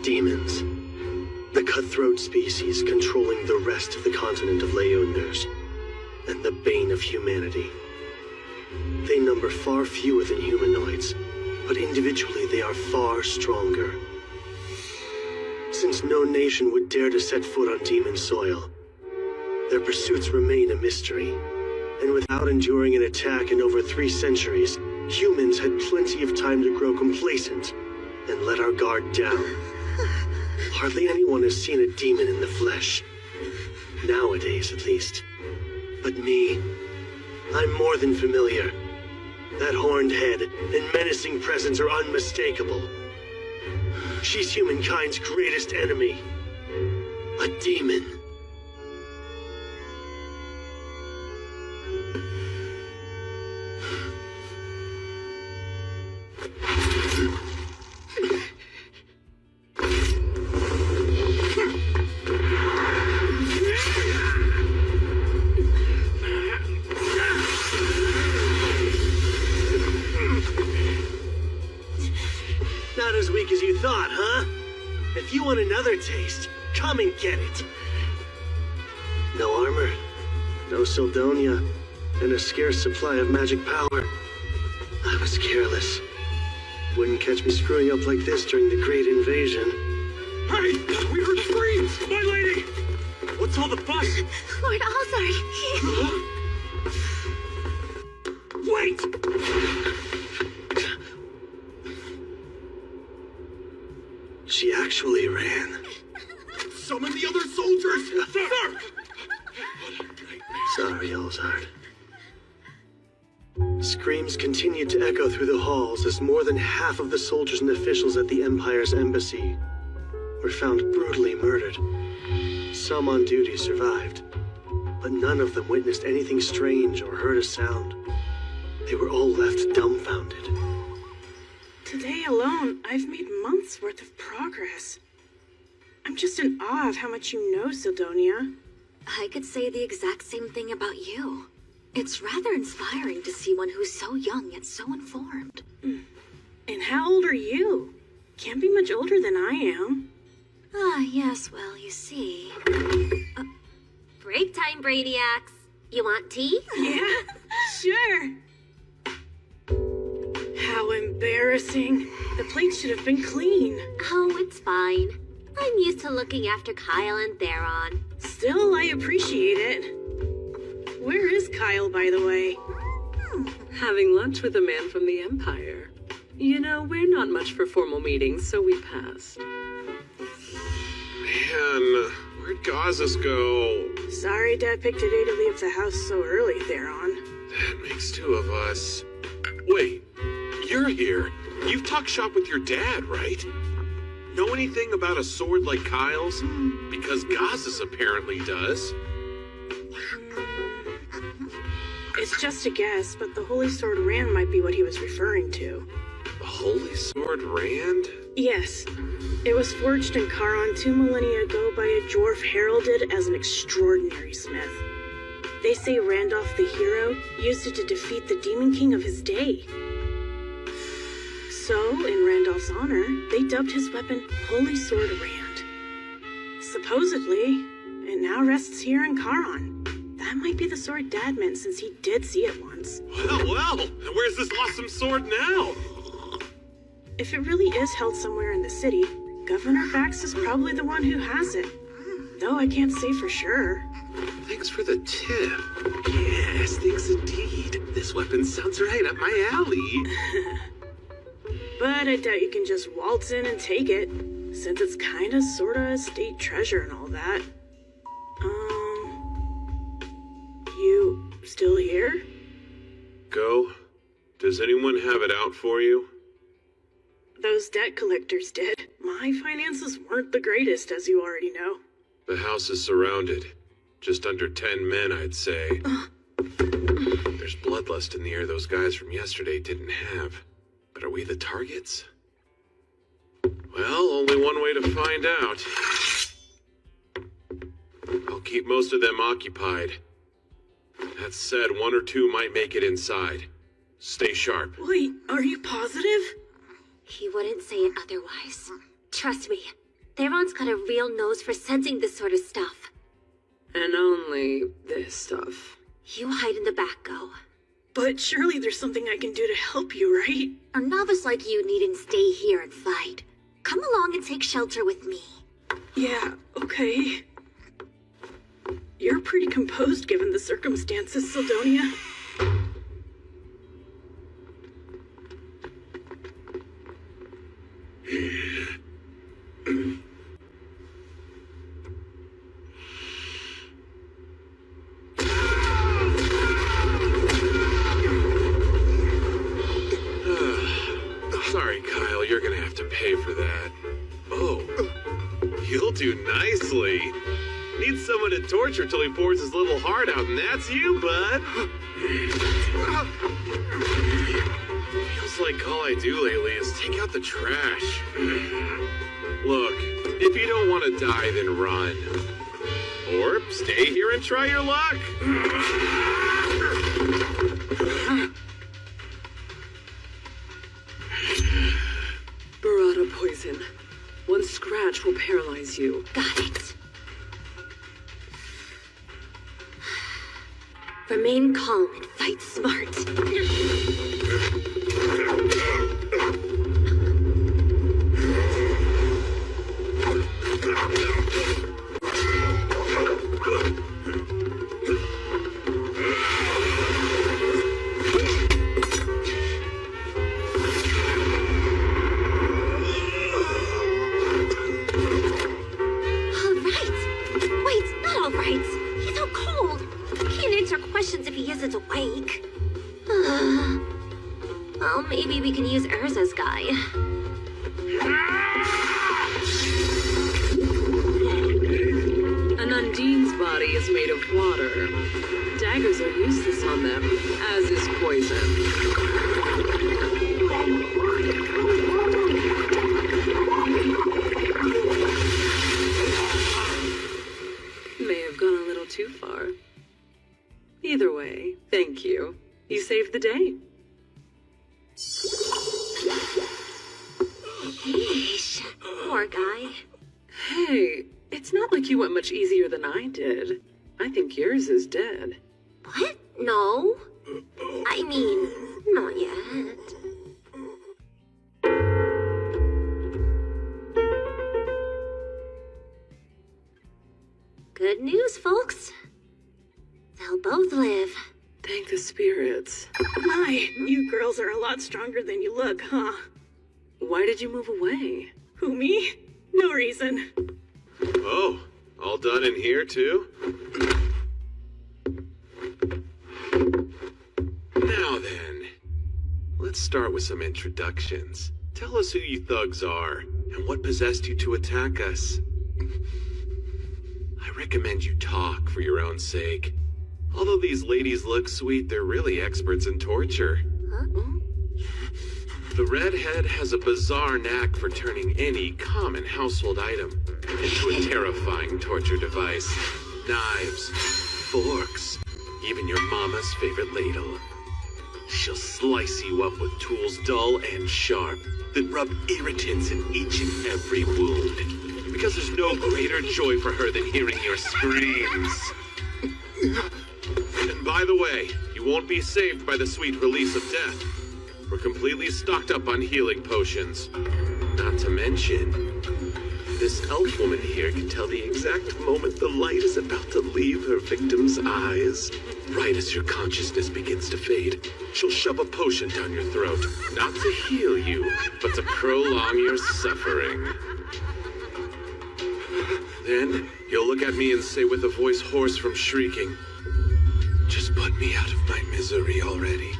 Demons. The cutthroat species controlling the rest of the continent of Leonders, and the bane of humanity. They number far fewer than humanoids, but individually they are far stronger. Since no nation would dare to set foot on demon soil, their pursuits remain a mystery, and without enduring an attack in over 3 centuries, humans had plenty of time to grow complacent and let our guard down. Hardly anyone has seen a demon in the flesh. Nowadays, at least. But me, I'm more than familiar. That horned head and menacing presence are unmistakable. She's humankind's greatest enemy. A demon. Not as weak as you thought, huh? If you want another taste, come and get it. No armor, no Sildonia, and a scarce supply of magic power. I was careless. Wouldn't catch me screwing up like this during the Great Invasion. Hey, we heard screams! My lady! What's all the fuss? Lord Alzard, Wait! She actually ran. Summon the other soldiers! Sir! Sorry, Alzard. Screams continued to echo through the halls as more than half of the soldiers and officials at the Empire's embassy were found brutally murdered. Some on duty survived, but none of them witnessed anything strange or heard a sound. They were all left dumbfounded. Today alone, I've made months worth of progress. I'm just in awe of how much you know, Sidonia. I could say the exact same thing about you. It's rather inspiring to see one who's so young yet so informed. And how old are you? Can't be much older than I am. Ah, yes, well, you see. Break time, Brainiacs. You want tea? Yeah, sure. How embarrassing. The plate should have been clean. Oh, it's fine. I'm used to looking after Kyle and Theron. Still, I appreciate it. Where is Kyle, by the way? Having lunch with a man from the Empire. You know, we're not much for formal meetings, so we passed. Man, where'd Gazas go? Sorry Dad picked a day to leave the house so early, Theron. That makes two of us. Wait, you're here. You've talked shop with your dad, right? Know anything about a sword like Kyle's? Because Gazas apparently does. It's just a guess, but the Holy Sword Rand might be what he was referring to. The Holy Sword Rand? Yes. It was forged in Charon 2 millennia ago by a dwarf heralded as an extraordinary smith. They say Randolph the hero used it to defeat the Demon King of his day. So, in Randolph's honor, they dubbed his weapon Holy Sword Rand. Supposedly, it now rests here in Charon. That might be the sword Dad meant since he did see it once. Well, and where's this awesome sword now? If it really is held somewhere in the city, Governor Bax is probably the one who has it. Though I can't say for sure. Thanks for the tip. Yes, thanks indeed. This weapon sounds right up my alley. But I doubt you can just waltz in and take it, since it's kinda sorta a state treasure and all that. You still here? Go. Does anyone have it out for you? Those debt collectors did. My finances weren't the greatest, as you already know. The house is surrounded. Just under 10 men, I'd say. There's bloodlust in the air those guys from yesterday didn't have. But are we the targets? Well, only one way to find out. I'll keep most of them occupied. That said, one or two might make it inside. Stay sharp. Wait, are you positive? He wouldn't say it otherwise. Trust me, Theron's got a real nose for sensing this sort of stuff. And only this stuff. You hide in the back, Go. But surely there's something I can do to help you, right? A novice like you needn't stay here and fight. Come along and take shelter with me. Yeah, okay. You're pretty composed given the circumstances, Sidonia. Sorry, Kyle, you're gonna have to pay for that. Oh, you'll do nicely. Need someone to torture till he pours his little heart out, and that's you, bud. Feels like all I do lately is take out the trash. Look, if you don't want to die, then run. Or stay here and try your luck. Burrata poison. One scratch will paralyze you. Got it. Remain calm and fight smart. Well, maybe we can use Urza's guy. An Undine's body is made of water. Daggers are useless on them, as is poison. May have gone a little too far. Either way, thank you. You saved the day. Yeesh, poor guy. Hey, it's not like you went much easier than I did. I think yours is dead. What? No. I mean, not yet. Good news, folks. They'll both live. Thank the spirits. My, you girls are a lot stronger than you look, huh? Why did you move away? Who, me? No reason. Oh, all done in here, too? Now then, let's start with some introductions. Tell us who you thugs are, and what possessed you to attack us. I recommend you talk for your own sake. Although these ladies look sweet, they're really experts in torture. Huh? The redhead has a bizarre knack for turning any common household item into a terrifying torture device. Knives, forks, even your mama's favorite ladle. She'll slice you up with tools dull and sharp, then rub irritants in each and every wound. Because there's no greater joy for her than hearing your screams. And by the way, you won't be saved by the sweet release of death. We're completely stocked up on healing potions. Not to mention, this elf woman here can tell the exact moment the light is about to leave her victim's eyes. Right as your consciousness begins to fade, she'll shove a potion down your throat. Not to heal you, but to prolong your suffering. Then, you'll look at me and say with a voice hoarse from shrieking, "Just put me out of my misery already."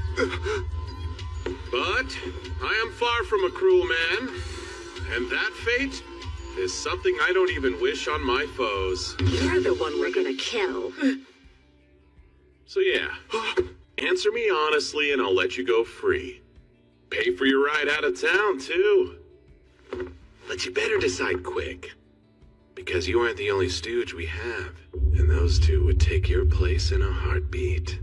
But I am far from a cruel man, and that fate is something I don't even wish on my foes. You're the one we're gonna kill. So yeah, answer me honestly and I'll let you go free. Pay for your ride out of town, too. But you better decide quick, because you aren't the only stooge we have, and those two would take your place in a heartbeat.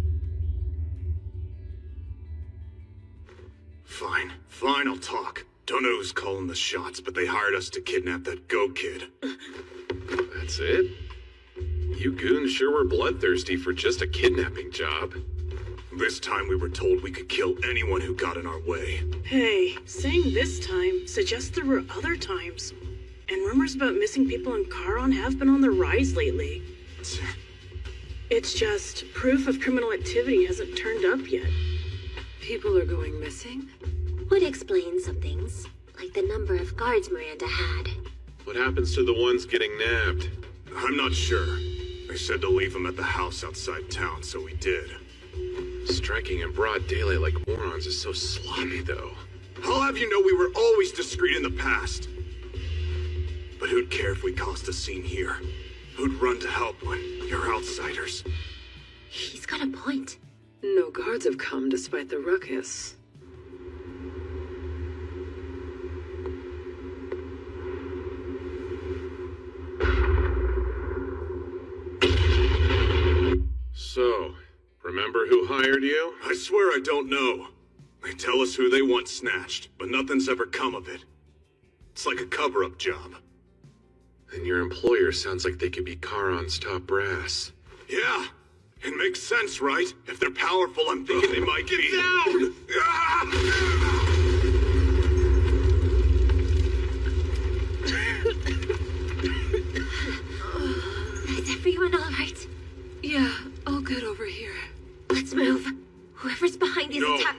Fine, I'll talk. Don't know who's calling the shots, but they hired us to kidnap that Go Kid. That's it? You goons sure were bloodthirsty for just a kidnapping job. This time we were told we could kill anyone who got in our way. Hey, saying this time suggests there were other times. And rumors about missing people in Charon have been on the rise lately. It's just proof of criminal activity hasn't turned up yet. People are going missing? Would explain some things, like the number of guards Miranda had. What happens to the ones getting nabbed? I'm not sure. They said to leave them at the house outside town, so we did. Striking in broad daylight like morons is so sloppy, though. I'll have you know we were always discreet in the past. But who'd care if we caused a scene here? Who'd run to help when you're outsiders? He's got a point. No guards have come despite the ruckus. So, remember who hired you? I swear I don't know. They tell us who they want snatched, but nothing's ever come of it. It's like a cover-up job. And your employer sounds like they could be Charon's top brass. Yeah, it makes sense, right? If they're powerful, I'm thinking they might get down! Is everyone all right? Yeah, all good over here. Let's move. Whoever's behind these No. attack...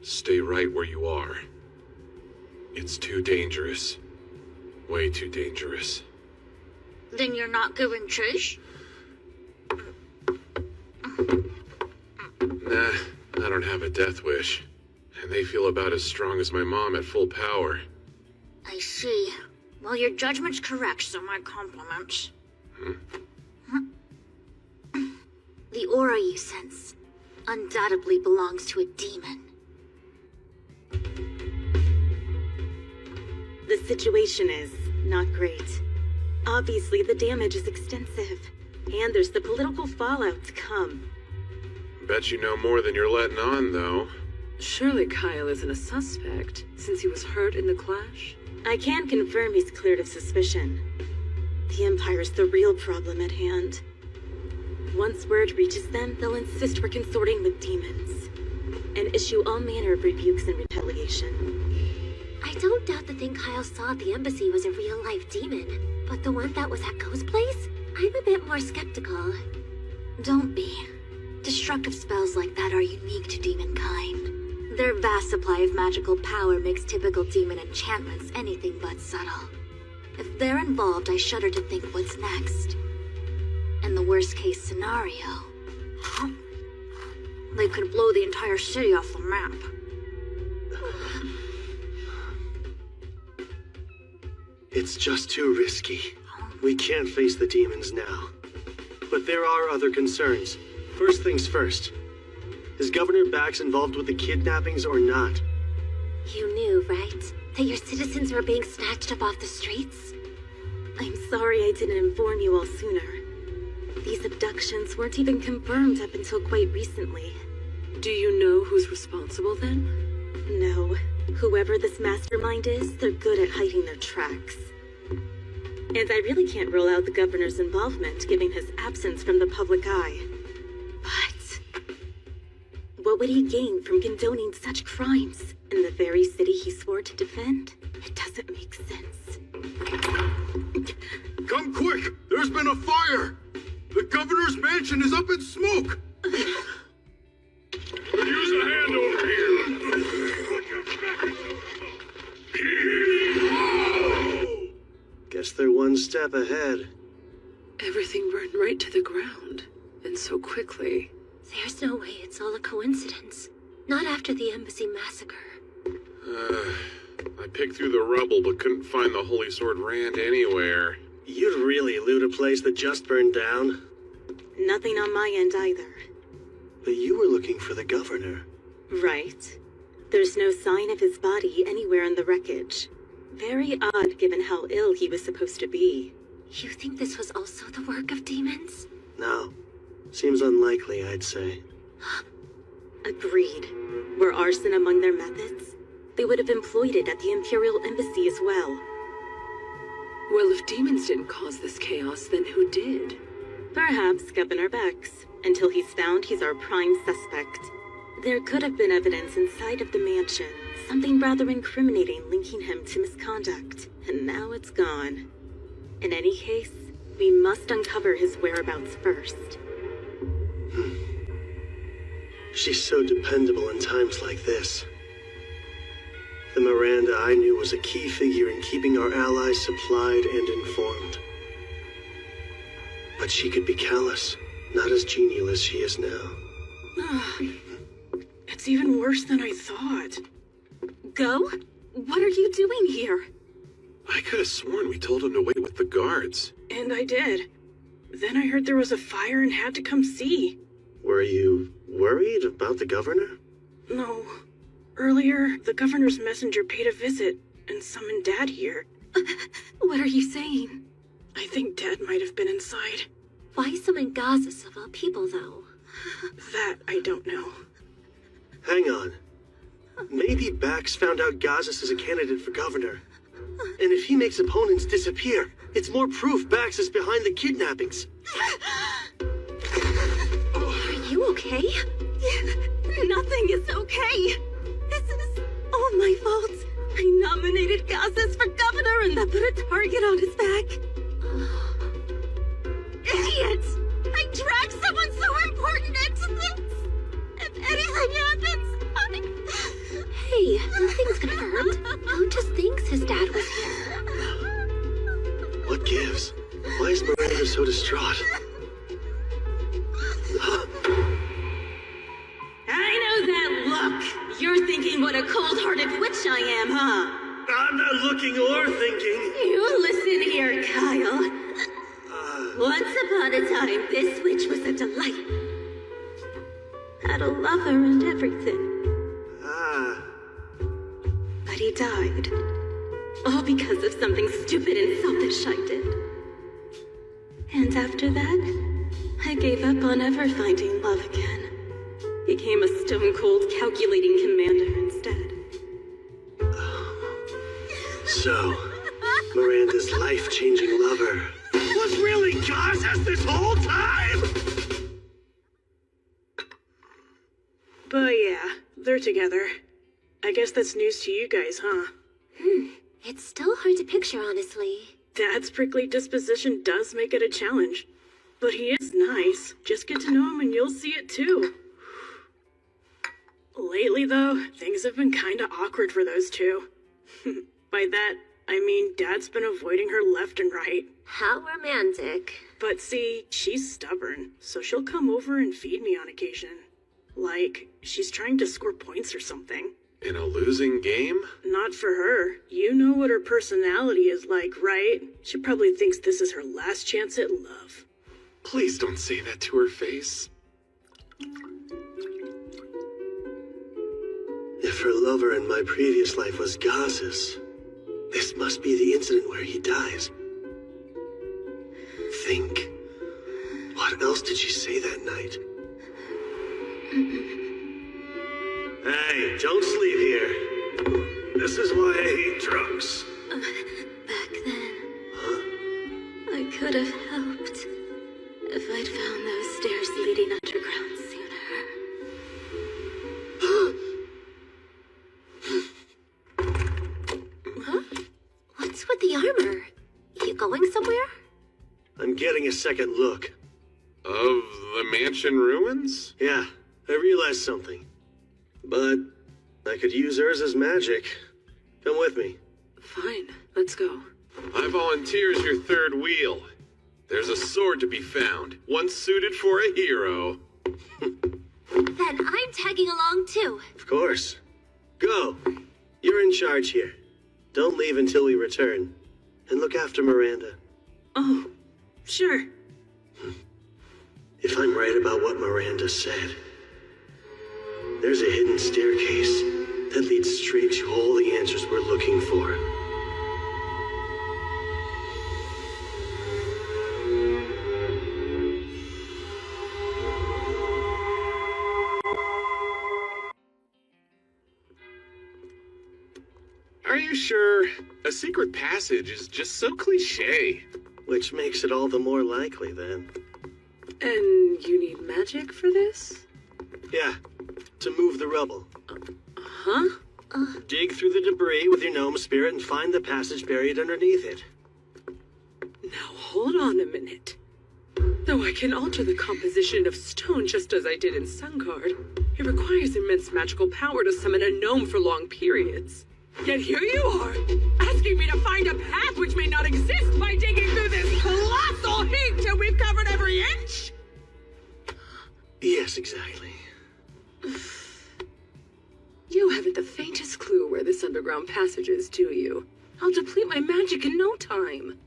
Stay right where you are. It's too dangerous. Way too dangerous. Then you're not going, Trish? Nah, not don't have a death wish, and they feel about as strong as my mom at full power. I see. Well, your judgment's correct, so my compliments. The aura you sense undoubtedly belongs to a demon. The situation is not great. Obviously, the damage is extensive, and there's the political fallout to come. Bet you know more than you're letting on, though. Surely Kyle isn't a suspect, since he was hurt in the clash? I can confirm he's cleared of suspicion. The Empire's the real problem at hand. Once word reaches them, they'll insist we're consorting with demons, and issue all manner of rebukes and retaliation. I don't doubt the thing Kyle saw at the embassy was a real-life demon, but the one that was at Ghost Place? I'm a bit more skeptical. Don't be. Destructive spells like that are unique to demon kind. Their vast supply of magical power makes typical demon enchantments anything but subtle. If they're involved, I shudder to think what's next. In the worst-case scenario, they could blow the entire city off the map. It's just too risky. We can't face the demons now. But there are other concerns. First things first. Is Governor Bax involved with the kidnappings or not? You knew, right? That your citizens were being snatched up off the streets? I'm sorry I didn't inform you all sooner. These abductions weren't even confirmed up until quite recently. Do you know who's responsible then? No. Whoever this mastermind is, they're good at hiding their tracks. And I really can't rule out the governor's involvement, given his absence from the public eye. But what would he gain from condoning such crimes in the very city he swore to defend? It doesn't make sense. Come quick! There's been a fire! The governor's mansion is up in smoke! Use a hand over here! Guess they're one step ahead. Everything burned right to the ground, and so quickly. There's no way it's all a coincidence. Not after the embassy massacre. I picked through the rubble but couldn't find the Holy Sword Rand anywhere. You'd really loot a place that just burned down? Nothing on my end either. But you were looking for the governor. Right. There's no sign of his body anywhere in the wreckage. Very odd given how ill he was supposed to be. You think this was also the work of demons? No. Seems unlikely, I'd say. Agreed. Were arson among their methods? They would have employed it at the Imperial Embassy as well. Well, if demons didn't cause this chaos, then who did? Perhaps Governor Bex. Until he's found, he's our prime suspect. There could have been evidence inside of the mansion, something rather incriminating linking him to misconduct, and now it's gone. In any case, we must uncover his whereabouts first. She's so dependable in times like this. The Miranda I knew was a key figure in keeping our allies supplied and informed. But she could be callous, not as genial as she is now. It's even worse than I thought. Go? What are you doing here? I could have sworn we told him to wait with the guards. And I did. Then I heard there was a fire and had to come see. Were you worried about the governor? No. Earlier, the governor's messenger paid a visit and summoned Dad here. What are you saying? I think Dad might have been inside. Why summon Gazas of all people, though? That I don't know. Hang on. Maybe Bax found out Gazas is a candidate for governor. And if he makes opponents disappear, it's more proof Bax is behind the kidnappings. Are you okay? Nothing is okay. This is all my fault. I nominated Gazas for governor and that put a target on his back. Idiot! I dragged someone so important into this! If anything happens, Hey, nothing's confirmed. Mo just thinks his dad was here. What gives? Why is Miranda so distraught? I know that you're thinking what a cold-hearted witch I am, huh? I'm not looking or thinking. You listen here, Kyle. Once upon a time, this witch was a delight. Had a lover and everything. But he died. All because of something stupid and selfish I did. And after that, I gave up on ever finding love again. Became a stone-cold calculating commander instead. So, Miranda's life-changing lover was really Gaza's this whole time? But yeah, they're together. I guess that's news to you guys, huh? It's still hard to picture, honestly. Dad's prickly disposition does make it a challenge. But he is nice. Just get to know him and you'll see it too. Lately, though, things have been kinda awkward for those two. By that, I mean Dad's been avoiding her left and right. How romantic. But see, she's stubborn, so she'll come over and feed me on occasion. Like, she's trying to score points or something. In a losing game? Not for her. You know what her personality is like, right? She probably thinks this is her last chance at love. Please don't say that to her face. If her lover in my previous life was Gaz's, this must be the incident where he dies. Think. What else did she say that night? Hey, don't sleep here. This is why I hate drugs. Back then, I could have helped if I'd found those stairs leading underground sooner. Huh? What's with the armor? You going somewhere? I'm getting a second look. Of the mansion ruins? Yeah, I realized something. But I could use Urza's magic. Come with me. Fine, let's go. I volunteer as your third wheel. There's a sword to be found, one suited for a hero. Then I'm tagging along too. Of course. Go. You're in charge here. Don't leave until we return. And look after Miranda. Oh, sure. If I'm right about what Miranda said, there's a hidden staircase that leads straight to all the answers we're looking for. Are you sure? A secret passage is just so cliche. Which makes it all the more likely, then. And you need magic for this? Yeah, to move the rubble. Huh? Dig through the debris with your gnome spirit and find the passage buried underneath it. Now hold on a minute. Though I can alter the composition of stone just as I did in Sungard, it requires immense magical power to summon a gnome for long periods. Yet here you are, asking me to find a path which may not exist by digging through this colossal heap till we've covered every inch? Yes, exactly. You haven't the faintest clue where this underground passage is, do you? I'll deplete my magic in no time.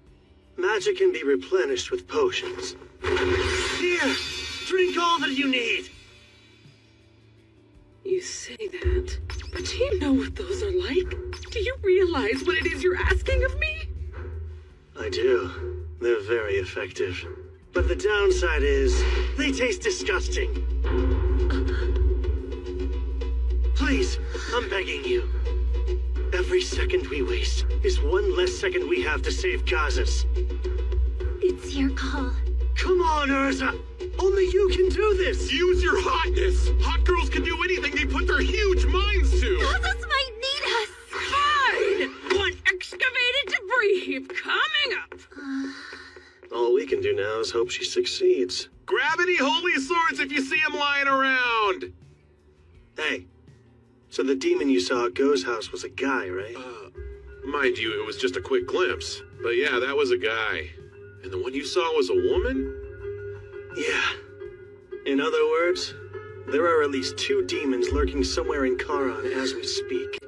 Magic can be replenished with potions. Here, drink all that you need. You say that, but do you know what those are like? Do you realize what it is you're asking of me? I do. They're very effective. But the downside is, they taste disgusting. Please, I'm begging you. Every second we waste is one less second we have to save Gazas. It's your call. Come on, Urza! Only you can do this! Use your hotness! Hot girls can do anything they put their huge minds to! Gazas might need us! Fine! One excavated debris heap coming up! All we can do now is hope she succeeds. Grab any holy swords if you see them lying around! Hey, so the demon you saw at Go's house was a guy, right? Mind you, it was just a quick glimpse. But yeah, that was a guy. And the one you saw was a woman? Yeah. In other words, There are at least 2 demons lurking somewhere in Charon as we speak.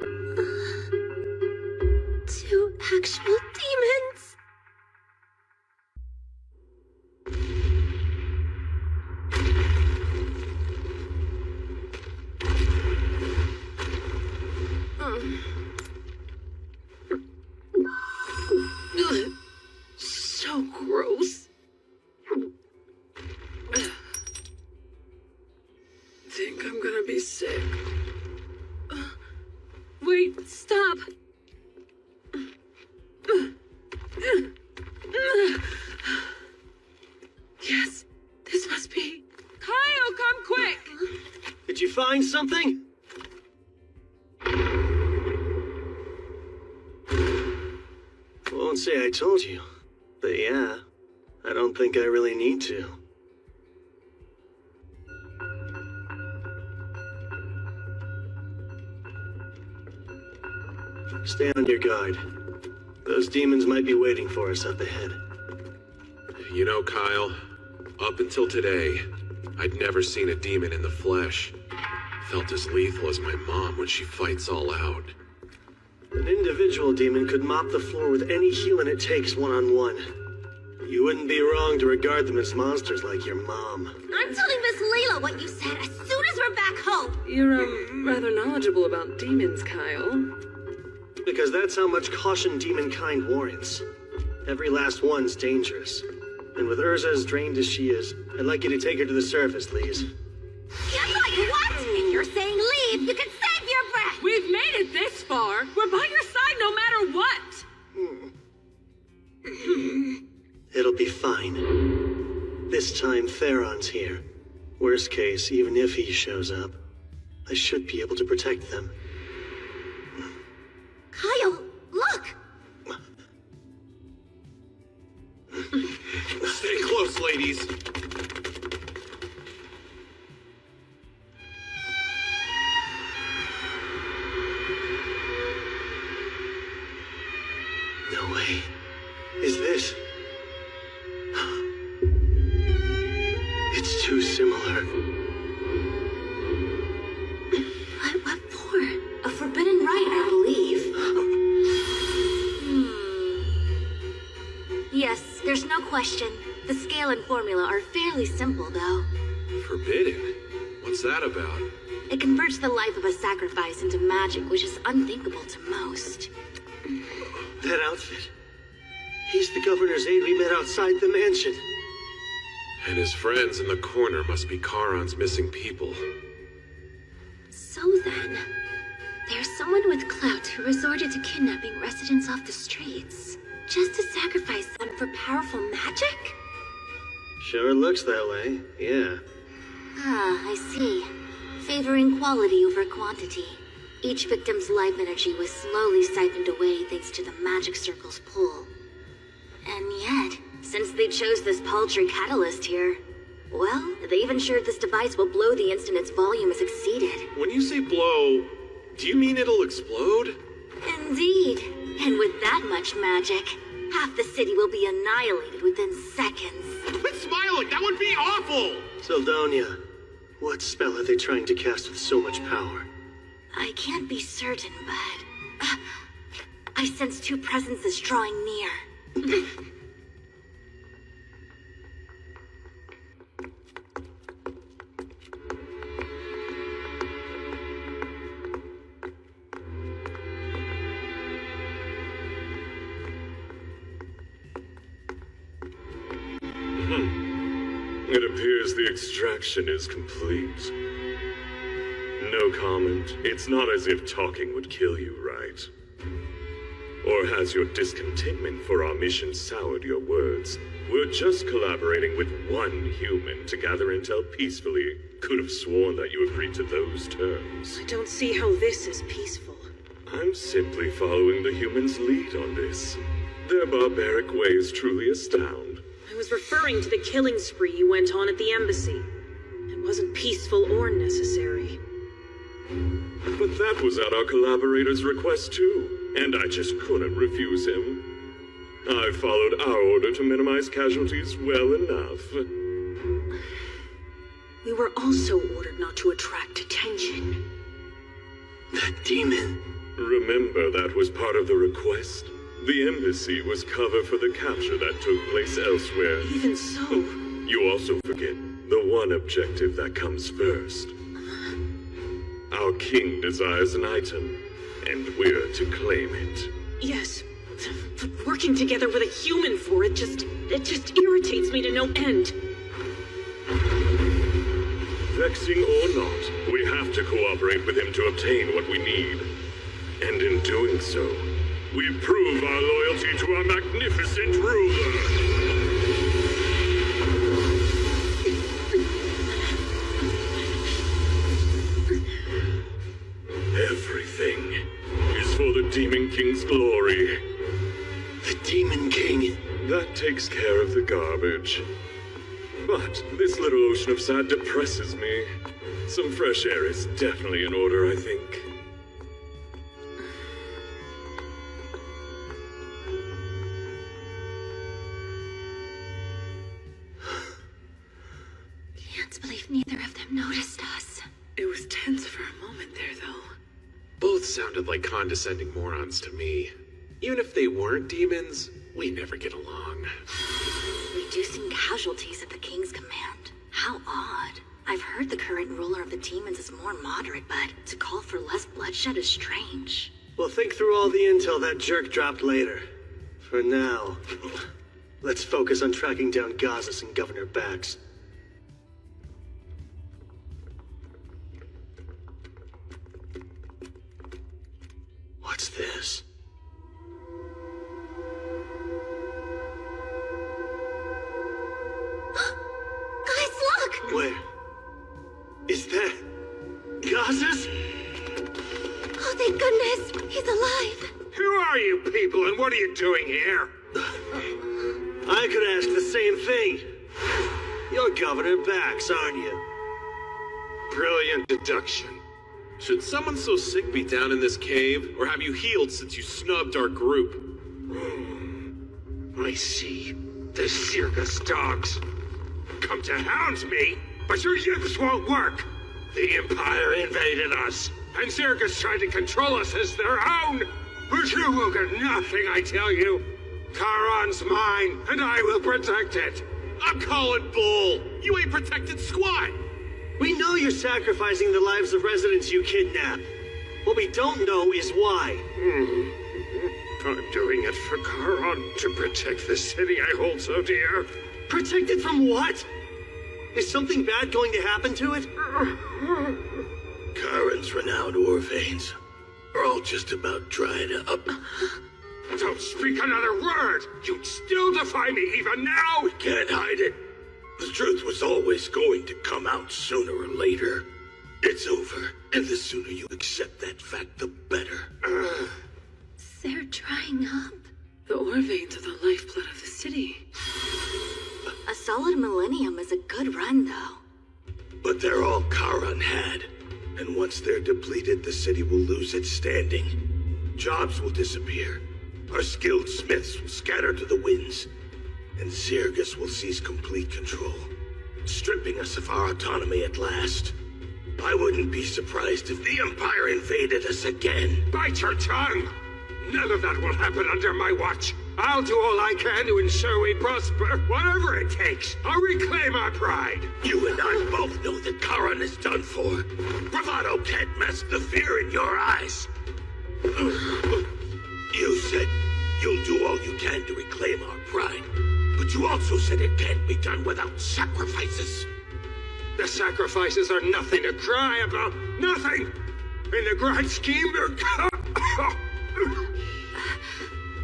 2 actual demons? So gross. Think I'm gonna be sick. Wait, stop. Yes, this must be. Kyle, come quick! Did you find something? Won't say I told you, but yeah, I don't think I really need to. Stay on your guard. Those demons might be waiting for us up ahead. You know, Kyle, up until today, I'd never seen a demon in the flesh. Felt as lethal as my mom when she fights all out. An individual demon could mop the floor with any healing it takes one-on-one. You wouldn't be wrong to regard them as monsters like your mom. I'm telling Miss Layla what you said as soon as we're back home. You're, rather knowledgeable about demons, Kyle. Because that's how much caution demonkind warrants. Every last one's dangerous. And with Urza as drained as she is, I'd like you to take her to the surface, Lise. Get like what? If you're saying leave, you can save your breath. We've made it this far. We're by your side no matter what. It'll be fine. This time, Theron's here. Worst case, even if he shows up, I should be able to protect them. Kyle, look! Stay close, ladies. No way. Is this? It's too similar. What for? A forbidden rite, I believe. Yes, there's no question. The scale and formula are fairly simple, though. Forbidden? What's that about? It converts the life of a sacrifice into magic, which is unthinkable to most. That outfit. He's the governor's aide we met outside the mansion. And his friends in the corner must be Charon's missing people. So then, there's someone with clout who resorted to kidnapping residents off the streets, just to sacrifice them for powerful magic? Sure looks that way, yeah. Ah, I see. Favoring quality over quantity. Each victim's life energy was slowly siphoned away thanks to the magic circle's pull. And yet, since they chose this paltry catalyst here, well, they've ensured this device will blow the instant its volume is exceeded. When you say blow, do you mean it'll explode? Indeed. And with that much magic, half the city will be annihilated within seconds. Quit smiling! That would be awful! Sildonia, what spell are they trying to cast with so much power? I can't be certain, but I sense 2 presences drawing near. It appears the extraction is complete. No comment. It's not as if talking would kill you, right? Or has your discontentment for our mission soured your words? We're just collaborating with one human to gather intel peacefully. Could have sworn that you agreed to those terms. I don't see how this is peaceful. I'm simply following the humans' lead on this. Their barbaric ways truly astound. I was referring to the killing spree you went on at the embassy. It wasn't peaceful or necessary. But that was at our collaborator's request too, and I just couldn't refuse him. I followed our order to minimize casualties well enough. We were also ordered not to attract attention. That demon. Remember that was part of the request? The embassy was cover for the capture that took place elsewhere. Even so... You also forget the one objective that comes first. Our king desires an item, and we're to claim it. Yes, but working together with a human for it just irritates me to no end. Vexing or not, we have to cooperate with him to obtain what we need. And in doing so, we prove our loyalty to our magnificent ruler. Everything is for the Demon King's glory. The Demon King? That takes care of the garbage. But this little ocean of sad depresses me. Some fresh air is definitely in order, I think. Can't believe neither of them noticed us. It was tense for a moment there, though. Both sounded like condescending morons to me. Even if they weren't demons, we never get along. Reducing casualties at the king's command. How odd. I've heard the current ruler of the demons is more moderate, but to call for less bloodshed is strange. We'll think through all the intel that jerk dropped later. For now, let's focus on tracking down Gazas and Governor Bax. What's this? Guys, look! Where? Is that... Gazas? Oh, thank goodness! He's alive! Who are you people and what are you doing here? I could ask the same thing. You're Governor Bax, aren't you? Brilliant deduction. Should someone so sick be down in this cave, or have you healed since you snubbed our group? I see. The circus dogs. Come to hound me, but your yips won't work. The Empire invaded us, and Circus tried to control us as their own. But you will get nothing, I tell you. Charon's mine, and I will protect it. I'm calling bull. You ain't protected squat. We know you're sacrificing the lives of residents you kidnap. What we don't know is why. I'm doing it for Charon, to protect the city I hold so dear. Protected from what? Is something bad going to happen to it? Charon's renowned ore veins are all just about dried up. Don't speak another word! You'd still defy me even now! We can't hide it. The truth was always going to come out sooner or later. It's over, and the sooner you accept that fact, the better. They're drying up. The ore veins are the lifeblood of the city. A solid millennium is a good run, though. But they're all Charon had. And once they're depleted, the city will lose its standing. Jobs will disappear. Our skilled smiths will scatter to the winds. And Zirgus will seize complete control, stripping us of our autonomy at last. I wouldn't be surprised if the Empire invaded us again. Bite your tongue! None of that will happen under my watch. I'll do all I can to ensure we prosper, whatever it takes. I'll reclaim our pride. You and I both know that Charon is done for. Bravado can't mask the fear in your eyes. You said you'll do all you can to reclaim our pride. But you also said it can't be done without sacrifices. The sacrifices are nothing to cry about. Nothing! In the grand scheme, they're...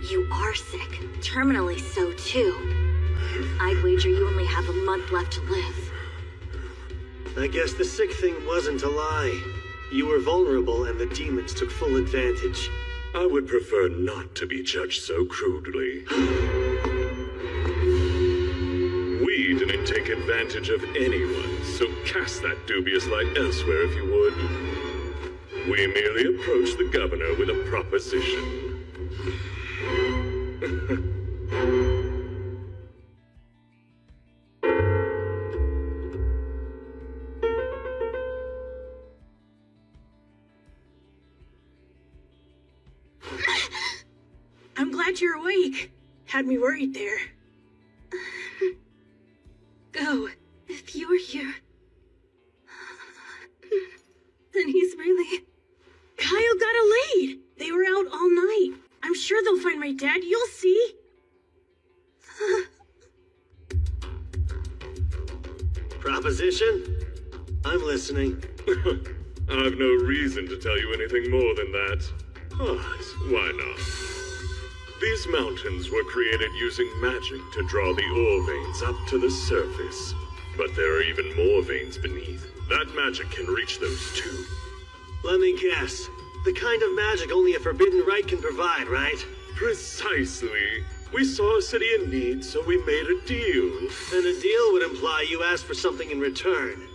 You are sick. Terminally so, too. I'd wager you only have a month left to live. I guess the sick thing wasn't a lie. You were vulnerable and the demons took full advantage. I would prefer not to be judged so crudely. We didn't take advantage of anyone, so cast that dubious light elsewhere if you would. We merely approached the governor with a proposition. glad you're awake. Had me worried there. Go. If you're here, then he's really... Kyle got a lead. They were out all night. I'm sure they'll find my dad. You'll see. Proposition? I'm listening. I've no reason to tell you anything more than that. But why not? These mountains were created using magic to draw the ore veins up to the surface. But there are even more veins beneath. That magic can reach those too. Let me guess. The kind of magic only a forbidden right can provide, right? Precisely. We saw a city in need, so we made a deal. And a deal would imply you asked for something in return.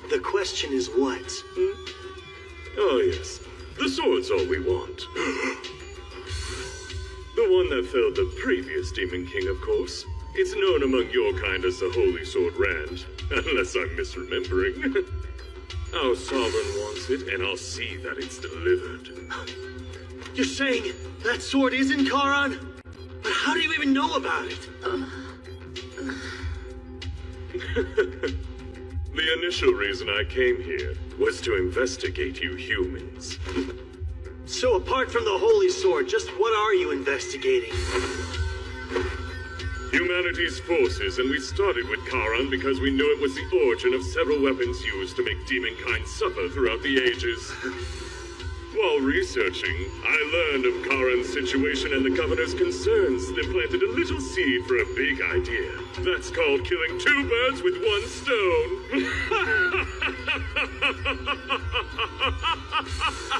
The question is what? Oh yes, the sword's all we want. The one that felled the previous Demon King, of course. It's known among your kind as the Holy Sword Rand, unless I'm misremembering. Our sovereign wants it, and I'll see that it's delivered. You're saying that sword is in Charon? But how do you even know about it? The initial reason I came here was to investigate you humans. So apart from the Holy Sword, just what are you investigating? Humanity's forces, and we started with Charon because we knew it was the origin of several weapons used to make demonkind suffer throughout the ages. While researching, I learned of Charon's situation and the governor's concerns, then planted a little seed for a big idea. That's called killing two birds with one stone.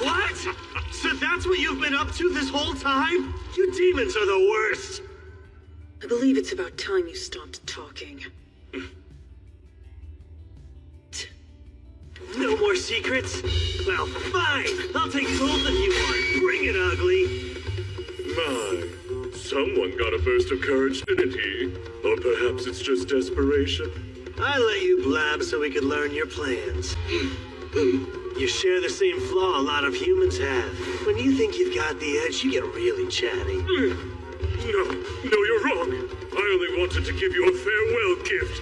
What? So that's what you've been up to this whole time? You demons are the worst. I believe it's about time you stopped talking. No more secrets? Well, fine. I'll take both of you on. Bring it, ugly. My, someone got a burst of courage, didn't he? Or perhaps it's just desperation. I let you blab so we could learn your plans. You share the same flaw a lot of humans have. When you think you've got the edge, you get really chatty. No, you're wrong. I only wanted to give you a farewell gift.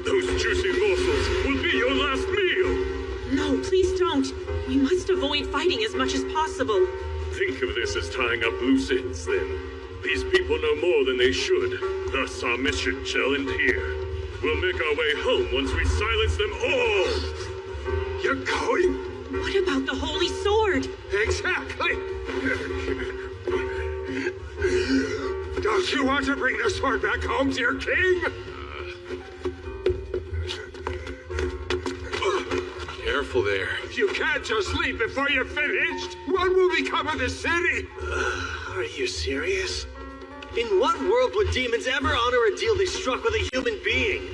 Those juicy morsels will be your last meal. No, please don't. We must avoid fighting as much as possible. Think of this as tying up loose ends, then. These people know more than they should. Thus, our mission shall end here. We'll make our way home once we silence them all. You're going? What about the Holy Sword? Exactly. Don't you want to bring the sword back home to your king? Careful there. You can't just leave before you're finished. What will become of the city? Are you serious? In what world would demons ever honor a deal they struck with a human being?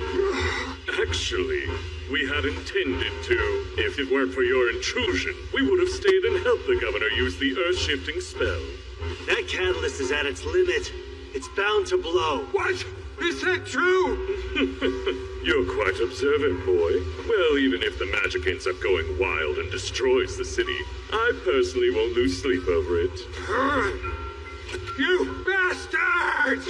Actually, we had intended to. If it weren't for your intrusion, we would have stayed and helped the governor use the earth-shifting spell. That catalyst is at its limit. It's bound to blow. What? Is that true? You're quite observant, boy. Well, even if the magic ends up going wild and destroys the city, I personally won't lose sleep over it. You bastards!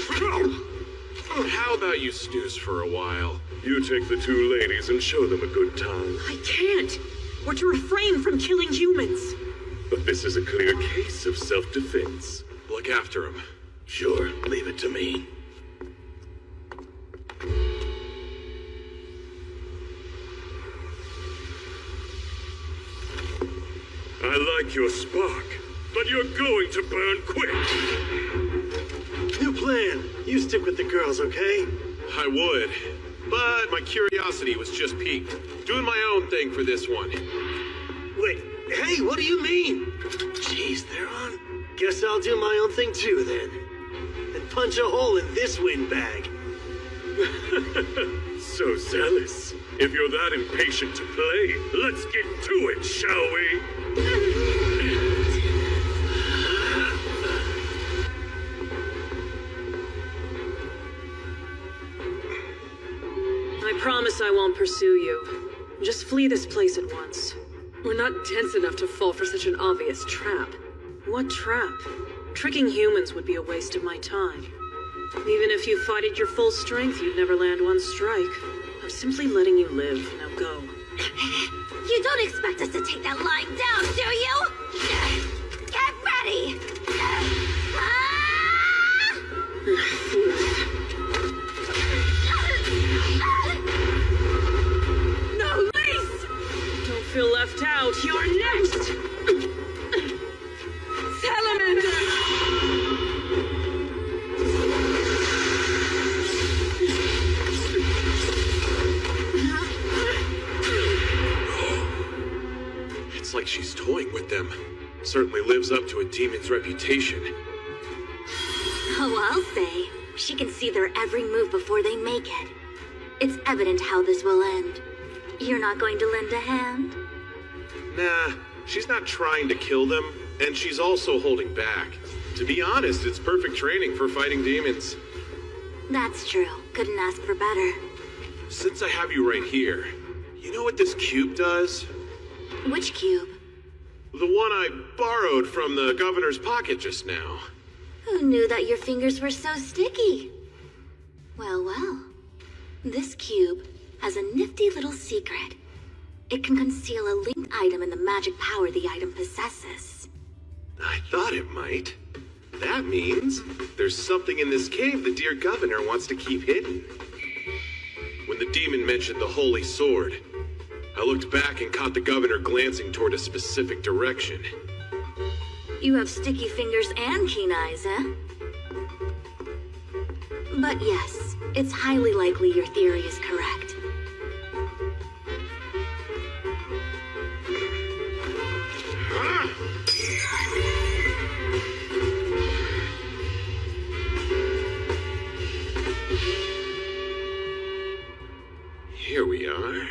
How about you snooze for a while? You take the two ladies and show them a good time. I can't. We're to refrain from killing humans. But this is a clear case of self-defense. Look after him. Sure, leave it to me. I like your spark, but you're going to burn quick. New plan. You stick with the girls, okay? I would, but my curiosity was just piqued. Doing my own thing for this one. Wait, hey, what do you mean? Jeez, they're on. Guess I'll do my own thing too, then. And punch a hole in this windbag. So zealous. If you're that impatient to play, let's get to it, shall we? I promise I won't pursue you. Just flee this place at once. We're not dense enough to fall for such an obvious trap. What trap? Tricking humans would be a waste of my time. Even if you fought at your full strength, you'd never land one strike. I'm simply letting you live. Now go. You don't expect us to take that lying down, do you? Get ready! No, Lise! Don't feel left out. You're next! Salamander! It's like she's toying with them. Certainly lives up to a demon's reputation. Oh, I'll say. She can see their every move before they make it. It's evident how this will end. You're not going to lend a hand? Nah, she's not trying to kill them, and she's also holding back. To be honest, it's perfect training for fighting demons. That's true. Couldn't ask for better. Since I have you right here, you know what this cube does? Which cube? The one I borrowed from the governor's pocket just now. Who knew that your fingers were so sticky? Well, well. This cube has a nifty little secret. It can conceal a linked item in the magic power the item possesses. I thought it might. That means there's something in this cave the dear governor wants to keep hidden. When the demon mentioned the holy sword, I looked back and caught the governor glancing toward a specific direction. You have sticky fingers and keen eyes, eh? But yes, it's highly likely your theory is correct. Here we are.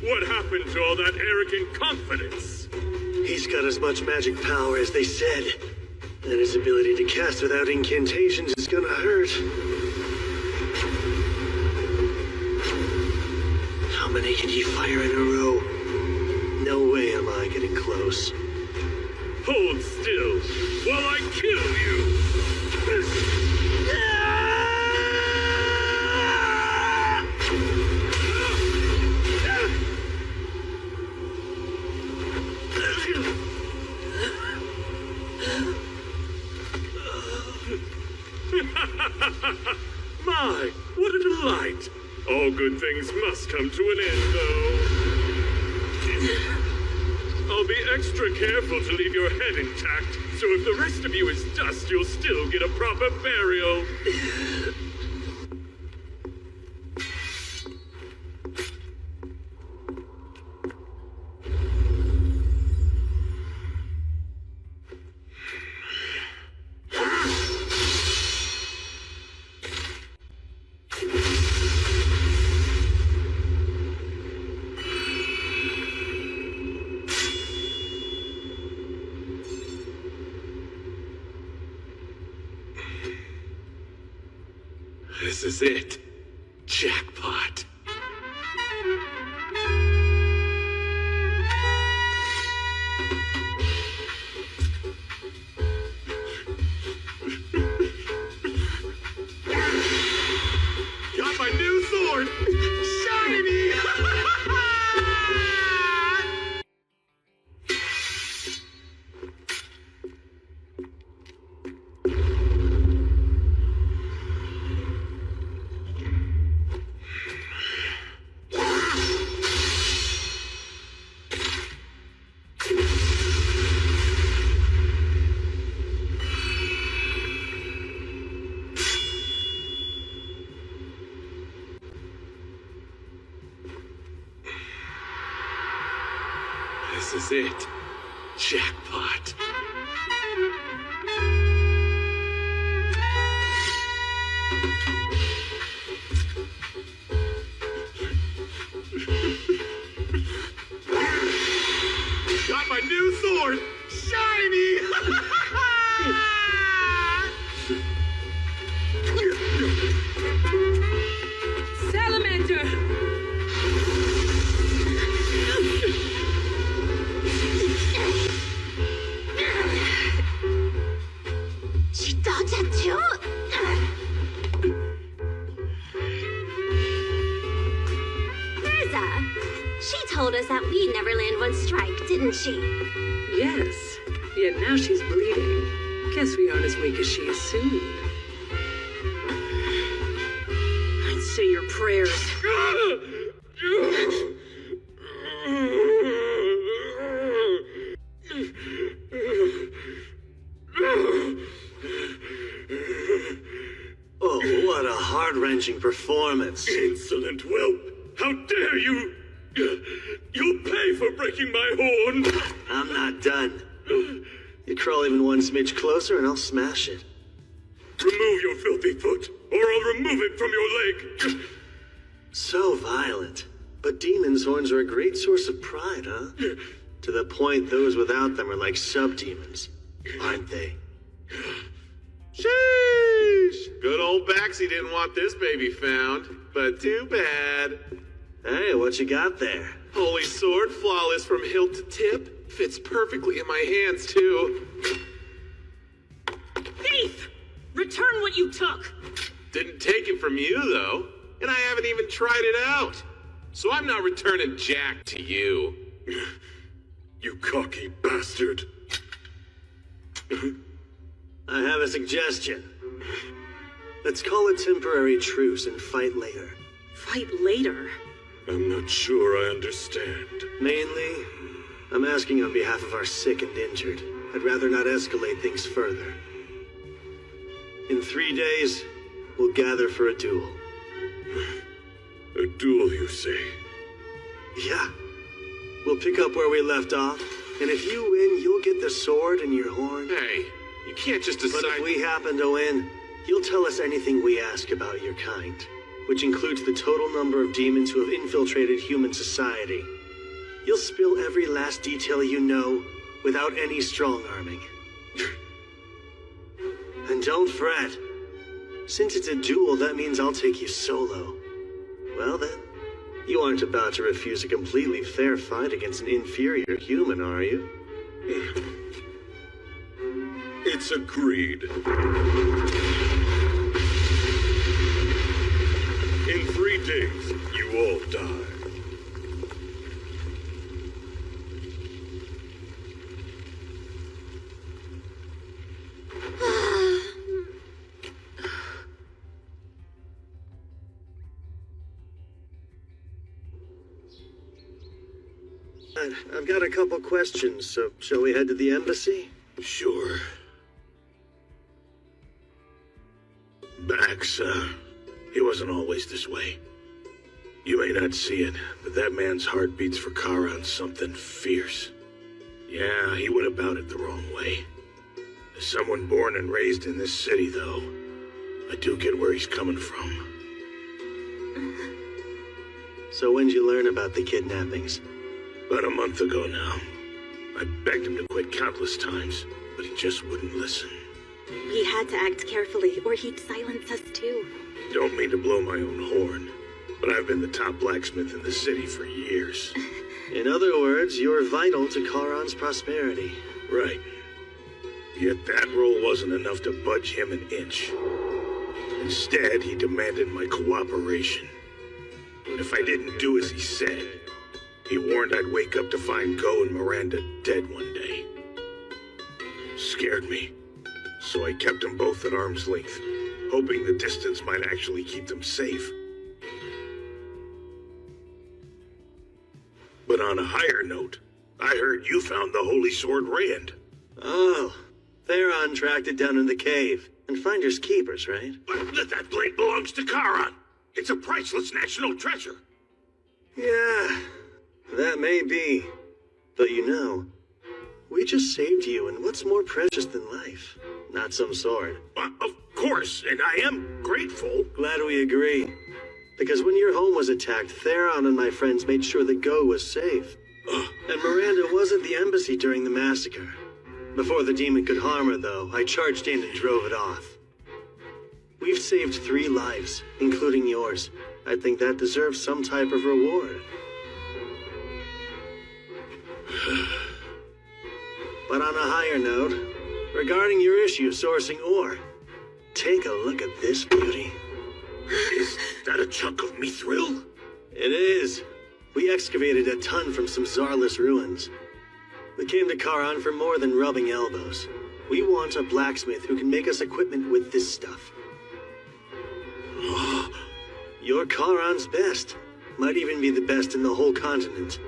What happened to all that arrogant confidence? He's got as much magic power as they said. And his ability to cast without incantations is gonna hurt. How many can he fire in a row? No way am I getting close. Hold still while I kill you! My, what a delight! All good things must come to an end, though. I'll be extra careful to leave your head intact, so if the rest of you is dust, you'll still get a proper burial. This is it. Jackpot. Got my new sword! Shiny! This is it. Jackpot. Got my new sword! Shiny! told us that we'd never land one strike, didn't she? Yes, yet now she's bleeding. Guess we aren't as weak as she assumed. I'd say your prayers. Oh, what a heart-wrenching performance. Insolent whelp! How dare you! You'll pay for breaking my horn! I'm not done. You crawl even one smidge closer and I'll smash it. Remove your filthy foot, or I'll remove it from your leg! So violent. But demons' horns are a great source of pride, huh? To the point those without them are like sub-demons, aren't they? Sheesh! Good old Baxi didn't want this baby found, but too bad. Hey, what you got there? Holy sword, flawless from hilt to tip. Fits perfectly in my hands, too. Thief! Return what you took! Didn't take it from you, though. And I haven't even tried it out. So I'm not returning Jack to you. You cocky bastard. I have a suggestion. Let's call a temporary truce and fight later. Fight later? I'm not sure I understand. Mainly, I'm asking on behalf of our sick and injured. I'd rather not escalate things further. In 3 days, we'll gather for a duel. A duel, you say? Yeah. We'll pick up where we left off, and if you win, you'll get the sword and your horn. Hey, you can't just decide... But if we happen to win, you'll tell us anything we ask about your kind, which includes the total number of demons who have infiltrated human society. You'll spill every last detail you know, without any strong-arming. And don't fret. Since it's a duel, that means I'll take you solo. Well then, you aren't about to refuse a completely fair fight against an inferior human, are you? It's agreed. In 3 days, you all die. I've got a couple questions, so shall we head to the embassy? Sure. Bax, he wasn't always this way. You may not see it, but that man's heart beats for Charon something fierce. Yeah, he went about it the wrong way. As someone born and raised in this city, though, I do get where he's coming from. So when'd you learn about the kidnappings? About a month ago now. I begged him to quit countless times, but he just wouldn't listen. We had to act carefully, or he'd silence us too. Don't mean to blow my own horn, but I've been the top blacksmith in the city for years. In other words, you're vital to Charon's prosperity. Right. Yet that role wasn't enough to budge him an inch. Instead, he demanded my cooperation. If I didn't do as he said, he warned I'd wake up to find Go and Miranda dead one day. Scared me, so I kept them both at arm's length, hoping the distance might actually keep them safe. But on a higher note, I heard you found the Holy Sword Rand. Oh, Theron tracked it down in the cave. And finders keepers, right? But that blade belongs to Charon. It's a priceless national treasure. Yeah, that may be. But you know, we just saved you, and what's more precious than life? Not some sword. Of course, and I am grateful. Glad we agree. Because when your home was attacked, Theron and my friends made sure that Go was safe. And Miranda was at the embassy during the massacre. Before the demon could harm her, though, I charged in and drove it off. We've saved 3 lives, including yours. I think that deserves some type of reward. But on a higher note, regarding your issue sourcing ore, take a look at this beauty. Is that a chunk of mithril? It is. We excavated a ton from some Czarless ruins. We came to Charon for more than rubbing elbows. We want a blacksmith who can make us equipment with this stuff. You're Charon's best. Might even be the best in the whole continent.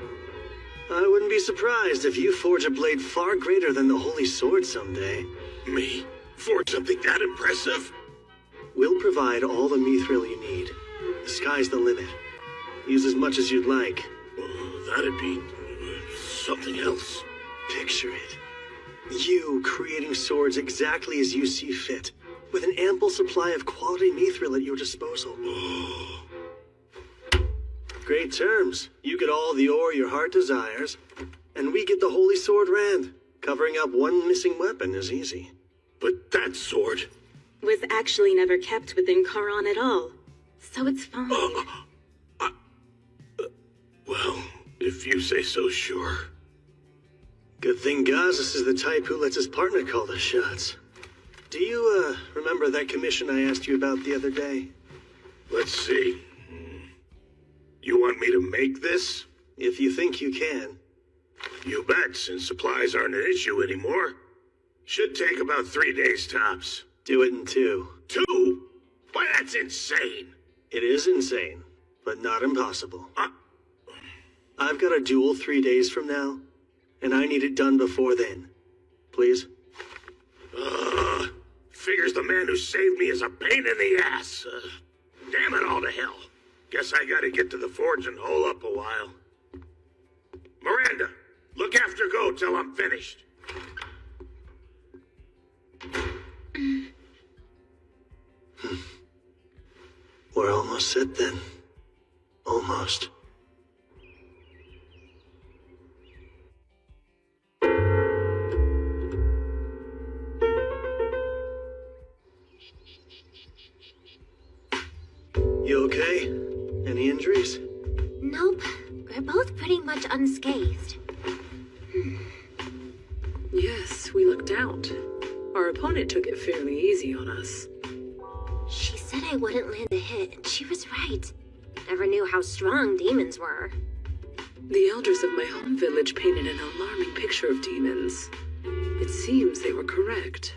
I wouldn't be surprised if you forge a blade far greater than the Holy Sword someday. Me? Forge something that impressive? We'll provide all the mithril you need. The sky's the limit. Use as much as you'd like. That'd be something else. Picture it. You creating swords exactly as you see fit, with an ample supply of quality mithril at your disposal. Great terms. You get all the ore your heart desires, and we get the Holy Sword Rand. Covering up one missing weapon is easy. But that sword was actually never kept within Charon at all, so it's fine. Well, if you say so, sure. Good thing Gazis is the type who lets his partner call the shots. Do you, remember that commission I asked you about the other day? Let's see. You want me to make this? If you think you can. You bet, since supplies aren't an issue anymore. Should take about 3 days tops. Do it in 2. 2? Why, that's insane. It is insane, but not impossible. I've got a duel 3 days from now, and I need it done before then. Please? Figures the man who saved me is a pain in the ass. Damn it all to hell. Guess I gotta get to the forge and hole up a while. Miranda, look after Go till I'm finished. We're almost set then. Almost. You okay? Any injuries? Nope. We're both pretty much unscathed. Yes, we lucked out. Our opponent took it fairly easy on us. She said I wouldn't land a hit, and she was right. Never knew how strong demons were. The elders of my home village painted an alarming picture of demons. It seems they were correct.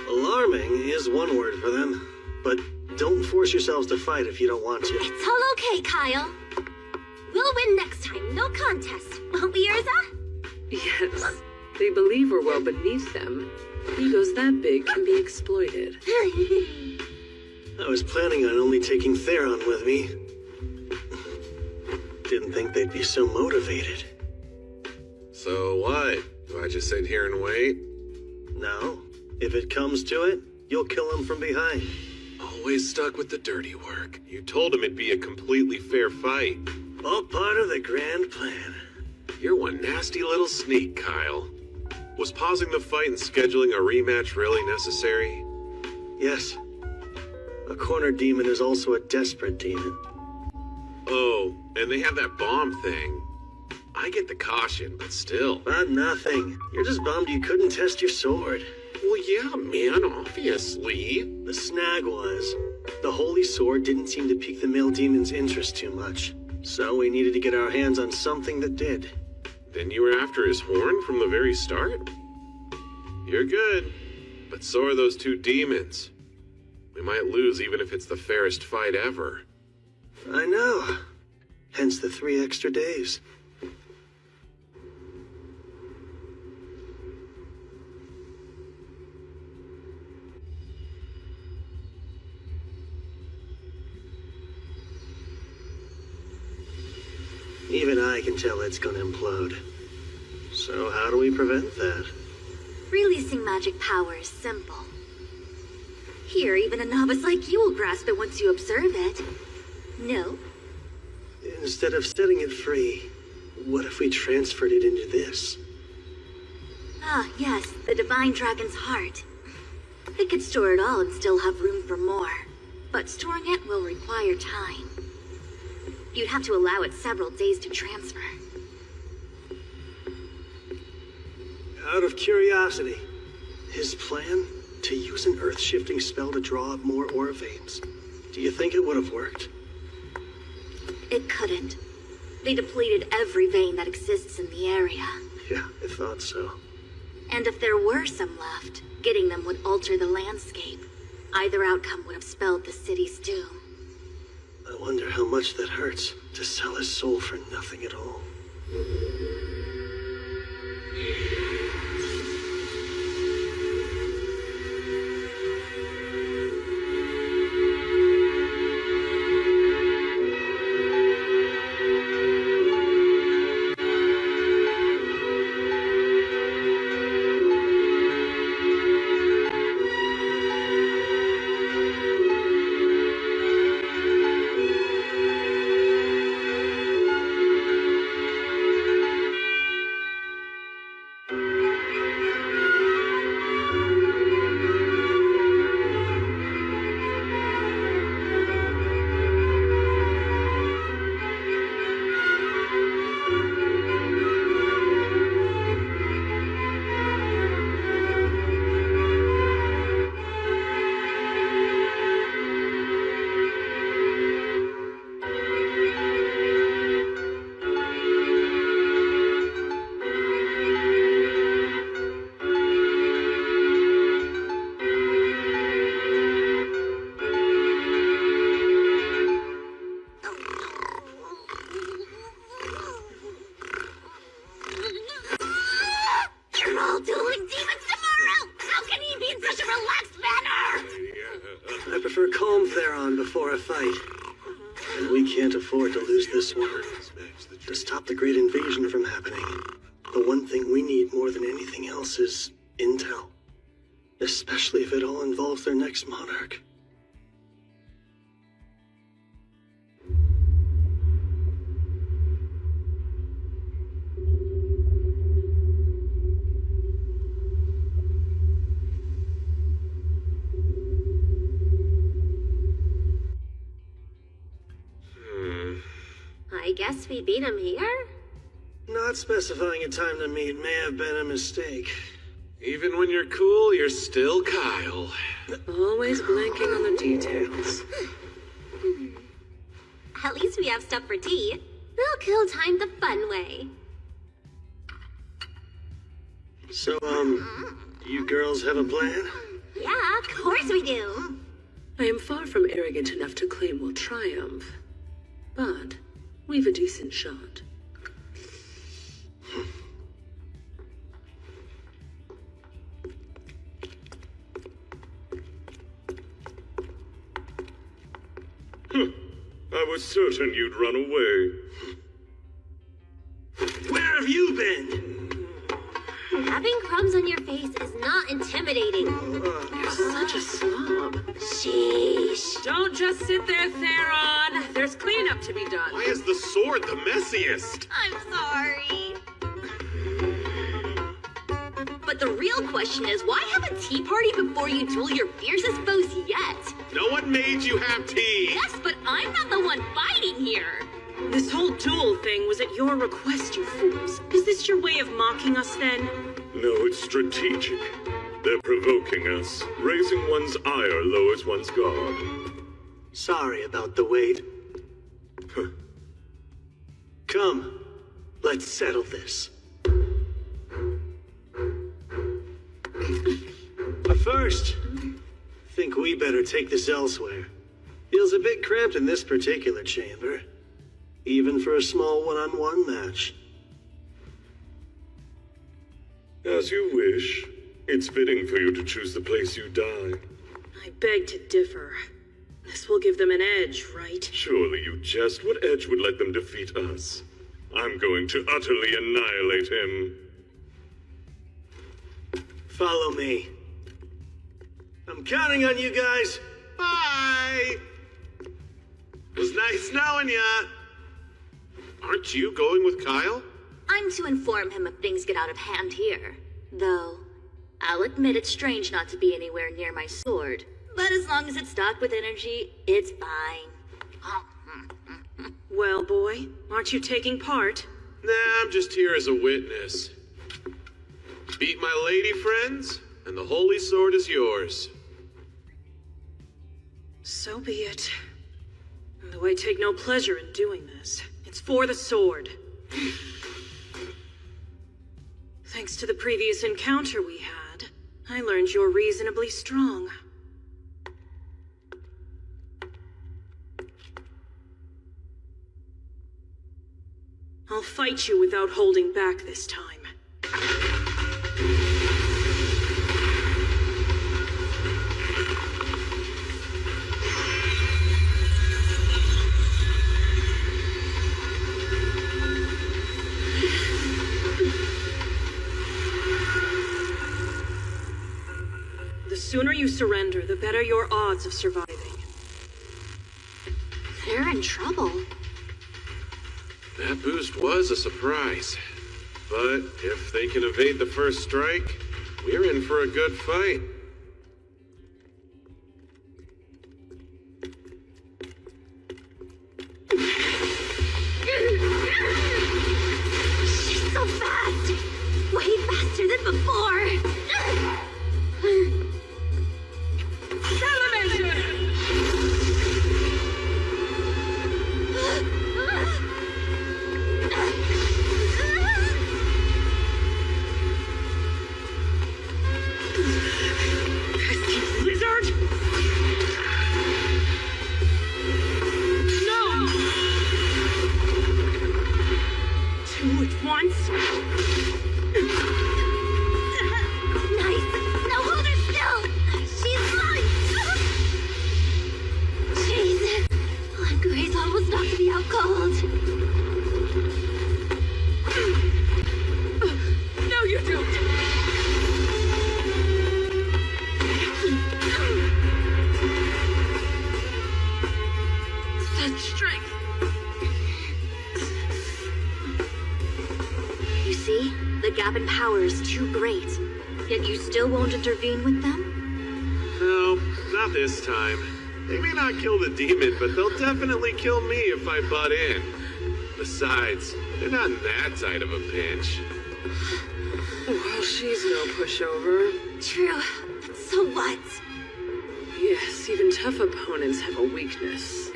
Alarming is one word for them, but don't force yourselves to fight if you don't want to. It's all okay, Kyle. We'll win next time, no contest, won't we, Urza? Yes, they believe we're well beneath them. Egos that big can be exploited. I was planning on only taking Theron with me. Didn't think they'd be so motivated. So what? Do I just sit here and wait? No. If it comes to it, you'll kill him from behind. Always stuck with the dirty work. You told him it'd be a completely fair fight. All part of the grand plan. You're one nasty little sneak, Kyle. Was pausing the fight and scheduling a rematch really necessary? Yes. A cornered demon is also a desperate demon. Oh, and they have that bomb thing. I get the caution, but still. But nothing. You're just bummed you couldn't test your sword. Well, yeah, man, obviously. The snag was, the Holy Sword didn't seem to pique the male demon's interest too much. So we needed to get our hands on something that did. Then you were after his horn from the very start? You're good, but so are those 2 demons. We might lose even if it's the fairest fight ever. I know. Hence the 3 extra days. Even I can tell it's gonna implode. So how do we prevent that? Releasing magic power is simple. Here, even a novice like you will grasp it once you observe it. No? Instead of setting it free, what if we transferred it into this? Ah, yes, the Divine Dragon's heart. It could store it all and still have room for more. But storing it will require time. You'd have to allow it several days to transfer. Out of curiosity, his plan? To use an earth-shifting spell to draw up more ore veins. Do you think it would have worked? It couldn't. They depleted every vein that exists in the area. Yeah, I thought so. And if there were some left, getting them would alter the landscape. Either outcome would have spelled the city's doom. I wonder how much that hurts, to sell his soul for nothing at all. Afford to lose this one. To stop the great invasion from happening, the one thing we need more than anything else is intel. Especially if it all involves their next monarch. I guess we beat him here? Not specifying a time to meet may have been a mistake. Even when you're cool, you're still Kyle. Always blanking on the details. At least we have stuff for tea. We'll kill time the fun way. So, you girls have a plan? Yeah, of course we do. I am far from arrogant enough to claim we'll triumph. But we've a decent shot. I was certain you'd run away. Where have you been? Having crumbs on your face is not intimidating. You're such a slob. Sheesh. Don't just sit there, Theron. There's cleanup to be done. Why is the sword the messiest? I'm sorry. But the real question is, why have a tea party before you duel your fiercest foes yet? No one made you have tea! Yes, but I'm not the one fighting here. This whole duel thing was at your request, you fools. Is this your way of mocking us, then? No, it's strategic. They're provoking us. Raising one's ire lowers one's guard. Sorry about the wait. Come, let's settle this. But first, think we better take this elsewhere. Feels a bit cramped in this particular chamber. Even for a small one-on-one match. As you wish. It's fitting for you to choose the place you die. I beg to differ. This will give them an edge, right? Surely you jest. What edge would let them defeat us? I'm going to utterly annihilate him. Follow me. I'm counting on you guys. Bye! Was nice knowing ya. Aren't you going with Kyle? I'm to inform him if things get out of hand here. Though, I'll admit it's strange not to be anywhere near my sword. But as long as it's stocked with energy, it's fine. Well, boy, aren't you taking part? Nah, I'm just here as a witness. Beat my lady friends, and the holy sword is yours. So be it. Though I take no pleasure in doing this. It's for the sword. Thanks to the previous encounter we had, I learned you're reasonably strong. I'll fight you without holding back this time. The sooner you surrender, the better your odds of surviving. They're in trouble. That boost was a surprise. But if they can evade the first strike, we're in for a good fight. She's so fast! Way faster than before! Won't intervene with them? No, not this time. They may not kill the demon, but they'll definitely kill me if I butt in. Besides, they're not in that tight of a pinch. Well, she's no pushover. True. So what? Yes, even tough opponents have a weakness.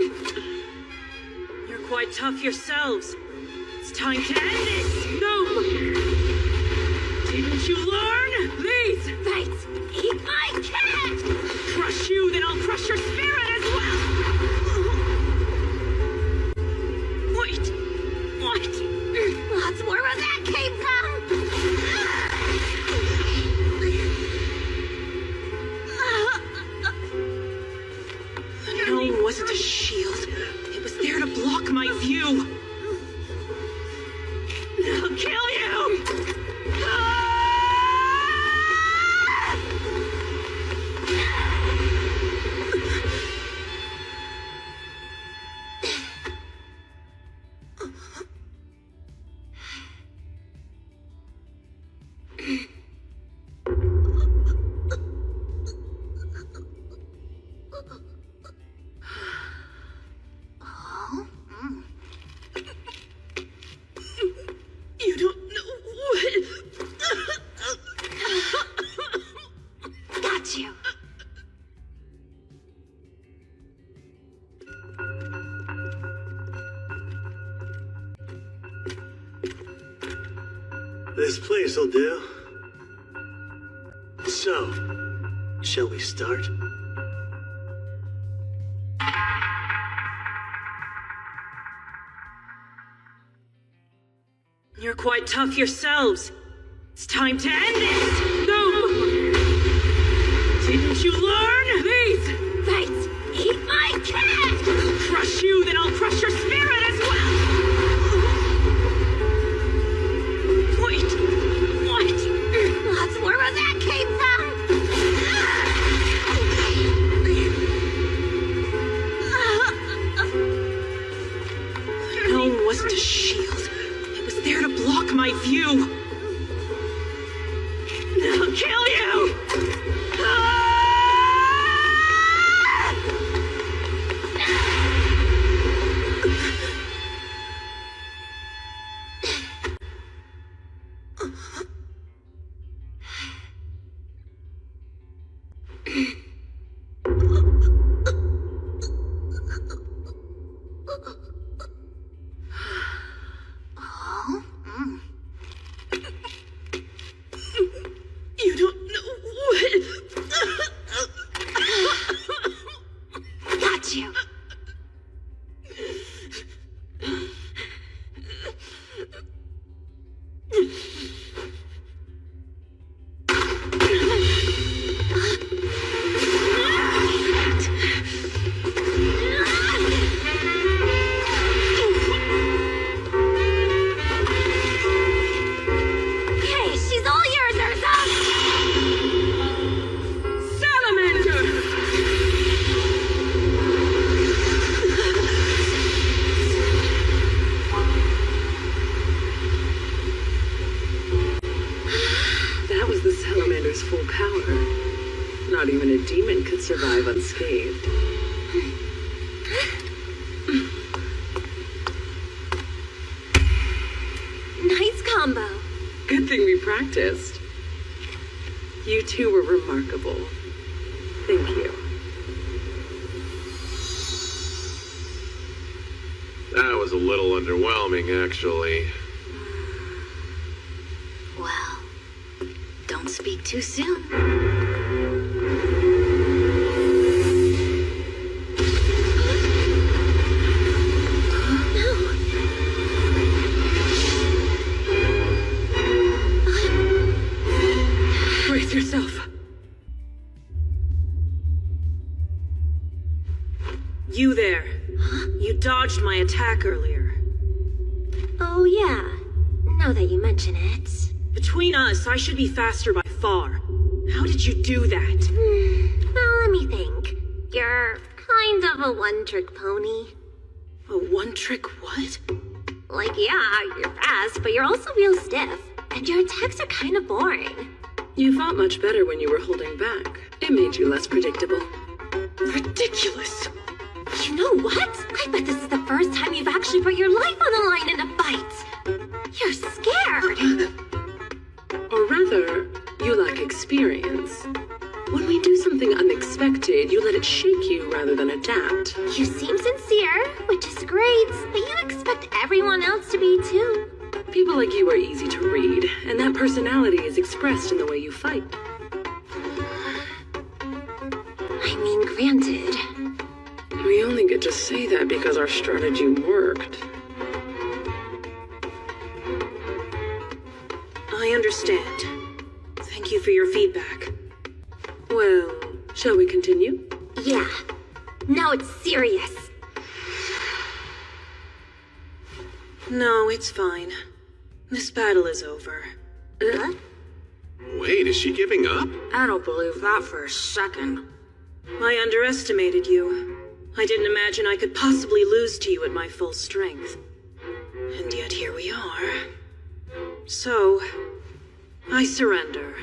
You're quite tough yourselves. It's time to end this! No! Didn't you learn? Please! Fight! Eat my cat! Crush you, then I'll crush your spirit as well! Wait! What? That's where that came from! The gnome wasn't a shield. It was there to block my view. I'll kill you! This place will do. So, shall we start? You're quite tough yourselves. It's time to end this! No! Didn't you learn? Please! Fight! Eat my cat! Crush you, then I'll crush your spirit as well! Wait! What? That's where that came from! The gnome wasn't a shield. It was there to block my view. I'll kill you! survive unscathed. Nice combo. Good thing we practiced. You two were remarkable. Thank you. That was a little underwhelming, actually. Well, don't speak too soon. Brace yourself. You there. You dodged my attack earlier. Oh, yeah. Now that you mention it. Between us, I should be faster by far. How did you do that? Well, let me think. You're kind of a one-trick pony. A one-trick what? Like, yeah, you're fast, but you're also real stiff. And your attacks are kind of boring. You fought much better when you were holding back. It made you less predictable. Ridiculous. You know what? I bet this is the first time you've actually put your life on the line in a fight. You're scared. Or rather, you lack experience. When we do something unexpected, you let it shake you rather than adapt. You seem sincere, which is great, but you expect everyone else to be too. People like you are easy to read, and that personality is expressed in the way you fight. I mean, granted. We only get to say that because our strategy worked. I understand. Thank you for your feedback. Well, shall we continue? Yeah. Now it's serious. No, it's fine. This battle is over. Wait, is she giving up? I don't believe that for a second. I underestimated you. I didn't imagine I could possibly lose to you at my full strength. And yet here we are. So, I surrender.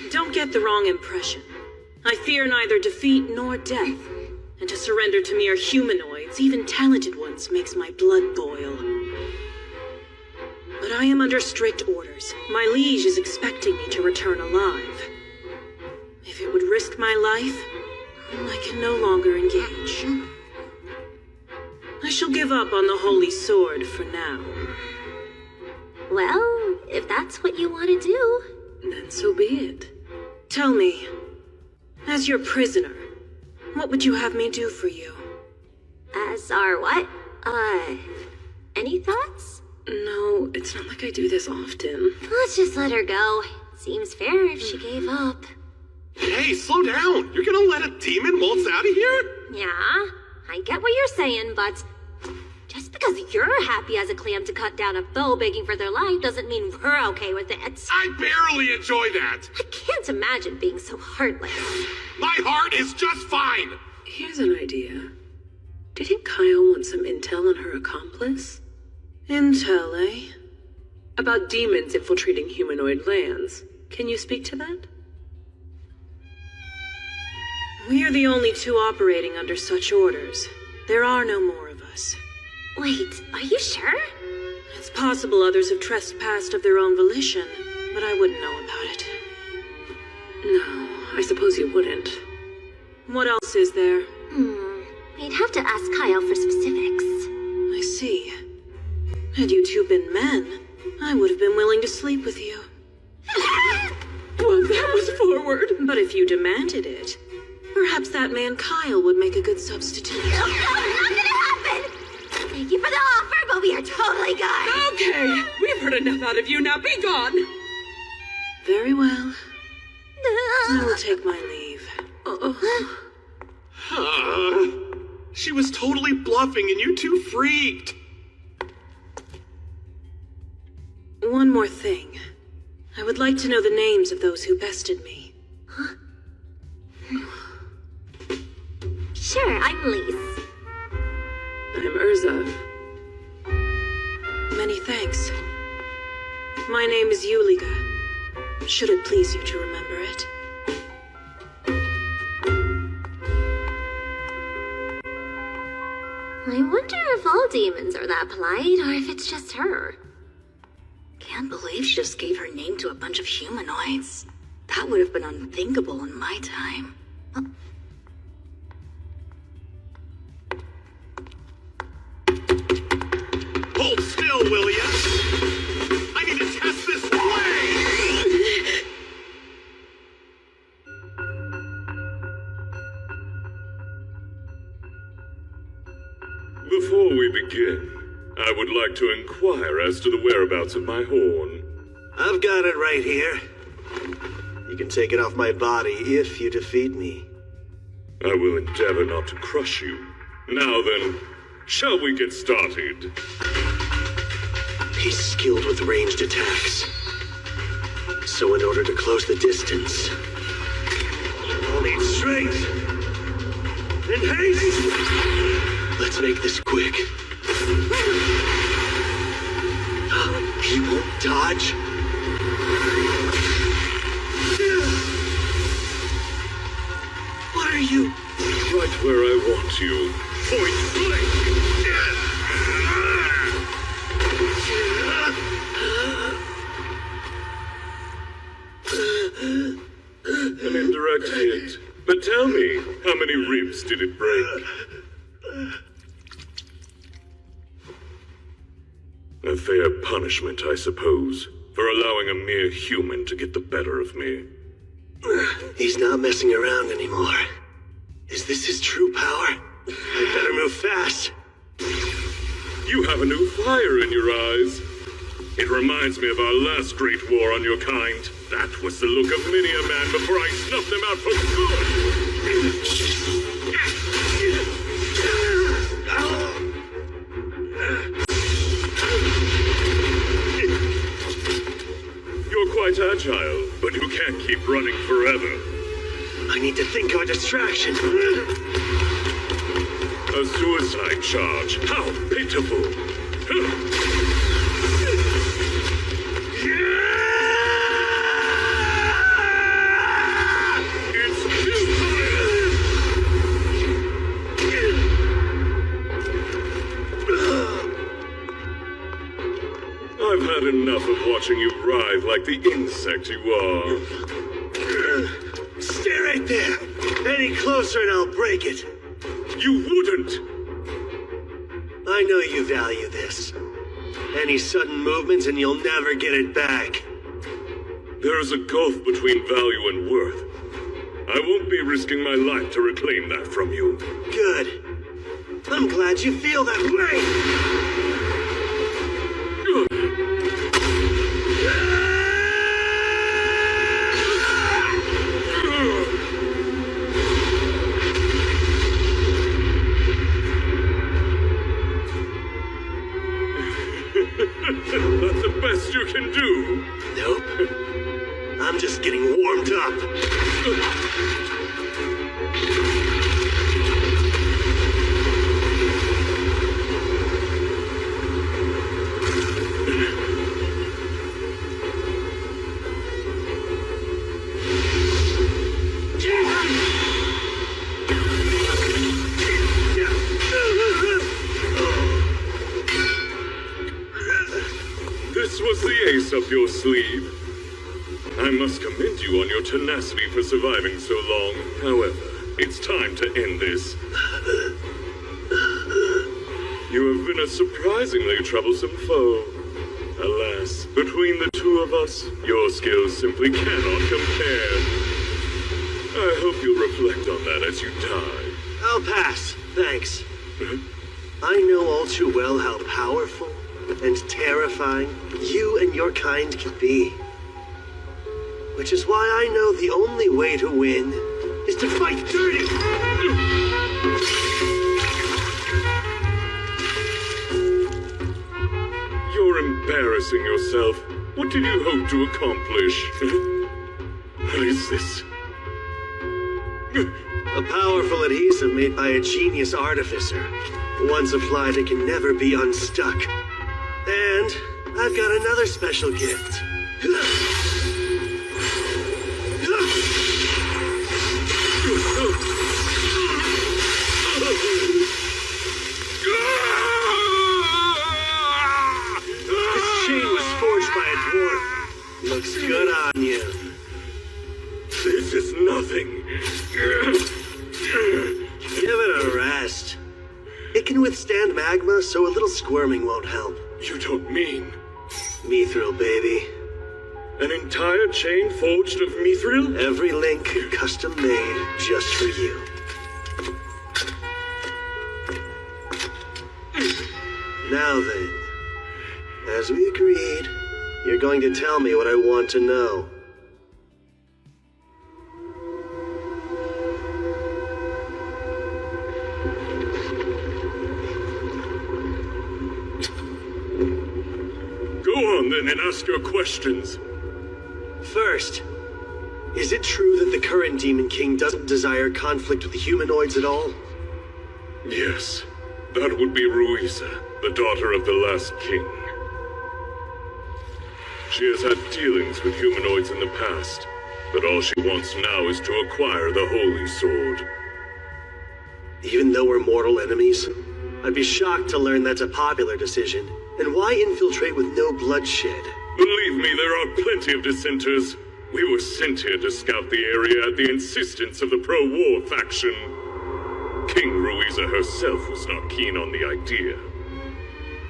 Don't get the wrong impression. I fear neither defeat nor death. And to surrender to mere humanoids, even talented ones, makes my blood boil. But I am under strict orders. My liege is expecting me to return alive. If it would risk my life, I can no longer engage. I shall give up on the holy sword for now. Well, if that's what you want to do. Then so be it. Tell me, as your prisoner, what would you have me do for you? As our what? Any thoughts? No, it's not like I do this often. Let's just let her go. Seems fair if she gave up. Hey, slow down! You're gonna let a demon waltz out of here? Yeah, I get what you're saying, but just because you're happy as a clam to cut down a foe begging for their life doesn't mean we're okay with it. I barely enjoy that! I can't imagine being so heartless. My heart is just fine! Here's an idea. Didn't Kyle want some intel on her accomplice? Intel, eh? About demons infiltrating humanoid lands. Can you speak to that? We are the only two operating under such orders. There are no more of us. Wait, are you sure? It's possible others have trespassed of their own volition, but I wouldn't know about it. No, I suppose you wouldn't. What else is there? We'd have to ask Kyle for specifics. I see. Had you two been men, I would have been willing to sleep with you. Well, that was forward. But if you demanded it, perhaps that man Kyle would make a good substitute. No, not gonna happen! Thank you for the offer, but we are totally gone. Okay, we've heard enough out of you. Now be gone. Very well. I will take my leave. She was totally bluffing and you two freaked. One more thing. I would like to know the names of those who bested me. Huh? Sure, I'm Lise. I'm Urza. Many thanks. My name is Yuliga. Should it please you to remember it? I wonder if all demons are that polite, or if it's just her. Can't believe she just gave her name to a bunch of humanoids. That would have been unthinkable in my time. Hold still, will ya? I need to test this way! Before we begin, I would like to inquire as to the whereabouts of my horn. I've got it right here. You can take it off my body if you defeat me. I will endeavor not to crush you. Now then, shall we get started? He's skilled with ranged attacks. So in order to close the distance, I'll need strength and haste. Let's make this quick. He won't dodge. What are you? Right where I want you. Point blank. An indirect hit. But tell me, how many ribs did it break? A fair punishment, I suppose, for allowing a mere human to get the better of me. He's not messing around anymore. Is this his true power? I better move fast. You have a new fire in your eyes. It reminds me of our last great war on your kind. That was the look of many a man before I snuffed them out for good. You're quite agile, but you can't keep running forever. I need to think of a distraction. A suicide charge. How pitiful. I've had enough of watching you writhe like the insect you are. Stay right there. Any closer and I'll break it. You wouldn't. I know you value this. Any sudden movements and you'll never get it back. There is a gulf between value and worth. I won't be risking my life to reclaim that from you. Good. I'm glad you feel that way. That's the best you can do. Nope. I'm just getting warmed up. This was the ace up your sleeve. I must commend you on your tenacity for surviving so long. However, it's time to end this. You have been a surprisingly troublesome foe. Alas, between the two of us, your skills simply cannot compare. I hope you'll reflect on that as you die. I'll pass, thanks. I know all too well how powerful and terrifying you and your kind can be. Which is why I know the only way to win is to fight dirty. You're embarrassing yourself. What did you hope to accomplish? What is this? A powerful adhesive made by a genius artificer. Once applied, it can never be unstuck. And I've got another special gift. test. It can withstand magma, so a little squirming won't help. You don't mean... Mithril, baby. An entire chain forged of mithril? Every link custom made just for you. Now then, as we agreed, you're going to tell me what I want to know. Go on then and ask your questions. First, is it true that the current Demon King doesn't desire conflict with the humanoids at all? Yes, that would be Ruiza, the daughter of the last king. She has had dealings with humanoids in the past, but all she wants now is to acquire the Holy Sword. Even though we're mortal enemies, I'd be shocked to learn that's a popular decision. And why infiltrate with no bloodshed? Believe me, there are plenty of dissenters. We were sent here to scout the area at the insistence of the pro-war faction. King Ruiza herself was not keen on the idea.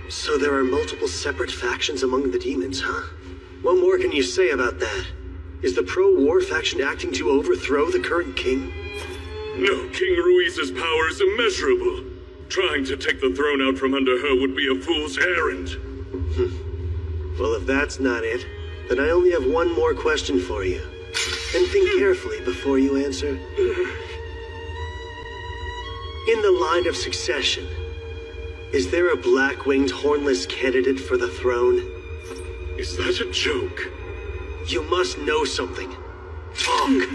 So there are multiple separate factions among the demons, huh? What more can you say about that? Is the pro-war faction acting to overthrow the current king? No, King Ruiza's power is immeasurable. Trying to take the throne out from under her would be a fool's errand. Well, if that's not it, then I only have one more question for you. And think carefully before you answer. In the line of succession, is there a black-winged hornless candidate for the throne? Is that a joke? You must know something. Talk!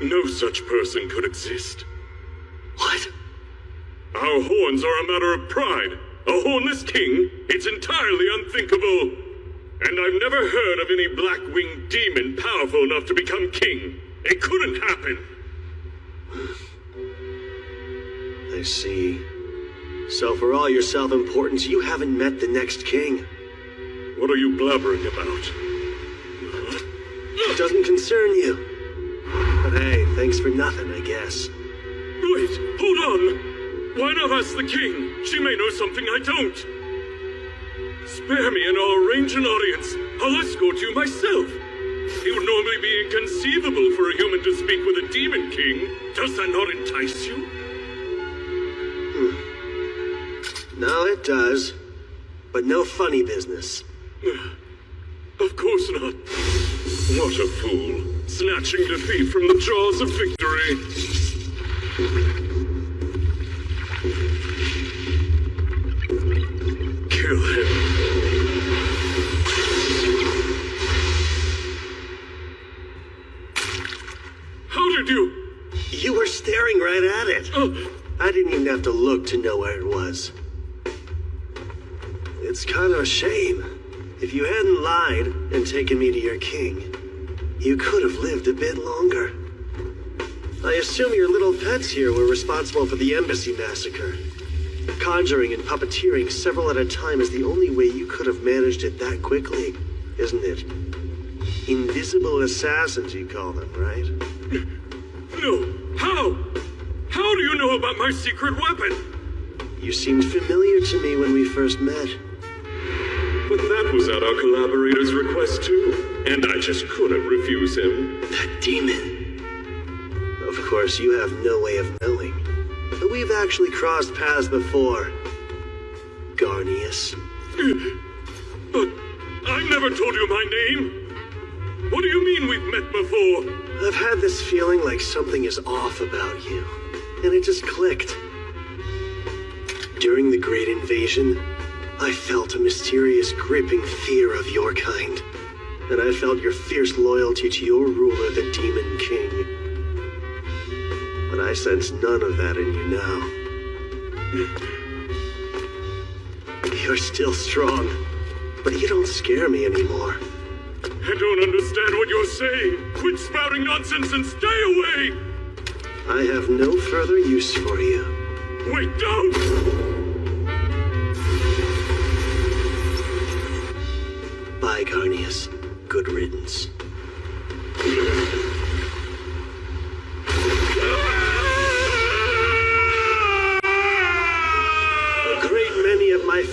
No such person could exist. What? Our horns are a matter of pride. A hornless king? It's entirely unthinkable. And I've never heard of any black-winged demon powerful enough to become king. It couldn't happen. I see. So for all your self-importance, you haven't met the next king. What are you blabbering about? It doesn't concern you. But hey, thanks for nothing, I guess. Wait, hold on! Why not ask the king? She may know something I don't. Spare me and I'll arrange an audience. I'll escort you myself. It would normally be inconceivable for a human to speak with a demon king. Does that not entice you? No, it does. But no funny business. Of course not. What a fool. Snatching defeat from the jaws of victory. Kill him. How did you? You were staring right at it. I didn't even have to look to know where it was. It's kind of a shame. If you hadn't lied and taken me to your king, you could have lived a bit longer. I assume your little pets here were responsible for the embassy massacre. Conjuring and puppeteering several at a time is the only way you could have managed it that quickly, isn't it? Invisible assassins, you call them, right? No. How? How do you know about my secret weapon? You seemed familiar to me when we first met. But that was at our collaborator's request too, and I just couldn't refuse him. That demon. Of course, you have no way of knowing. But we've actually crossed paths before. Garnius. But I never told you my name. What do you mean we've met before? I've had this feeling like something is off about you. And it just clicked. During the Great Invasion, I felt a mysterious gripping fear of your kind. And I felt your fierce loyalty to your ruler, the Demon King. But I sense none of that in you now. You're still strong, but you don't scare me anymore. I don't understand what you're saying. Quit spouting nonsense and stay away! I have no further use for you. Wait, don't! Bye, Garnius. Good riddance.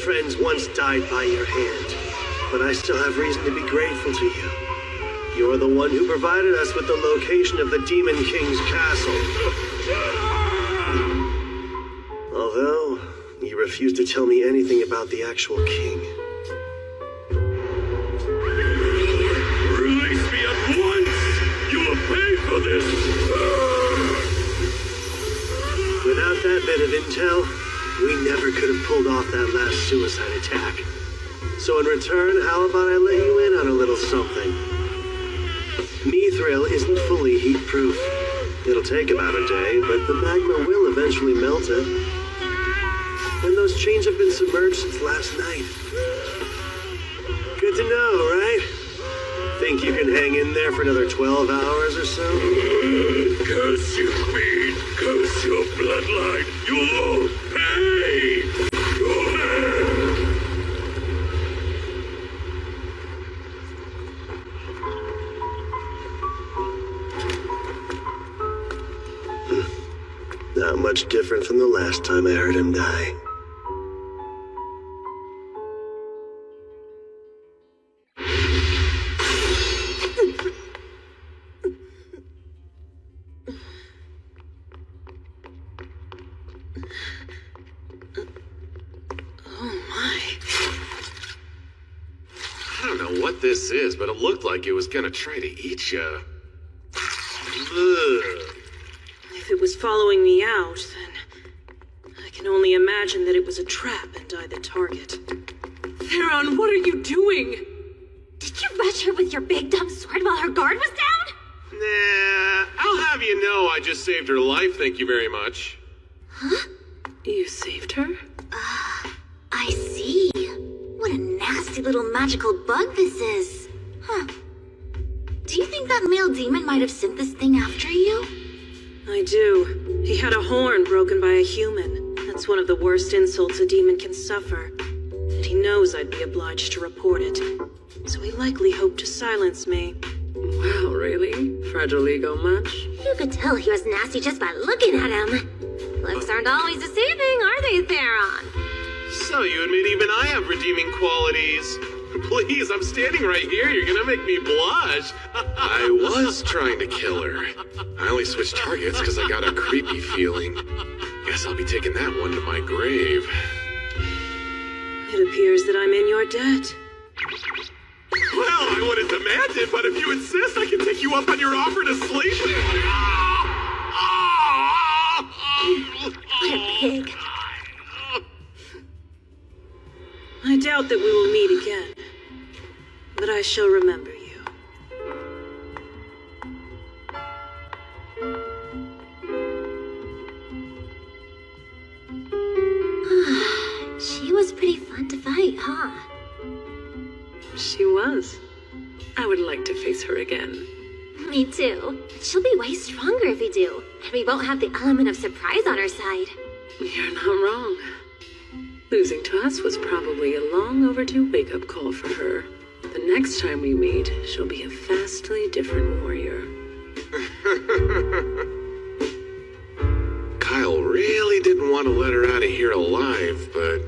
friends once died by your hand, but I still have reason to be grateful to you. You're the one who provided us with the location of the Demon King's castle. Although, you refuse to tell me anything about the actual king. Release me at once! You will pay for this! Without that bit of intel, we never could have pulled off that last suicide attack. So in return, how about I let you in on a little something? Mithril isn't fully heat-proof. It'll take about a day, but the magma will eventually melt it. And those chains have been submerged since last night. Good to know, right? Think you can hang in there for another 12 hours or so? Curse you, fiend! Curse your bloodline! You'll all pay! Not much different from the last time I heard him die. This is, but it looked like it was gonna try to eat you. If it was following me out, then I can only imagine that it was a trap and I the target. Theron, what are you doing? Did you rush her with your big dumb sword while her guard was down? Nah, I'll have you know I just saved her life, thank you very much. Huh? You saved her? I see. What a nasty little magical bug this is. Huh. Do you think that male demon might have sent this thing after you? I do. He had a horn broken by a human. That's one of the worst insults a demon can suffer. And he knows I'd be obliged to report it. So he likely hoped to silence me. Wow, really? Fragile ego much? You could tell he was nasty just by looking at him. Looks aren't always deceiving, are they, Theron? So you admit even I have redeeming qualities. Please, I'm standing right here. You're gonna make me blush. I was trying to kill her. I only switched targets because I got a creepy feeling. Guess I'll be taking that one to my grave. It appears that I'm in your debt. Well, I wouldn't demand it, but if you insist, I can take you up on your offer to sleep. What a pig. I doubt that we will meet again, but I shall remember you. She was pretty fun to fight, huh? She was. I would like to face her again. Me too. She'll be way stronger if we do, and we won't have the element of surprise on our side. You're not wrong. Losing to us was probably a long overdue wake-up call for her. The next time we meet, she'll be a vastly different warrior. Kyle really didn't want to let her out of here alive, but...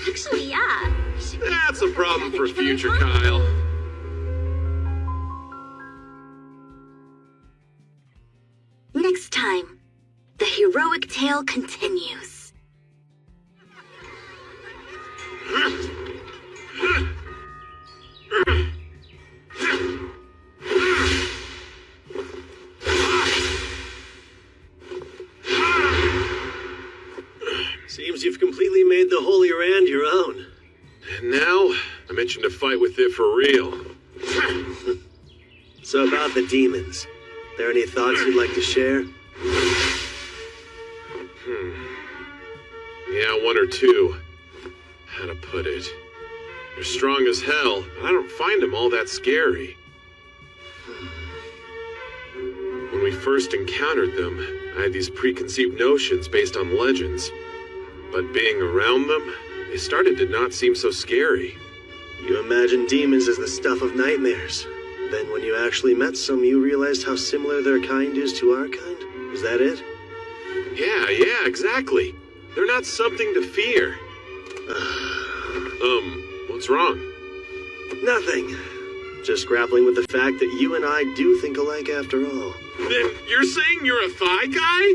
Actually, yeah. That's a problem for future Kyle. Next time, the heroic tale continues. Seems you've completely made the Holy Rand your own. And now, I'm itching to fight with it for real. So about the demons, there any thoughts you'd like to share? Yeah, one or two. How to put it? They're strong as hell, but I don't find them all that scary. When we first encountered them, I had these preconceived notions based on legends. But being around them, they started to not seem so scary. You imagine demons as the stuff of nightmares. Then when you actually met some, you realized how similar their kind is to our kind? Is that it? Yeah, exactly. They're not something to fear. What's wrong? Nothing. Just grappling with the fact that you and I do think alike after all. Then you're saying you're a thigh guy?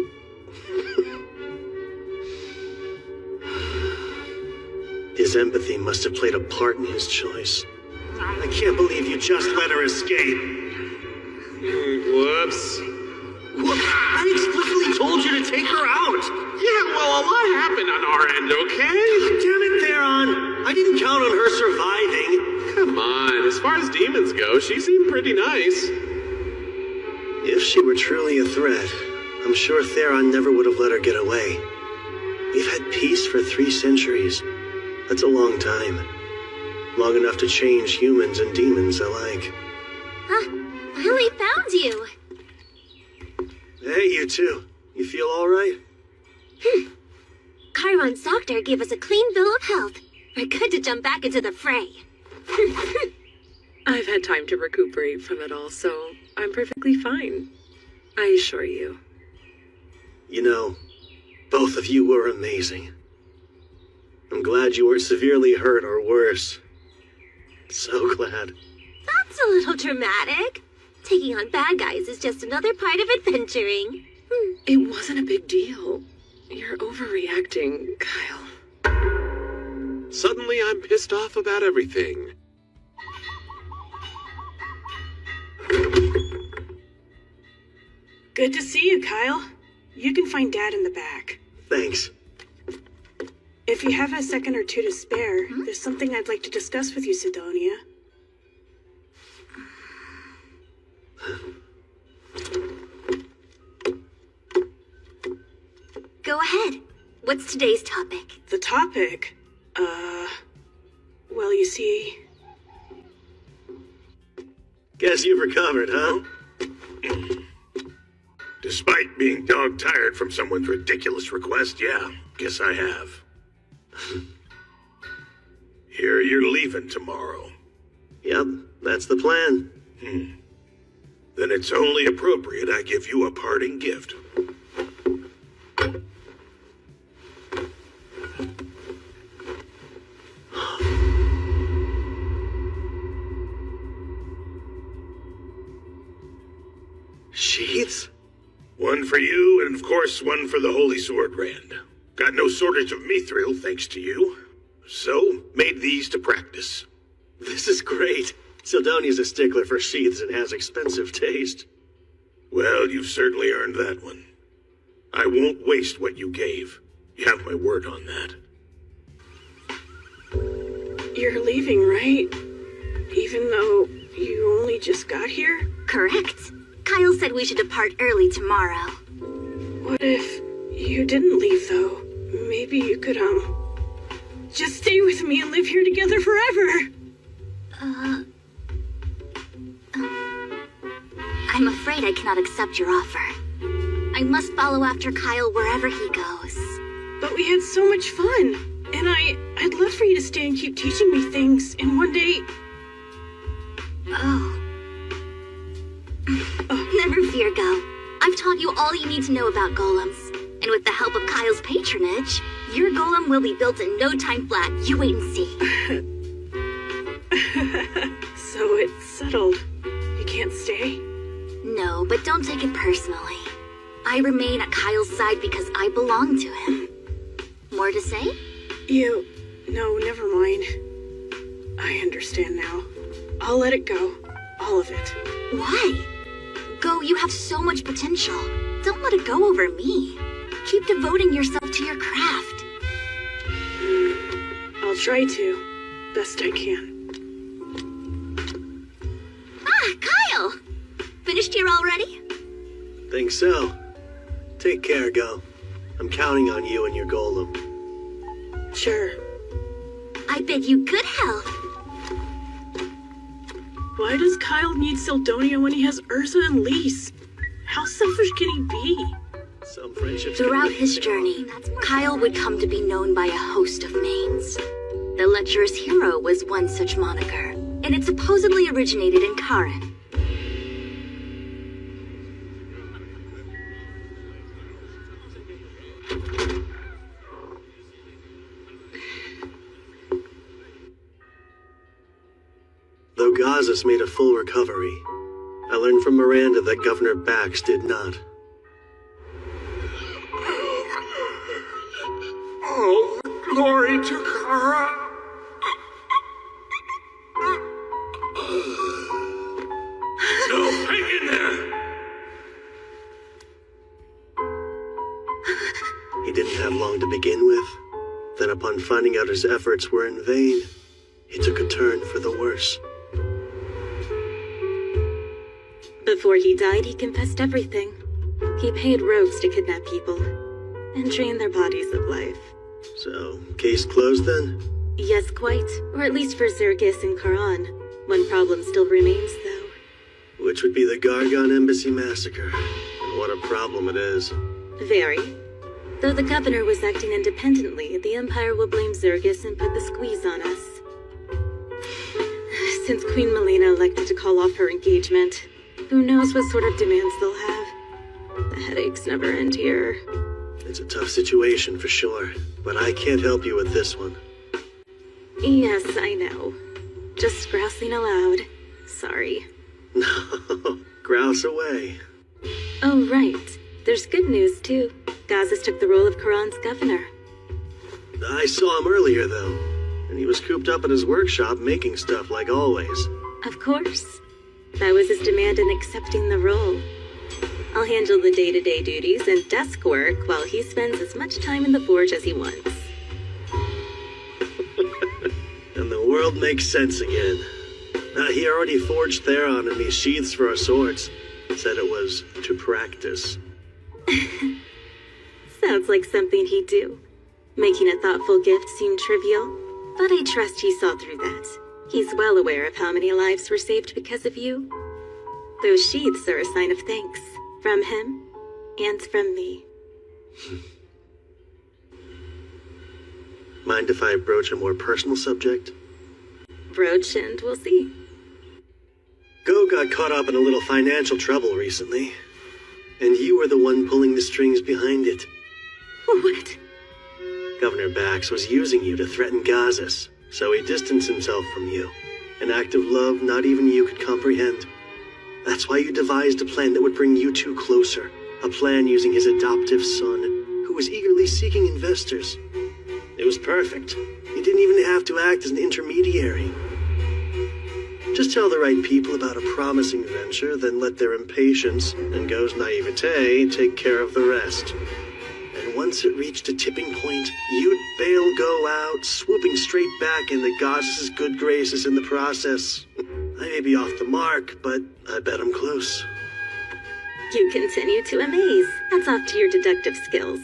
His empathy must have played a part in his choice. I can't believe you just let her escape. Whoops. I explicitly told you to take her out. Yeah, well, a lot happened on our end, okay? Damn it, Theron. I didn't count on her surviving. Come on, as far as demons go, she seemed pretty nice. If she were truly a threat, I'm sure Theron never would have let her get away. We've had peace for 3 centuries. That's a long time. Long enough to change humans and demons alike. Huh? Lily found you. Hey, you two. You feel all right? Chiron's doctor gave us a clean bill of health. We're good to jump back into the fray. I've had time to recuperate from it all, so I'm perfectly fine. I assure you. You know, both of you were amazing. I'm glad you weren't severely hurt or worse. So glad. That's a little dramatic. Taking on bad guys is just another part of adventuring. It wasn't a big deal. You're overreacting, Kyle. Suddenly I'm pissed off about everything. Good to see you, Kyle. You can find Dad in the back. Thanks. If you have a second or two to spare, there's something I'd like to discuss with you, Sidonia. Go ahead. What's today's topic? The topic? Well, you see... Guess you've recovered, huh? Despite being dog-tired from someone's ridiculous request, yeah, guess I have. Here you're leaving tomorrow. Yep, that's the plan. Then it's only appropriate I give you a parting gift. Sheaths? One for you, and of course one for the Holy Sword Rand. Got no shortage of mithril, thanks to you. So, made these to practice. This is great. Sidonia's a stickler for sheaths and has expensive taste. Well, you've certainly earned that one. I won't waste what you gave. You have my word on that. You're leaving, right? Even though you only just got here? Correct. Kyle said we should depart early tomorrow. What if you didn't leave, though? Maybe you could, just stay with me and live here together forever. I'm afraid I cannot accept your offer. I must follow after Kyle wherever he goes. But we had so much fun. And I'd love for you to stay and keep teaching me things. And one day... Oh. Never fear, Go. I've taught you all you need to know about golems. And with the help of Kyle's patronage, your golem will be built in no time flat. You wait and see. So it's settled. You can't stay? No, but don't take it personally. I remain at Kyle's side because I belong to him. More to say? No, never mind. I understand now. I'll let it go. All of it. Why? Go, you have so much potential. Don't let it go over me. Keep devoting yourself to your craft. I'll try to. Best I can. Ah, Kyle! Finished here already? Think so. Take care, Go. I'm counting on you and your golem. Sure. I bid you good health. Why does Kyle need Sildonia when he has Ursa and Lise? How selfish can he be? Some friendships. Throughout his journey, Kyle would come to be known by a host of names. The lecherous hero was one such moniker, and it supposedly originated in Karen. Gazas made a full recovery. I learned from Miranda that Governor Bax did not. All glory to Kara. No, hang in there! He didn't have long to begin with. Then upon finding out his efforts were in vain, he took a turn for the worse. Before he died, he confessed everything. He paid rogues to kidnap people and drain their bodies of life. So, case closed then? Yes, quite. Or at least for Zergis and Karan. One problem still remains, though. Which would be the Gargon Embassy massacre. And what a problem it is. Very. Though the governor was acting independently, the Empire will blame Zergis and put the squeeze on us. Since Queen Melina elected to call off her engagement, who knows what sort of demands they'll have. The headaches never end here. It's a tough situation for sure, but I can't help you with this one. Yes, I know. Just grousing aloud. Sorry. No, grouse away. Oh, right. There's good news, too. Gazas took the role of Karan's governor. I saw him earlier, though, and he was cooped up in his workshop making stuff like always. Of course. That was his demand in accepting the role. I'll handle the day-to-day duties and desk work while he spends as much time in the forge as he wants. And the world makes sense again. He already forged Theron and these sheaths for our swords. Said it was to practice. Sounds like something he'd do. Making a thoughtful gift seem trivial, but I trust he saw through that. He's well aware of how many lives were saved because of you. Those sheaths are a sign of thanks. From him, and from me. Mind if I broach a more personal subject? Broach and we'll see. Go got caught up in a little financial trouble recently. And you were the one pulling the strings behind it. What? Governor Bax was using you to threaten Gazas, so he distanced himself from you. An act of love not even you could comprehend. That's why you devised a plan that would bring you two closer. A plan using his adoptive son, who was eagerly seeking investors. It was perfect. You didn't even have to act as an intermediary. Just tell the right people about a promising venture, then let their impatience and Go's naivete take care of the rest. And once it reached a tipping point, you'd bail Go out, swooping straight back into Gazas' good graces in the process. I may be off the mark, but I bet I'm close. You continue to amaze. Hats off to your deductive skills.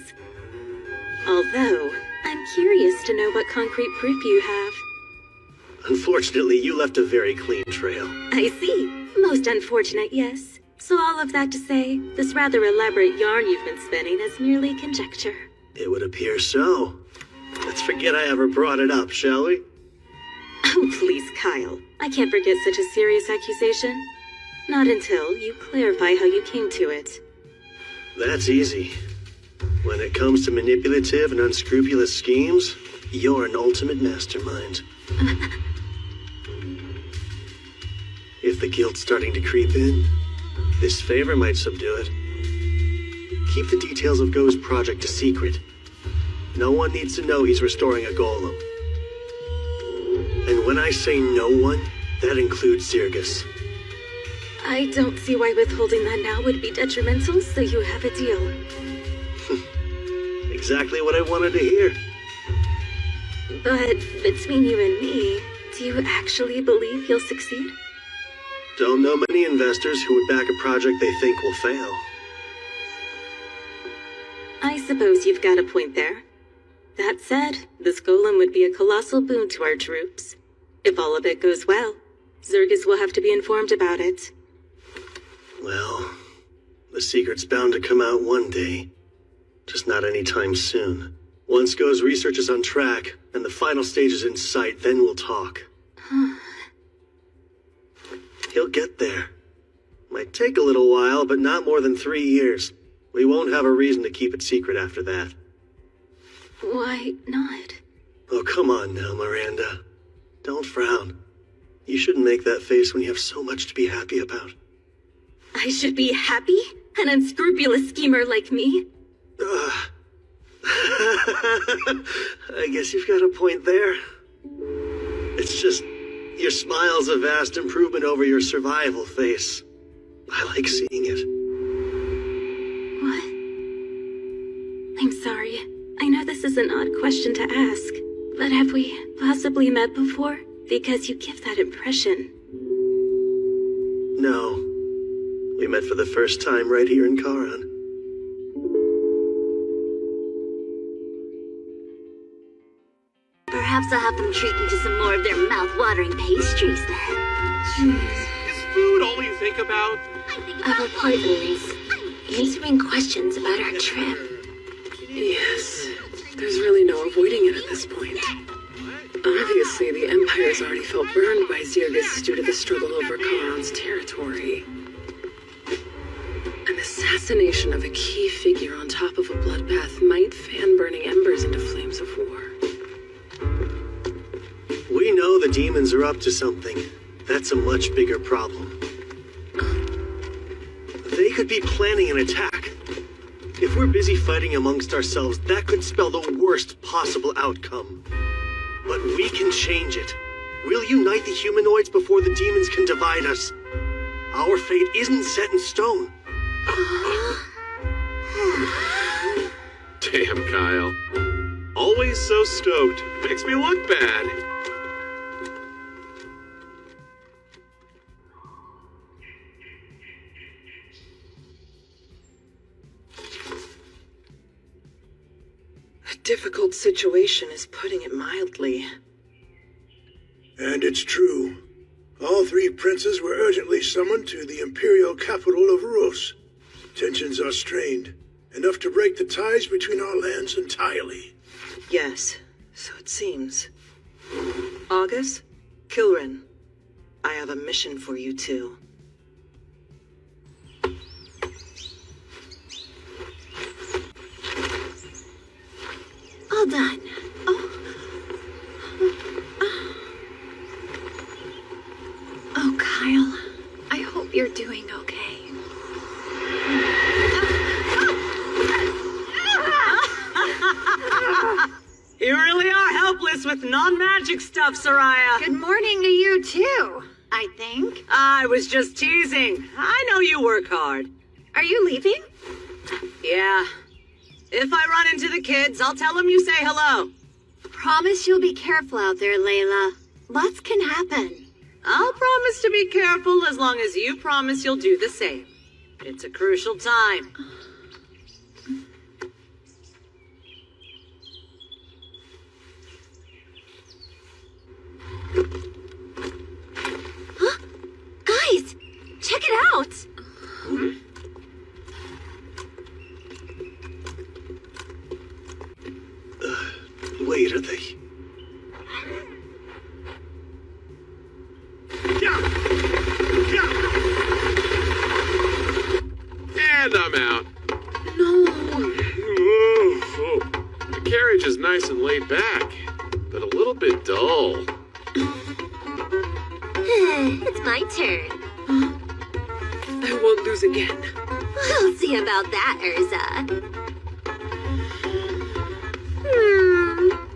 Although, I'm curious to know what concrete proof you have. Unfortunately, you left a very clean trail. I see. Most unfortunate, yes. So all of that to say, this rather elaborate yarn you've been spinning is merely conjecture. It would appear so. Let's forget I ever brought it up, shall we? Oh, please, Kyle. I can't forget such a serious accusation. Not until you clarify how you came to it. That's easy. When it comes to manipulative and unscrupulous schemes, you're an ultimate mastermind. If the guilt's starting to creep in, this favor might subdue it. Keep the details of Go's project a secret. No one needs to know he's restoring a golem. And when I say no one, that includes Zergis. I don't see why withholding that now would be detrimental, so you have a deal. Exactly what I wanted to hear. But between you and me, do you actually believe you'll succeed? Don't know many investors who would back a project they think will fail. I suppose you've got a point there. That said, this golem would be a colossal boon to our troops. If all of it goes well, Zergis will have to be informed about it. Well, the secret's bound to come out one day. Just not anytime soon. Once Go's research is on track, and the final stage is in sight, then we'll talk. He'll get there. Might take a little while, but not more than 3 years. We won't have a reason to keep it secret after that. Why not? Oh, come on now, Miranda. Don't frown. You shouldn't make that face when you have so much to be happy about. I should be happy? An unscrupulous schemer like me? I guess you've got a point there. It's just, your smile's a vast improvement over your survival face. I like seeing it. What? I'm sorry. I know this is an odd question to ask, but have we possibly met before? Because you give that impression. No. We met for the first time right here in Karan. Perhaps I'll have them treat me to some more of their mouth-watering pastries then. Is food all you think about? Our poisonings. Answering questions about our trip. Yes. There's really no avoiding it at this point. Obviously, the Empire's already felt burned by Zirgus due to the struggle over Karan's territory. An assassination of a key figure on top of a bloodbath might fan burning embers into flames of war. We know the demons are up to something. That's a much bigger problem. They could be planning an attack. If we're busy fighting amongst ourselves, that could spell the worst possible outcome. But we can change it. We'll unite the humanoids before the demons can divide us. Our fate isn't set in stone. Damn, Kyle. Always so stoked. Makes me look bad. A difficult situation is putting it mildly. And it's true. All three princes were urgently summoned to the imperial capital of Rus. Tensions are strained, enough to break the ties between our lands entirely. Yes, so it seems. August, Kilrin, I have a mission for you two. All done. Oh, Kyle. I hope you're doing okay. You really are helpless with non-magic stuff, Soraya. Good morning to you, too, I think. I was just teasing. I know you work hard. Are you leaving? Yeah. If I run into the kids, I'll tell them you say hello. Promise you'll be careful out there, Layla. Lots can happen. I'll promise to be careful as long as you promise you'll do the same. It's a crucial time. Huh? Guys, check it out! Wait, are they? And I'm out. No. Oh. The carriage is nice and laid back, but a little bit dull. It's my turn. I won't lose again. We'll see about that, Urza.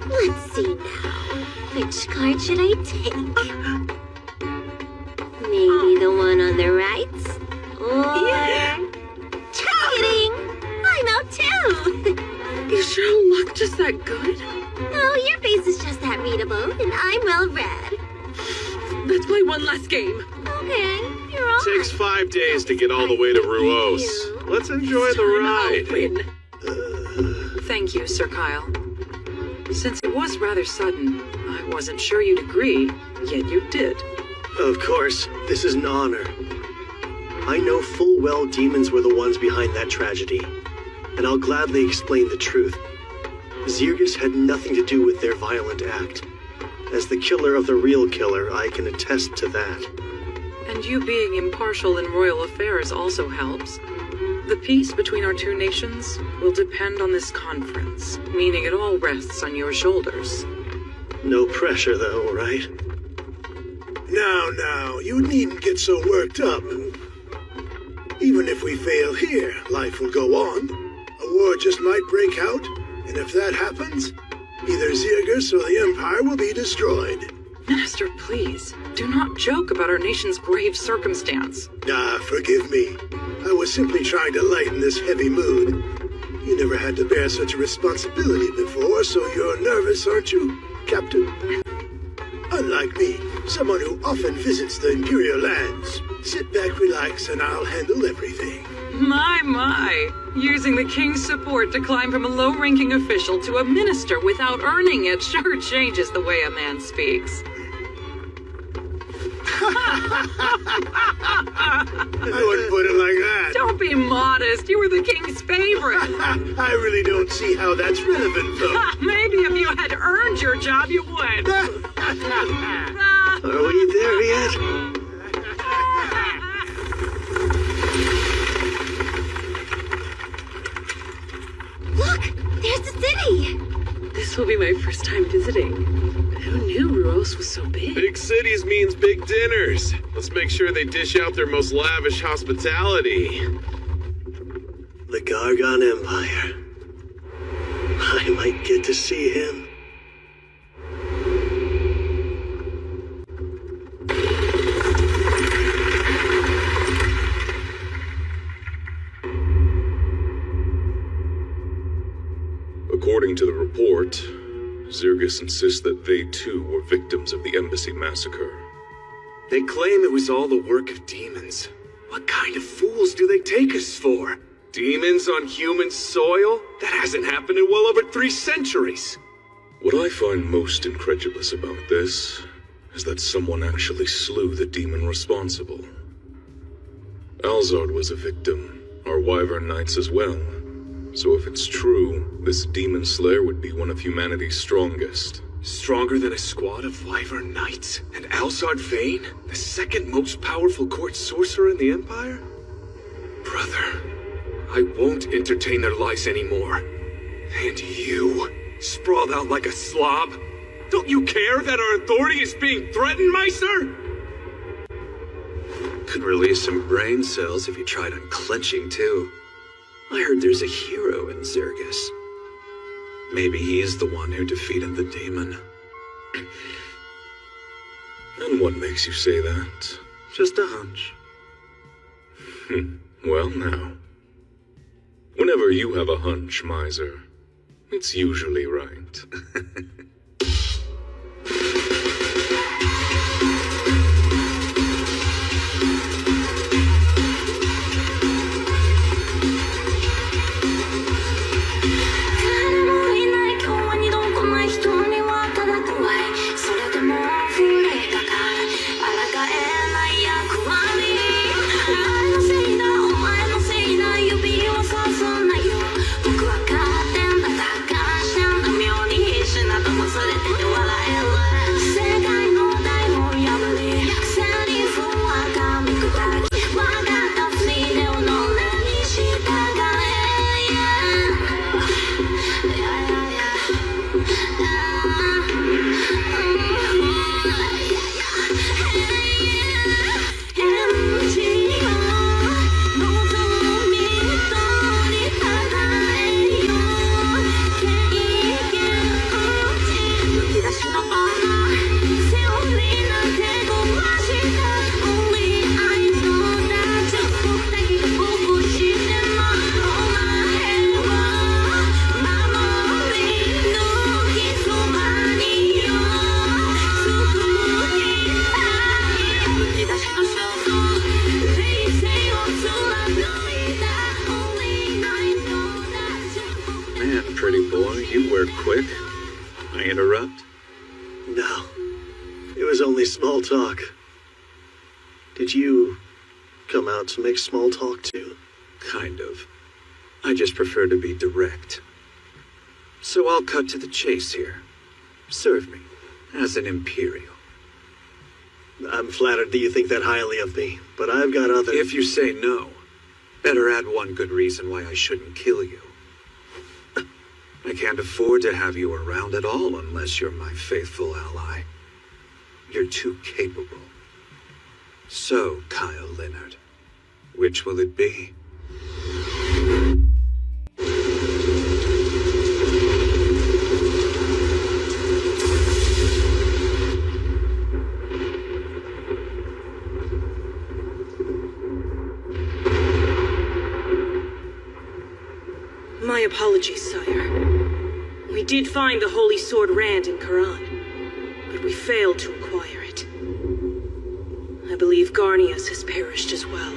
Let's see now. Which card should I take? Maybe the one on the right? Or... Yeah. Just kidding! I'm out too! You sure look just that good? Oh, your face is just that readable, and I'm well read. Let's play one last game. Okay, you're all Takes 5 days to get all the way to Ruos. Let's enjoy the ride. Thank you, Sir Kyle. Since it was rather sudden, I wasn't sure you'd agree, yet you did. Of course, this is an honor. I know full well demons were the ones behind that tragedy, and I'll gladly explain the truth. Zirgus had nothing to do with their violent act. As the killer of the real killer, I can attest to that. And you being impartial in royal affairs also helps. The peace between our two nations will depend on this conference, meaning it all rests on your shoulders. No pressure, though, right? Now, you needn't get so worked up. Even if we fail here, life will go on. A war just might break out, and if that happens, either Zirgus or the Empire will be destroyed. Minister, please, do not joke about our nation's grave circumstance. Forgive me. I was simply trying to lighten this heavy mood. You never had to bear such a responsibility before, so you're nervous, aren't you, Captain? Unlike me, someone who often visits the Imperial lands. Sit back, relax, and I'll handle everything. My. Using the King's support to climb from a low-ranking official to a minister without earning it sure changes the way a man speaks. I wouldn't put it like that. Don't be modest. You were the King's favorite. I really don't see how that's relevant, though. Maybe if you had earned your job, you would. Are we there yet? Look! There's the city! This will be my first time visiting. Who knew Ruos was so big? Big cities means big dinners. Let's make sure they dish out their most lavish hospitality. The Gargon Empire. I might get to see him. According to the report, Zirgus insists that they too were victims of the embassy massacre. They claim it was all the work of demons. What kind of fools do they take us for? Demons on human soil? That hasn't happened in well over 3 centuries. What I find most incredulous about this is that someone actually slew the demon responsible. Alzard was a victim, our Wyvern Knights as well. So if it's true, this demon slayer would be one of humanity's strongest. Stronger than a squad of Wyvern Knights? And Alzard Vane, the second most powerful court sorcerer in the Empire? Brother, I won't entertain their lies anymore. And you, sprawled out like a slob? Don't you care that our authority is being threatened, Meister? Could release some brain cells if you tried unclenching too. I heard there's a hero in Zirgus. Maybe he's the one who defeated the demon. And what makes you say that? Just a hunch. Well now. Whenever you have a hunch, Miser, it's usually right. Quick. I interrupt? No. It was only small talk. Did you come out to make small talk too? Kind of. I just prefer to be direct. So I'll cut to the chase here. Serve me as an Imperial. I'm flattered that you think that highly of me, but I've got other... If you say no, better add one good reason why I shouldn't kill you. I can't afford to have you around at all unless you're my faithful ally. You're too capable. So, Kyle Leonard, which will it be? My apologies, sire. We did find the Holy Sword Rand in Quran, but we failed to acquire it. I believe Garnius has perished as well.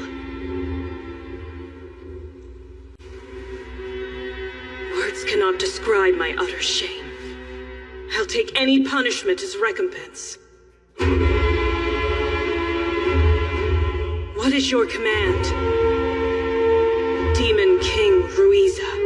Words cannot describe my utter shame. I'll take any punishment as recompense. What is your command? Demon King Ruiza.